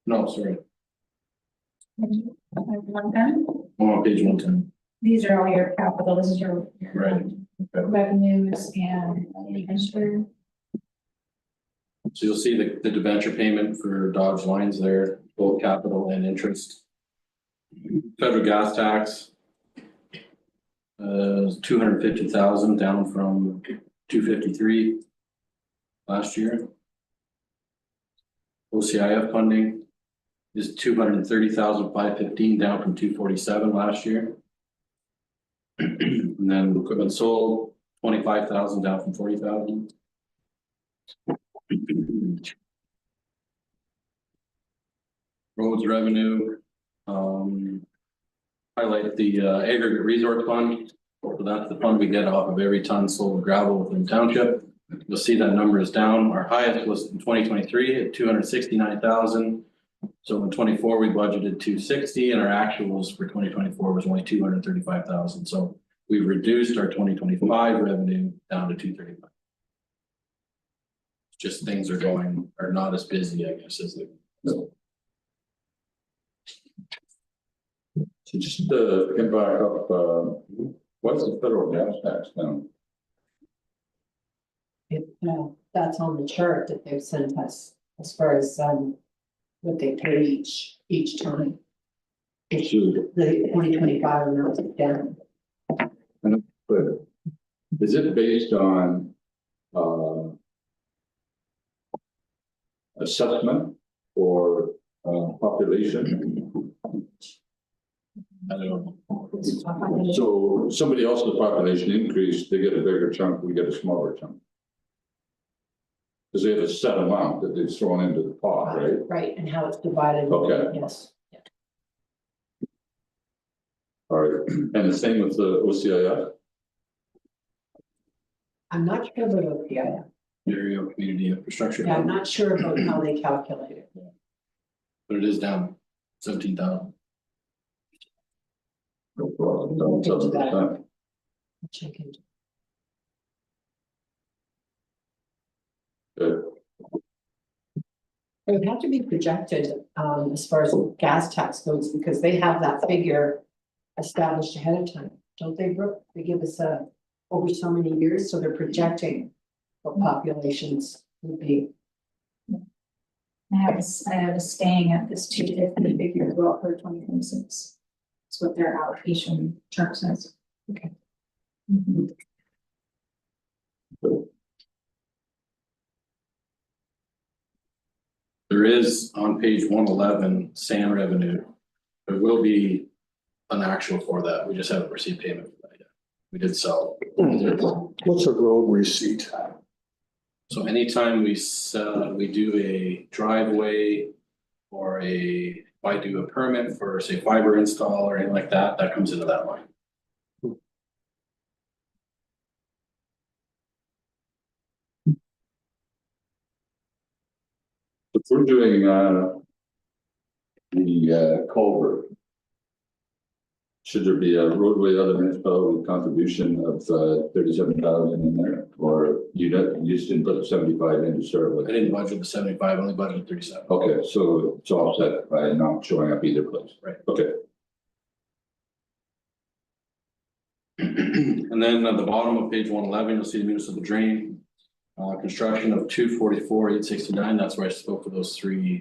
No, sorry, on page 110. These are all your capital, this is your. Right. Revenues and any venture. So you'll see the debenture payment for Dodge lines there, both capital and interest. Federal gas tax. 250,000 down from 253 last year. OCIF funding is 230,515 down from 247 last year. And then equipment sold, 25,000 down from 40,000. Roads revenue, highlight the aggregate resource fund. So that's the fund we get off of every ton sold gravel within township. You'll see that number is down. Our highest was in 2023 at 269,000. So in 24, we budgeted 260 and our actuals for 2024 was only 235,000. So we reduced our 2025 revenue down to 235. Just things are not as busy, I guess, as they. So just get back up, what's the federal gas tax now? That's on the chart that they've sent us as far as, what they pay each time. So, The 2025 amounts is down. but is it based on, assessment or, population? I don't know. So somebody else's population increased, they get a bigger chunk, we get a smaller chunk. Because they have a set amount that they've thrown into the pot, right? Right, and how it's divided. Okay. Yes. All right, and the same with the OCIF? I'm not sure about OPI. Area community infrastructure. Yeah, I'm not sure about how they calculate it. But it is down 17,000. No problem, down 7%. Check into. Good. It would have to be projected, as far as gas tax goes, because they have that figure established ahead of time, don't they, Brooke? They give us over so many years, so they're projecting what populations would be. I have us staying at this 250 figure as well for 2026. That's what their allocation chart says. Okay. Mhm. There is on page 111, SAM revenue. There will be an actual for that. We just haven't received payment for that yet. We did sell. What's a road receipt? So anytime we sell, we do a driveway or if I do a permit for, say, fiber install or anything like that, that comes into that line. If we're doing, the culvert. Should there be a roadway other municipal contribution of 37,000 in there, or you just didn't put 75 in to serve I with? didn't budget the 75, only budgeted 37. Okay, so it's offset by not showing up either place. Right. Okay. And then at the bottom of page 111, you'll see the municipal drain. Construction of 244,869, that's where I spoke to those three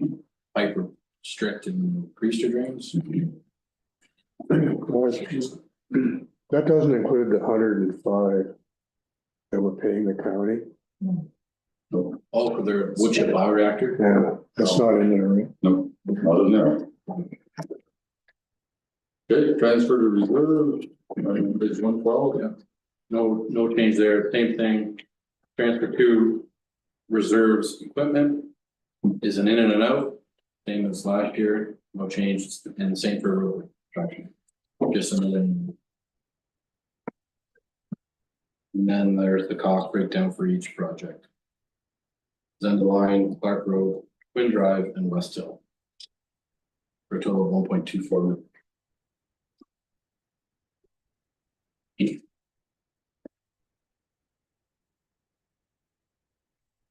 Piper, Strict and Priester drains. That doesn't include the 105 that we're paying the county. All for their wood chip bioreactor. Yeah, that's not in there, right? No, not in there. Okay, transfer to reserve, page 112, yeah. No change there, same thing. Transfer to reserves equipment is an in and an out, same as last year, no change, and the same for road construction. Just another. And then there's the cost breakdown for each project. Zendeline, Clark Road, Twin Drive, and West Hill. For a total of 1.24 million.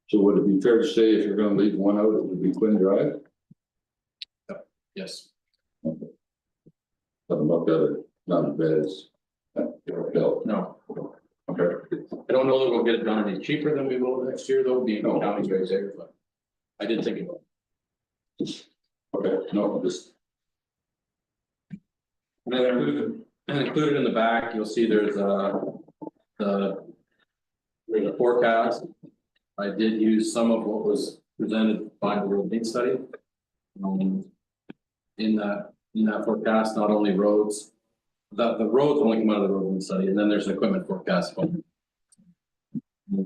So would it be fair to say if you're gonna leave one out, it would be Quinn Drive? Yes, Doesn't look at it, not as bad as. Bill. no. Okay. I don't know that we'll get it done any cheaper than we will next year, though, being no county raise there, but I did think about it. Okay, no, just. And included in the back, you'll see there's there's a forecast. I did use some of what was presented by the road need study. In that forecast, not only roads, the roads only come out of the road need study, and then there's an equipment forecast. In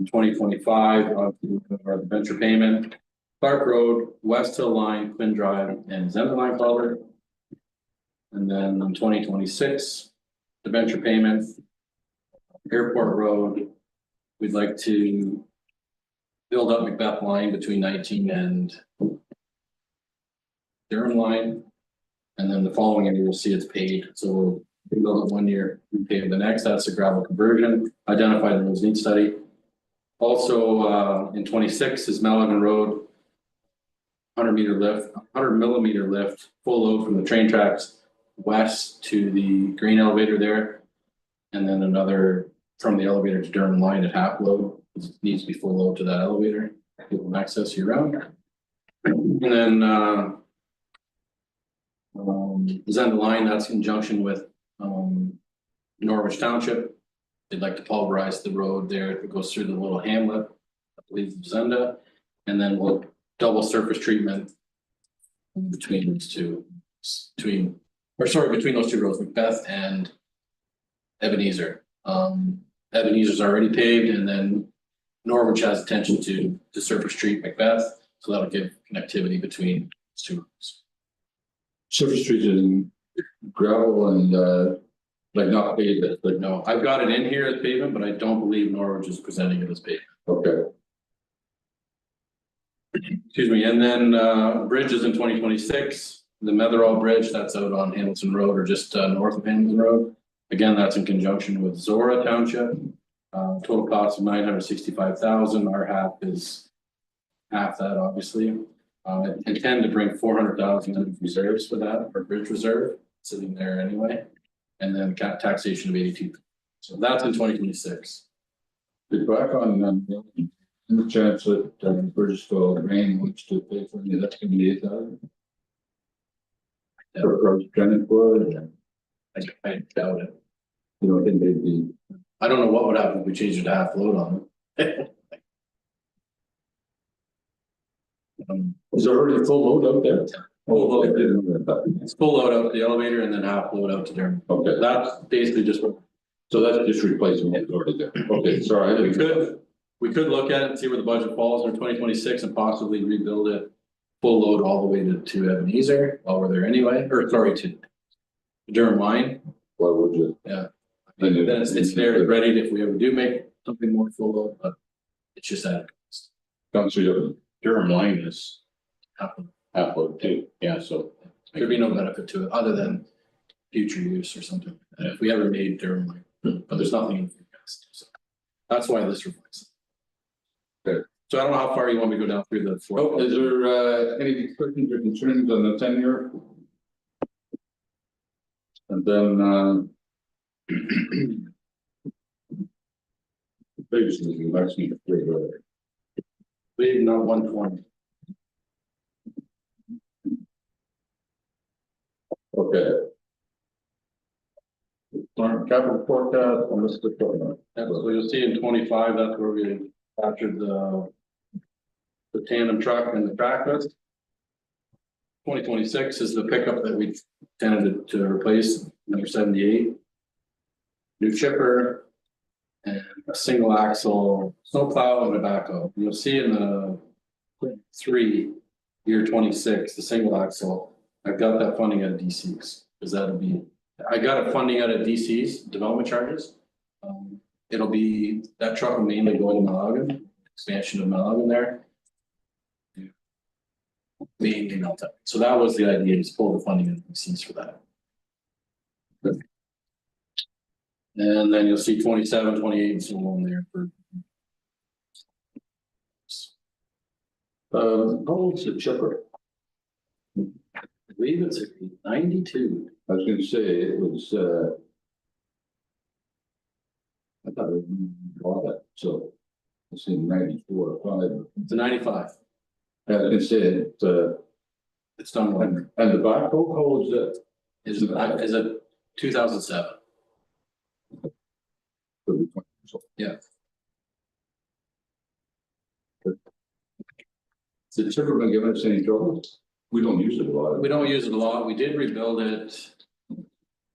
2025, our venture payment, Clark Road, West Hill Line, Quinn Drive, and Zendeline culvert. And then in 2026, the venture payment, Airport Road, we'd like to build up Macbeth line between 19 and Durham line. And then the following year, you'll see it's paid. So we'll build it 1 year, we pay the next. That's a gravel conversion, identified in the need study. Also, in 26 is Milligan Road, 100 millimeter lift, full load from the train tracks west to the grain elevator there. And then another from the elevator to Durham line at half load. It needs to be full load to that elevator. People can access year round. And then Zendeline, that's in conjunction with Norwich Township. They'd like to pulverize the road there. It goes through the little hamlet, I believe it's Zenda, and then we'll double surface treatment between those two, between those two roads, Macbeth and Ebenezer. Ebenezer's already paved, and then Norwich has intention to surface treat Macbeth, so that'll give connectivity between those two roads. Surface streets and gravel and like not paved, but No, I've got it in here as pavement, but I don't believe Norwich is presenting it as pavement. okay. Excuse me, and then bridges in 2026, the Metherall Bridge, that's out on Hamilton Road or just north of Hamilton Road. Again, that's in conjunction with Zora Township. Total cost of $965,000. Our half is half that, obviously. I intend to bring $400,000 in reserves for that, for bridge reserve, sitting there anyway. And then taxation of 82. So that's in 2026. Back on, in the chance that Bridgestone Grain wants to pay for me, that's gonna be 8,000. For project Janet Wood, I doubt it. you know, then they'd be, I don't know what would happen if we changed it to half load on them. is there already full load out there? Full load. I didn't know that. It's full load out to the elevator and then half load out to Durham. Okay, That's basically just what so that's just replacing what's already there. Okay, sorry. we could look at it and see where the budget falls in 2026 and possibly rebuild it. Full load all the way to Ebenezer while we're there anyway, or sorry, to Durham line. Why would you? Yeah. Then it's there, it's ready if we ever do make something more full load, but it's just that Councilor, Durham line is half upload too, yeah, so. there'd be no benefit to it other than future use or something. And if we ever made Durham line, but there's nothing in the forecast. So that's why this reflects. Okay. So I don't know how far you want me to go down through the. oh, is there any questions or concerns on the tenure? And then basically, that's me. Leave not 120. Okay. Capital forecast, on this. Yeah, so you'll see in 25, that's where we captured the tandem truck and the trackless. 2026 is the pickup that we tended to replace, number 78. New chipper. And a single axle snowplow and a backhoe. You'll see in the 3, year 26, the single axle, I've got that funding out of DCs, because that'll be, I got it funding out of DCs, development charges. It'll be, that truck will mainly go into Malagan, expansion of Malagan there. Mainly Melton. So that was the idea, is pull the funding out of DCs for that. And then you'll see 27, 28, and so on there for. How old's the chipper? I believe it's 92. I was gonna say, it was, I thought it bought that, so. It's in 94 or 5. It's a 95. I was gonna say, it, It's done well. and the backhoe, how was that? Is it 2007? Yeah. Did it ever give us any trouble? We don't use it a lot. We don't use it a lot. We did rebuild it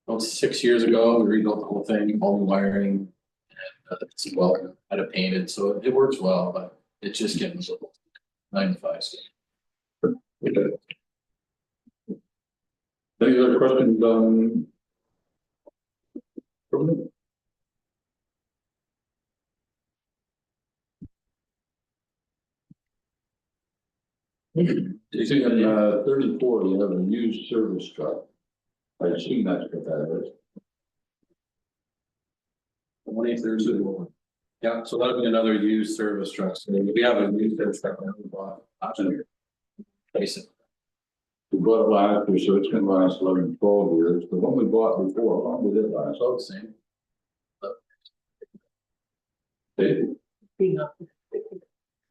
about 6 years ago. We rebuilt the whole thing, all the wiring. And it's well, had it painted, so it works well, but it's just getting a little 95. Okay. Any other questions, from them? You see, in 34, you have a used service truck. I assume that's what that is. 2030. Yeah, so that'll be another used service truck. So we have a used service truck that we bought last year. Basic. We bought it last year, so it's gonna last 11, 12 years. The one we bought before, how long did it last? It's all the same.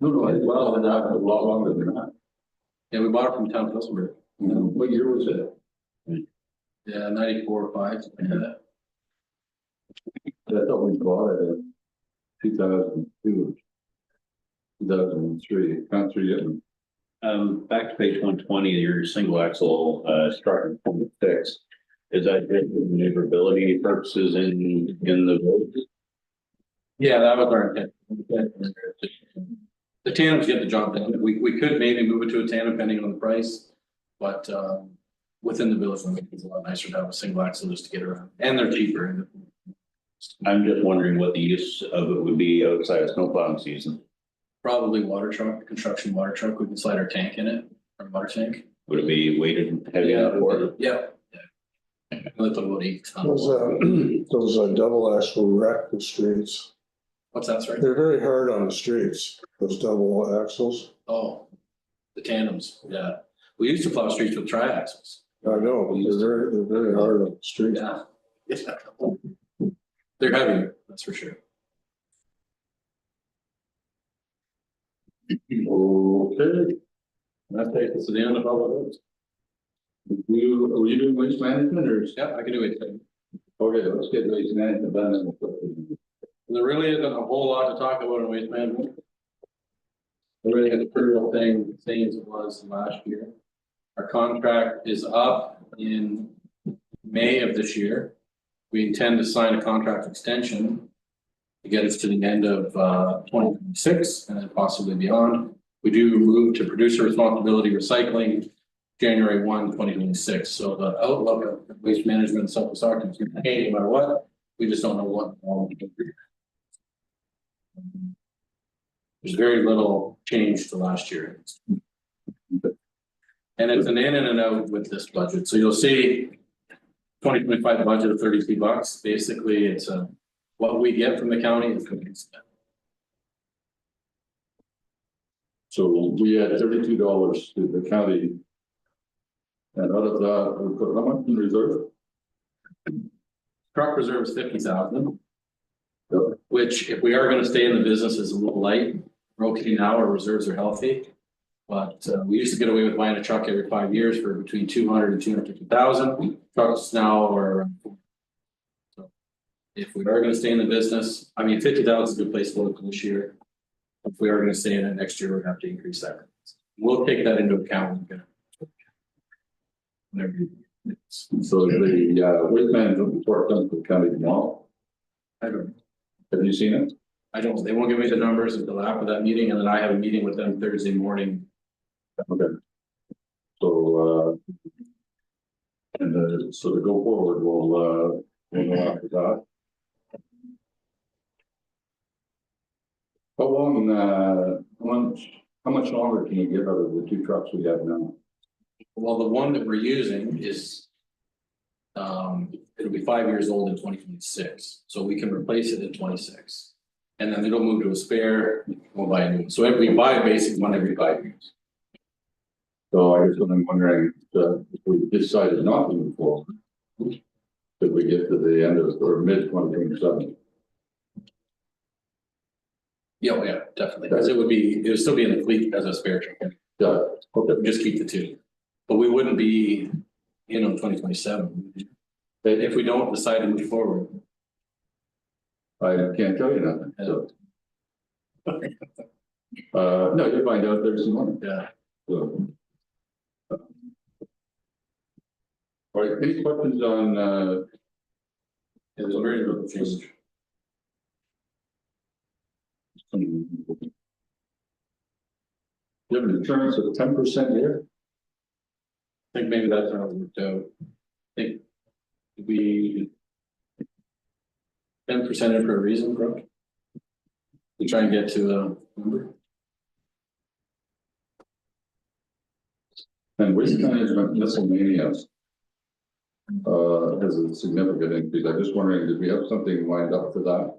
No, it's well, and a lot longer than that. Yeah, we bought it from town of Pillsbury. What year was it? Yeah, 94 or 5, something like that. I thought we bought it in 2002. 2003, can't see it. Back to page 120, your single axle, struck in 26. Is that good for maneuverability purposes in the road? Yeah, that was our intent. The tandems get the job done. We could maybe move it to a tandem depending on the price, but within the village limit, it's a lot nicer to have a single axle just to get around, and they're cheaper. I'm just wondering what the use of it would be outside of snowplowing season. Probably water truck, construction water truck. We can slide our tank in it, our water tank. Would it be weighted and heavy enough for it? Yeah. Lift about 8 tons. Those double axle wreck the streets. What's that, sorry? They're very hard on the streets, those double axles. Oh, the tandems, yeah. We used to plow streets with triaxles. I know, but they're very hard on the streets. Yeah. They're heavier, that's for sure. Okay. That takes us to the end of all of those. Were you doing waste management or? Yeah, I can do it. Okay, let's get waste management done. There really isn't a whole lot to talk about in waste management. It really has a pretty real thing, same as it was last year. Our contract is up in May of this year. We intend to sign a contract extension to get us to the end of 2026 and then possibly beyond. We do move to producer responsibility recycling January 1, 2026. So the outlook of waste management and Southwest Arctic is going to change no matter what. We just don't know what. There's very little change to last year. And it's an in and an out with this budget. So you'll see 2025 budget of $32. Basically, it's what we get from the county is going to be spent. So we had $32 to the county. And out of that, we put how much in reserve? Truck reserve is 50,000. Which if we are going to stay in the business is a little light. We're okay now, our reserves are healthy. But we used to get away with buying a truck every 5 years for between 200 and 250,000. Trucks now are. So if we are going to stay in the business, I mean, 50,000 is a good place to look this year. If we are going to stay in it next year, we're going to have to increase that. We'll take that into account. So the waste management report comes to the county tomorrow. I don't know. Have you seen it? I don't, they won't give me the numbers until after that meeting, and then I have a meeting with them Thursday morning. Okay. So, so to go forward, we'll go after that. How long, how much longer can you get out of the two trucks we have now? Well, the one that we're using is. It'll be 5 years old in 2026, so we can replace it in 26. And then it'll move to a spare, we'll buy a new one. So if we buy a basic one every 5 years. So I guess what I'm wondering, if we decided not to move forward, if we get to the end of, or mid 2027. Yeah, oh, yeah, definitely, because it would still be in the fleet as a spare truck. Yeah, We just keep the two. But we wouldn't be, 2027. If we don't decide to move forward. I can't tell you nothing, so. No, you'll find out there's some money. Yeah. So. All right, any questions on, It was a very little change. you have an insurance of 10% here? I think maybe that's how it worked out. I think we 10% in for a reason, bro. To try and get to a number. And waste management miscellaneous has a significant increase. I'm just wondering, did we have something lined up for that?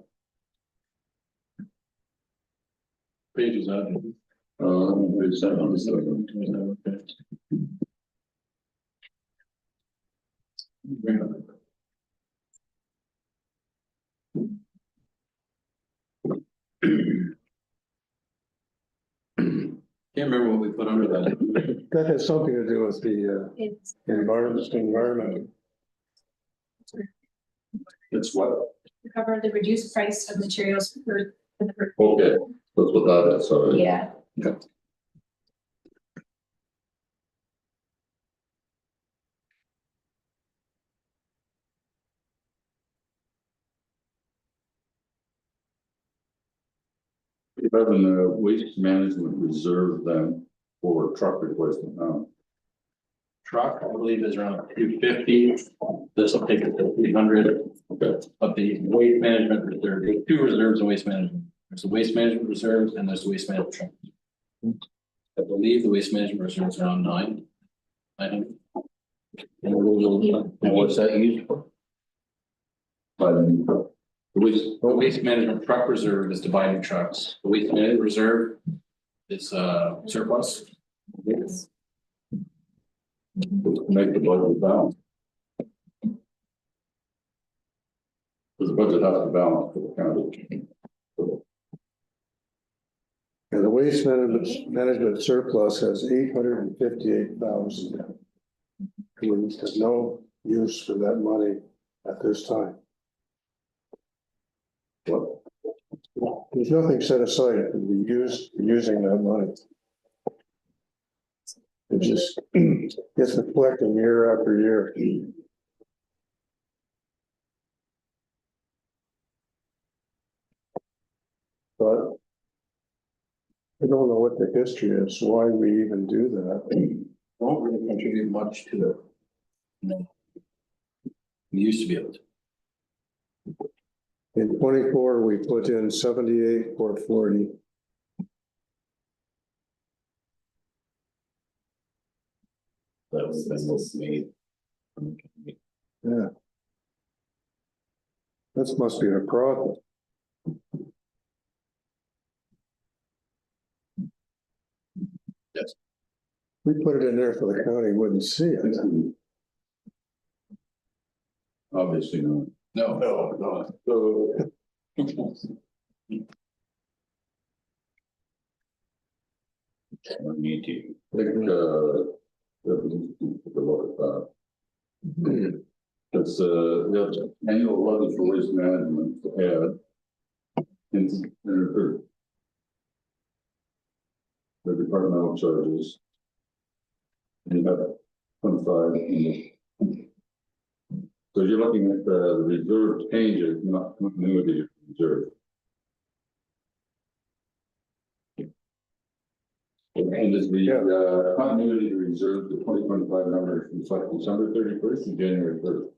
Pages out. Page 7. Can't remember what we put under that. That has something to do with the It's environment. It's what? to cover the reduced price of materials for the. Okay, that's what that is, sorry. Yeah. We have a waste management reserve then for truck replacement now. Truck, I believe is around 250. This will take it to 300. Okay, But the waste management reserve, there's two reserves in waste management. There's the waste management reserve and there's the waste management truck. I believe the waste management reserve is around 9. I think. And what's that used for? but the waste, The waste management truck reserve is to buy new trucks. The waste management reserve is surplus. make the budget balance. Because the budget has to balance for the county. And the waste management surplus has 858,000. There's no use for that money at this time. What? There's nothing set aside to be used for using that money. It just gets reflected year after year. But I don't know what the history is, why we even do that. Won't really contribute much to it. No. We used to be able to. In 24, we put in 78,440. That was been what's made. Yeah. That must be a problem. Yes. We put it in there so the county wouldn't see it. Obviously not. No. So. Need to. I think, that we need to take a look at that. It's, the annual levy for waste management to add. In the departmental charges. And you have 25 in the. So you're looking at the reserve changes, not continuity of reserve. And is the, continuity reserve, the 2025 numbers reflect December 31st and January 1st?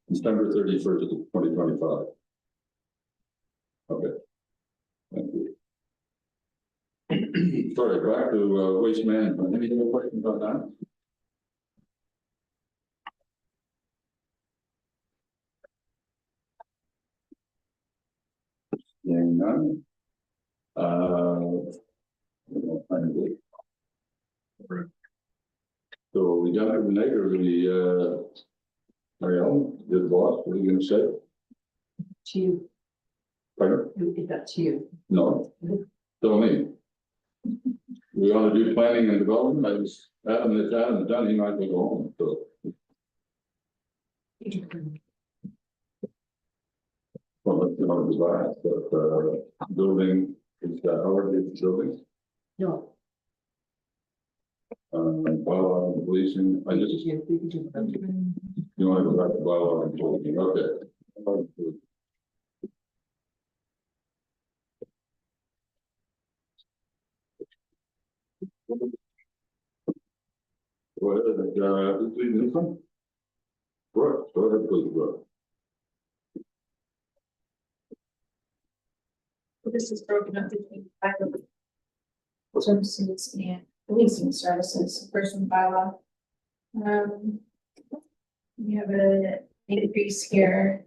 December 31st of 2025. Okay. Thank you. Sorry, back to waste management. Any other questions on that? Hearing none. Finally. So we done it tonight, or we, Marielle, your boss, what are you gonna say? To you, Pardon? who did that to you? No. Tell me. We wanna do planning and development, I was, Adam's done, he might as well go home, so. Well, let's see what it was last, but, building, is that Howard is building? No. Bylaw and policing, I just, You can do that. you wanna go back to bylaw and policing, okay. Go ahead, please, this one. Brooke, go ahead, please, Brooke. This is broken up between services and leasing services, person bylaw. We have an increase here,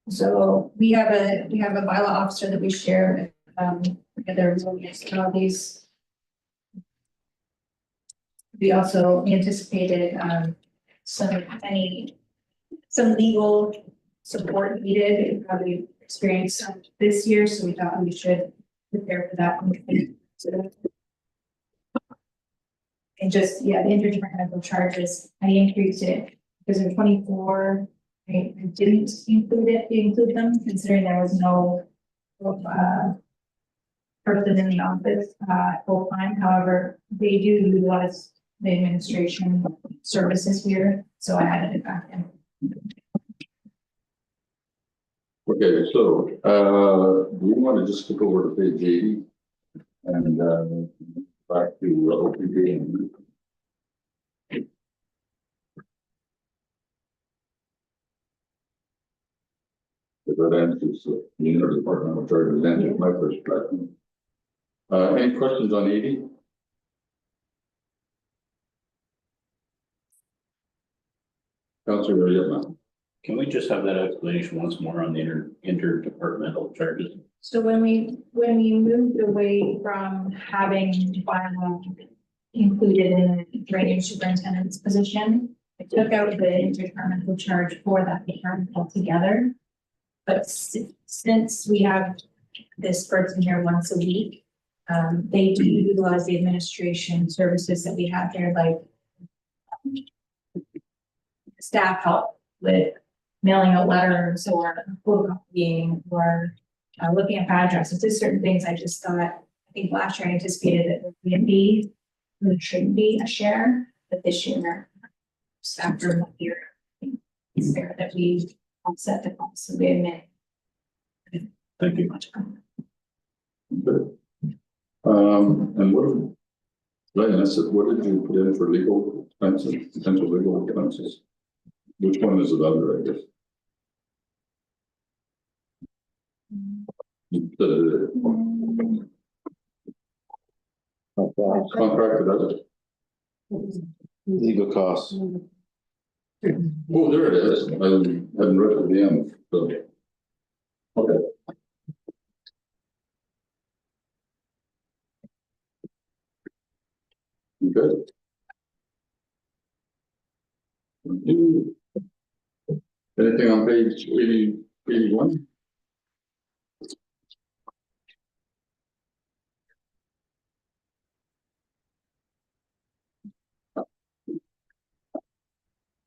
so we have a bylaw officer that we share, with other municipalities. We also anticipated, some legal support needed, probably experienced this year, so we thought we should prepare for that. And just, yeah, the interdepartmental charges, I increased it because in 24, I didn't include them, considering there was no person in the office full time. However, they do utilize the administration services here, so I added it back in. Okay, so, we want to just skip over to page 80 and, back to OPP. That answers the interdepartmental charges, answers my first question. Any questions on 80? Councilor Yetman. Can we just have that explanation once more on the interdepartmental charges? So when we moved away from having bylaw included in the drainage superintendent's position, I took out the interdepartmental charge for that department altogether. But since we have this person here once a week, they do utilize the administration services that we have there, like staff help with mailing out letters or photocopying or looking at addresses. There's certain things I just thought, I think last year I anticipated that there would be, there shouldn't be a share, but this year, just after 1 year, it's fair that we offset the cost of the admin. Thank you. Good. And what did you put in for legal expenses, potential legal expenses? Which one is it under, I guess? Contracted other. Legal costs. Oh, there it is. I hadn't read at the end, so. Okay. Good. Anything on page 81?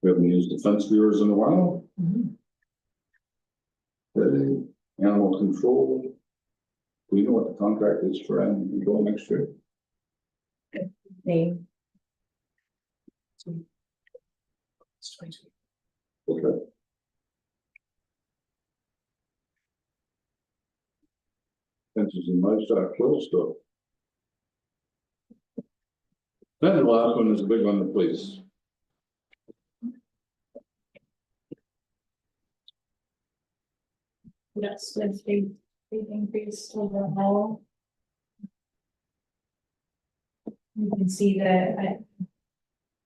We haven't used the fence viewers in a while. Okay, animal control. Do we know what the contract is for animal control next year? Name. Okay. Fences and livestock closed store. Then the last one is a big one, the police. That's big increase overall. You can see that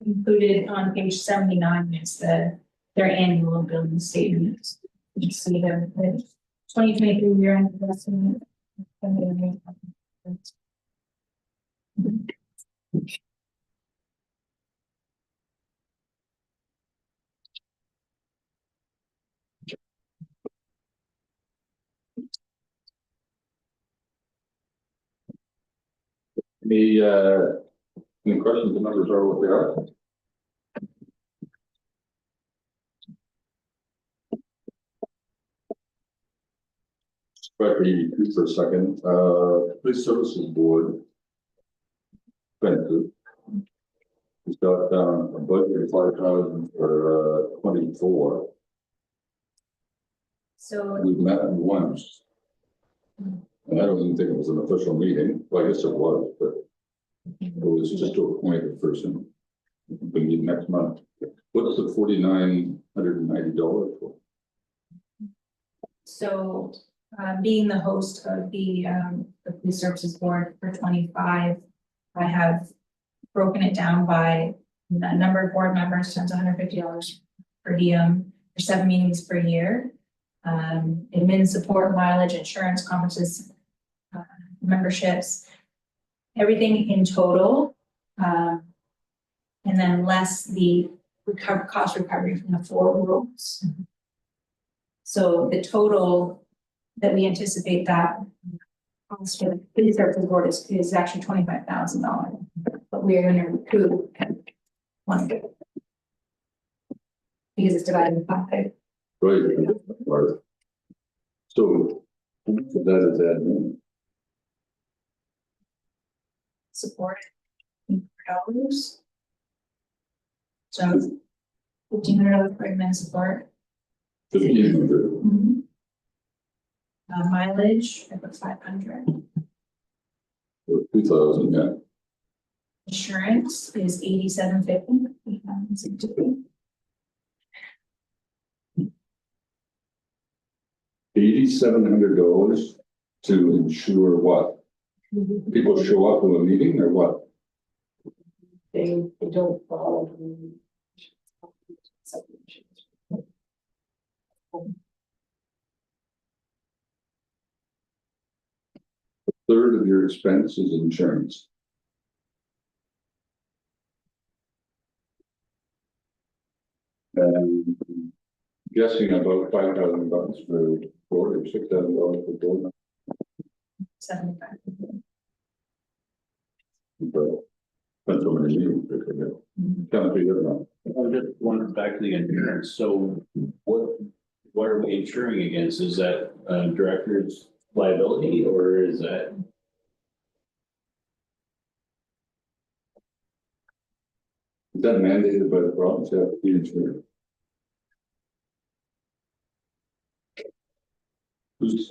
included on page 79 is their annual building statements. You see the 2023 year end investment. Any questions, the numbers are what they are. Back to you for a second, police services board. Expensive. He's got, a budget of 5,000 for, 24. So We've met once. And I don't even think it was an official meeting, well, I guess it was, but it was just to appoint a person. We meet next month. What's the $4,990 for? So, being the host of the police services board for 25, I have broken it down by the number of board members times $150 per diem for 7 meetings per year. Admin support, mileage, insurance, conferences, memberships, everything in total. And then less the cost recovery from the 4 rules. So the total that we anticipate that cost for the police services board is actually $25,000, but we are going to recoup one of it. Because it's divided by 5. Right. So, that is admin. Support $1,500. So $1,500 for admin support. 1,500. Mileage, I put 500. 2,000, yeah. Insurance is $87.50. $8,700 to ensure what? People show up to a meeting or what? They don't follow. A third of your expense is insurance. And guessing about $5,000 for board or $6,000 for board. 75. But depends on many meetings. Kind of figure it out. I just wanted back to the insurance, so what are we insuring against? Is that director's liability or is that? Is that mandated by the province? Yeah, the insurance. Who's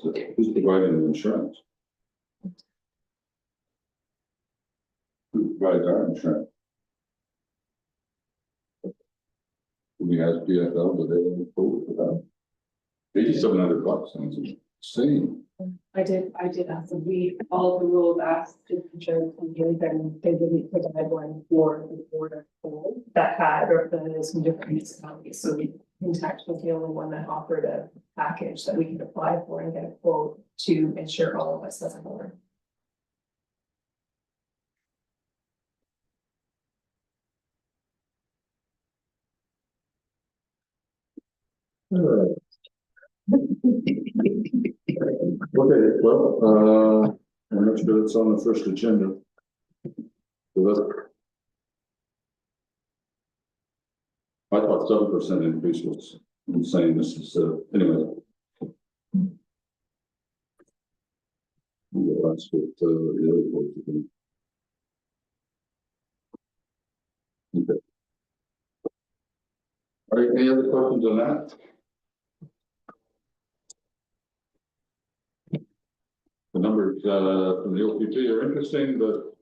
providing the insurance? Who provides our insurance? We asked PFL, but they didn't quote for that. $8,700 sounds insane. I did ask them, all of the rules asked if insurance companies, and they didn't provide one for the board of pool that had represented some different municipalities, so we Intact was the only one that offered a package that we could apply for and get a quote to insure all of us as a board. Okay, well, I'm not sure it's on the first agenda. So that's. I thought 7% increase was insane. This is, anyway. Yeah, that's what, the other boards are doing. Okay. All right, any other questions on that? The number numbers, from the OPP are interesting, but.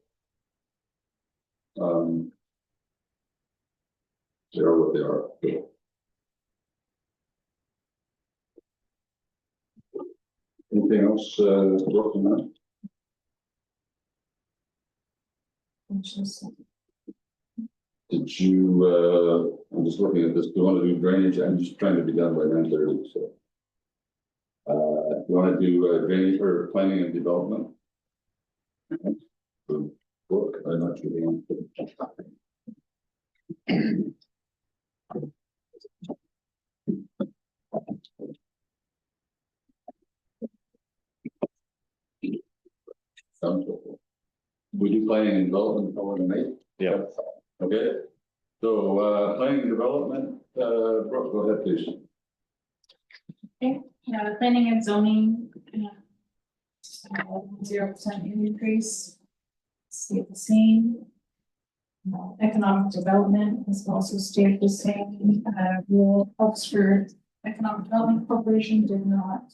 They are what they are. Anything else, working on? Did you, I'm just looking at this, do you want to do drainage? I'm just trying to be done by 9:30, so. You want to do, drainage or planning and development? Book, I'm not sure. the one. Sounds good. We do planning and development over the night? Yeah. Okay, so, planning and development, Brooke, go ahead, please. Okay, planning and zoning. 0% increase. Stay the same. Economic development has also stayed the same. Rural Oxford Economic Development Corporation did not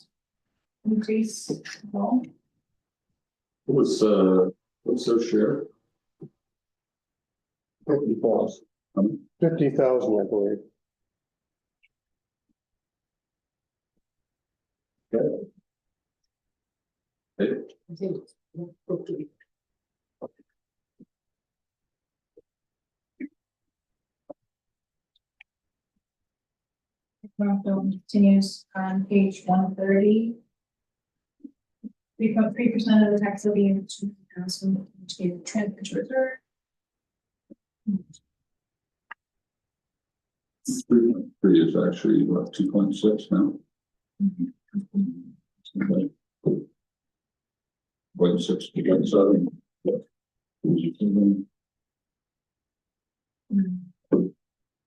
increase at all. What's their share? 50,000. 50,000, I believe. I think it's okay. Economic development continues on page 130. 3.3% of the tax levy in 2000 to transfer reserve. Three is actually what, 2.6 now? Okay. 0.6 to 0.7.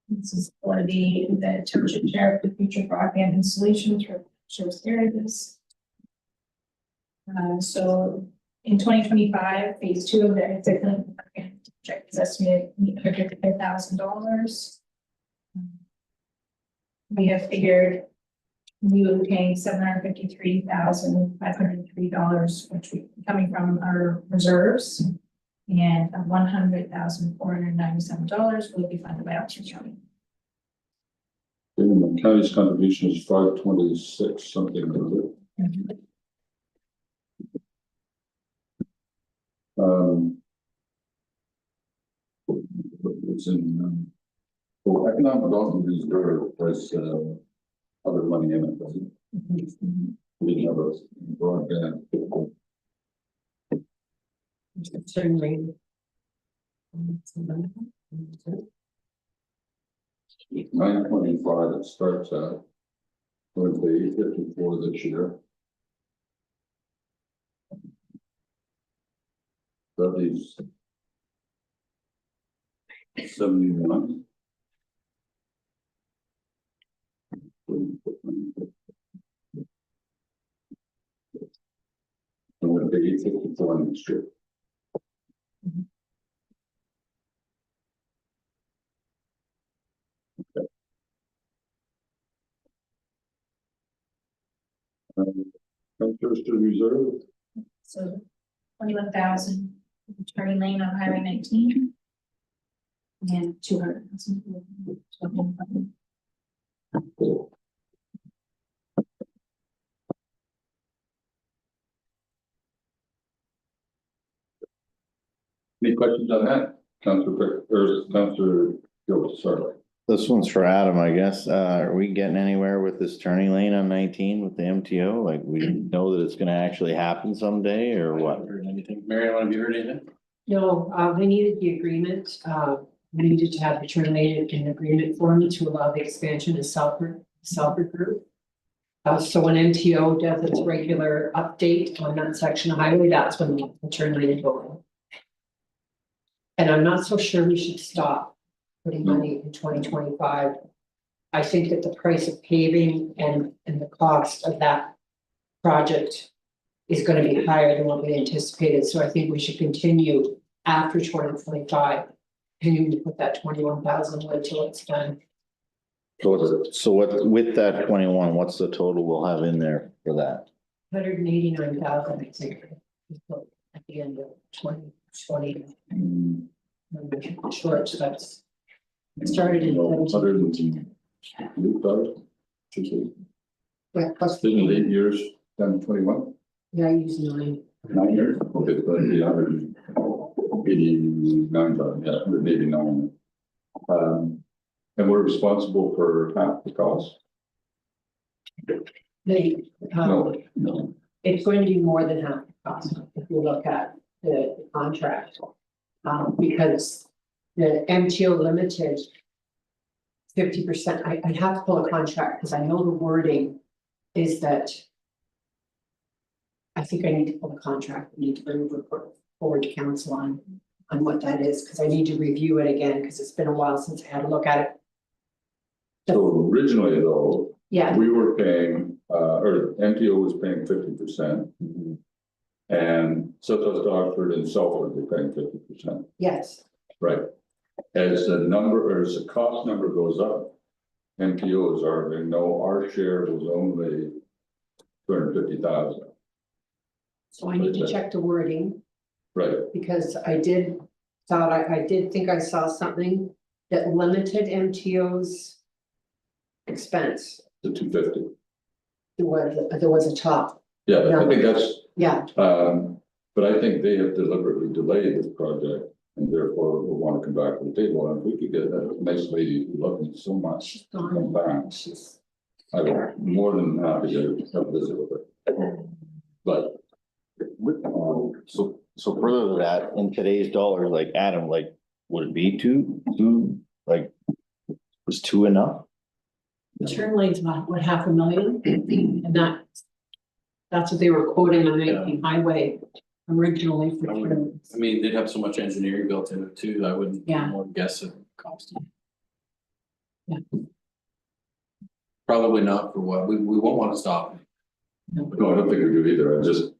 This is for the township share of the future broadband installations for service areas. So in 2025, phase 2 of the executive project is estimated $155,000. We have figured we will be paying $753,503, which will be coming from our reserves, and $100,497 will be funded by Oxford County. And the county's contribution is 526 something. It's in, well, economic development reserve was, other money in it, doesn't it? We have a broadband. Certainly. 925, it starts out. Going to be 54 this year. That is 71. I'm going to pay 54 next year. Transfers to reserve. So 21,000 turning lane on Highway 19. And 200,000. Any questions on that? Councilor Joe, sorry. This one's for Adam, I guess. Are we getting anywhere with this turning lane on 19 with the MTO? Like, we know that it's gonna actually happen someday or I what? haven't heard anything. Marion, have you heard anything? No, we needed the agreement, we needed to have the terminated in agreement form to allow the expansion of Salford Group. So when MTO does its regular update on that section of highway, that's when the terminated go. And I'm not so sure we should stop putting money in 2025. I think that the price of paving and the cost of that project is going to be higher than what we anticipated, so I think we should continue after 2025. Continue to put that 21,000 until it's done. So what, with that 21, what's the total we'll have in there for that? 189,000, I think. At the end of 2020, short, so that's it started in 17. Yeah, plus Didn't 8 years, 10, 21, yeah, I use 9. 9 years, okay, so that'd be 189, yeah, 189. And we're responsible for half the cost? They, No. it's going to be more than half the cost if you look at the contract. Because the MTO limited 50%, I'd have to pull a contract because I know the wording is that I think I need to pull a contract, I need to bring a report forward to council on what that is, because I need to review it again, because it's been a while since I had a look at it. So originally though, Yeah, we were paying, or MTO was paying 50%. And Southwest Oxford and Salford were paying 50%, yes, right? As the number, or as the cost number goes up, MTOs are, they know our share was only 250,000, so I need to check the wording, right? because I did think I saw something that limited MTO's expense. The 250. There was a top, Yeah, I think that's, yeah, but I think they have deliberately delayed this project and therefore will want to come back to the table. And if we could get a nice lady who loves me so much she's to come gone, back, she's, I would more than happy to have a visit with her. But So further to that, in today's dollars, like Adam, like, would it be two, like, was 2 enough? the turn lane's about, what, 500,000? And that's what they were quoting on Nineteen Highway originally for turn. I mean, they'd have so much engineering built in it too, I wouldn't Yeah. more guess at cost. Yeah. Probably not for what, we won't want to stop. no, I don't think we do either. I just,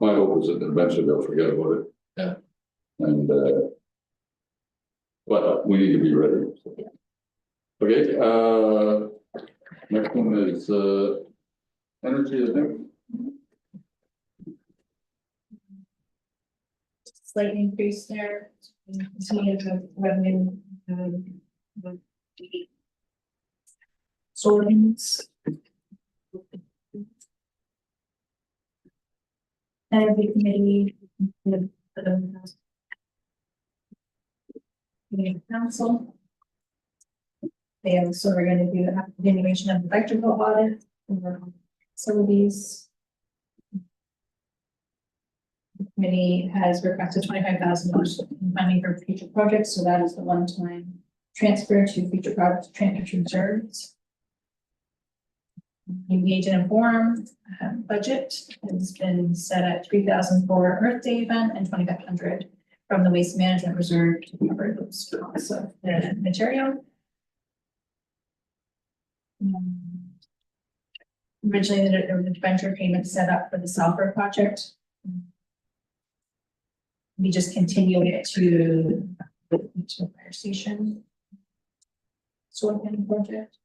my hope is that eventually they'll forget about it. Yeah. And, but we need to be ready. Okay, next one is, energy, I think. Slight increase there. Continue to have revenue. With the solar units. Energy committee. The council. And so we're gonna do a continuation of the electrical audit for facilities. The committee has requested $25,000 in funding for future projects, so that is the one-time transfer to future projects, transfer to reserves. Engage and inform budget has been set at 3,000 for Earth Day event and 2,500 from the waste management reserve to cover those costs of the material. Originally, there was a venture payment set up for the sulfur project. We just continued it to the fire station. Soil panel project.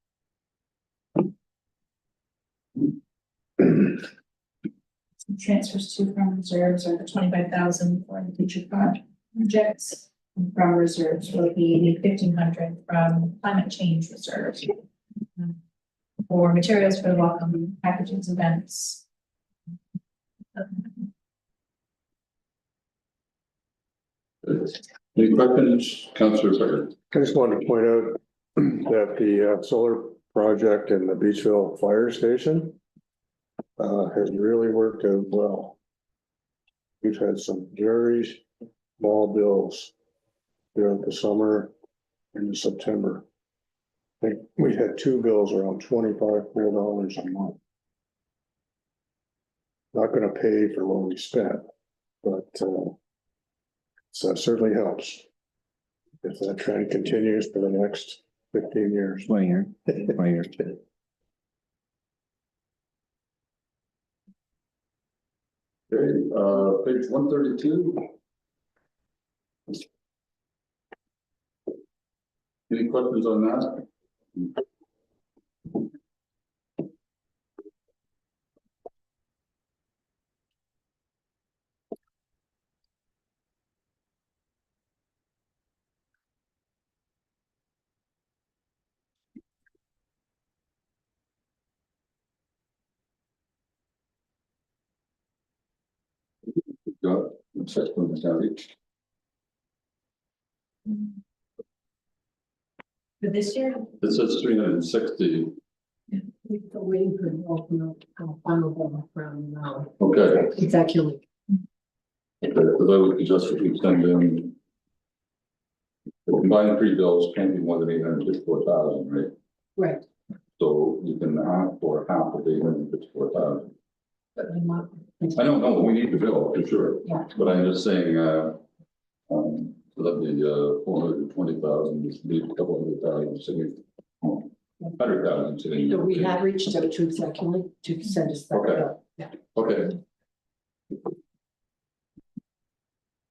Some transfers to from reserves are the 25,000 for the future projects. And from reserves will be 1,500 from climate change reserves. For materials for the welcome packages events. Any questions, Councillor Becker? I just wanted to point out that the solar project in the Beachville Fire Station has really worked out well. We've had some very small bills throughout the summer into September. I think we had 2 bills around $25 a month. Not gonna pay for what we spent, but so it certainly helps. If that trend continues for the next 15 years. 20 years. 20 years. Okay, page 132. Any questions on that? got, check from the county. For this year, It says 360. We're still waiting for the ultimate final bill from Okay, executive. but I would suggest that we send in. The combined three bills can't be more than 854,000, right? Right. So you can ask for half of the 854,000. But I'm not. I don't know, we need the bill for sure, Yeah. but I'm just saying, so that'd be, 420,000, this would be a couple hundred thousand sitting. 100,000 sitting. So we have reached out to executive to send us that. Okay. bill. Yeah. Okay.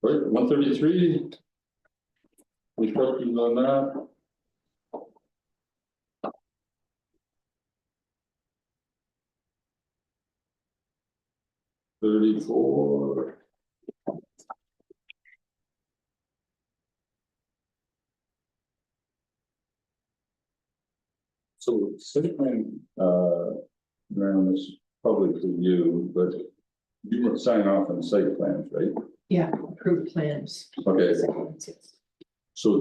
Right, 133. Any questions on that? $34. So site plan, Marilyn, this is probably for you, but you would sign off on site plans, right? Yeah, approved plans. Okay, so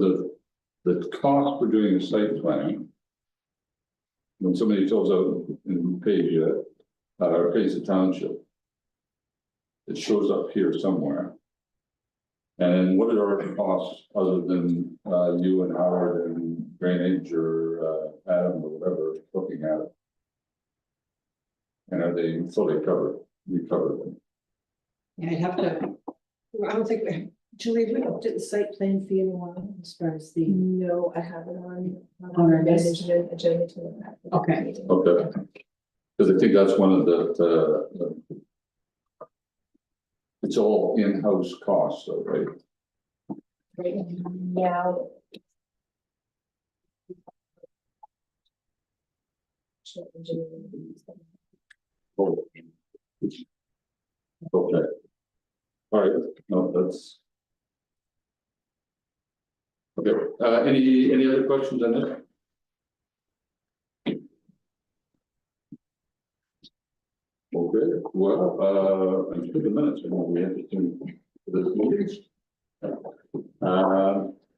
the cost for doing a site plan. When somebody fills out and pays you, or pays the township. It shows up here somewhere. And what are our costs other than, you and Howard and drainage or, Adam or whatever looking at it? And are they fully covered? We covered them. Yeah, I'd have to, I don't think, Julie, we looked at the site plan fee in a while as far as the. No, I have it on On our our list. management agenda to look at. Okay. Okay. Because I think that's one of the. It's all in-house costs, though, right? Yeah. Oh. Okay. All right, no, that's. Okay, any other questions on this? Okay, well, I took the minutes, and we have to for this meeting.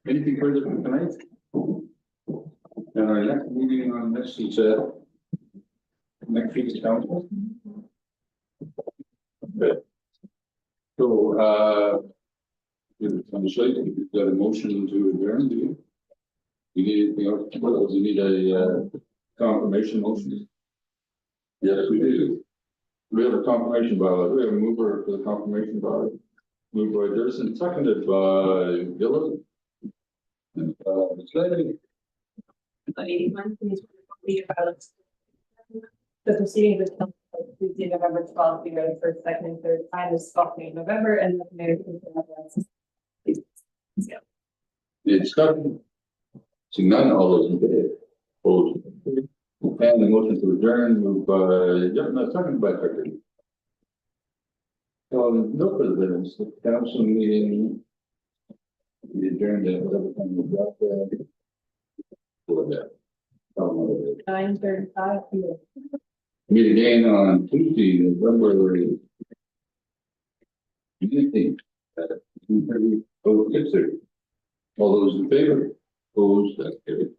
Anything further from tonight? And our next meeting on this is next week's council. Okay. So, on the site, you've got a motion to adjourn, do you? You need anything else? Well, you need a, confirmation motion? Yes, we do. We have a confirmation bylaw. We have a mover for the confirmation bylaw. Moved by Durson, seconded by Gillen. And, Slavy. 81, please, leader violence. The proceedings of council Tuesday, November 12th, be ready for second and third time is following November and the mayor can The discussion. Seeing none, all those in favor? Opposed? And the motion to adjourn, moved by, seconded by Tucker. No further business, the council meeting. We adjourned at whatever time we got there. For that. 9:35 p.m. Meet again on Tuesday, November 18th at 2:30. All those in favor? Opposed? That's carried.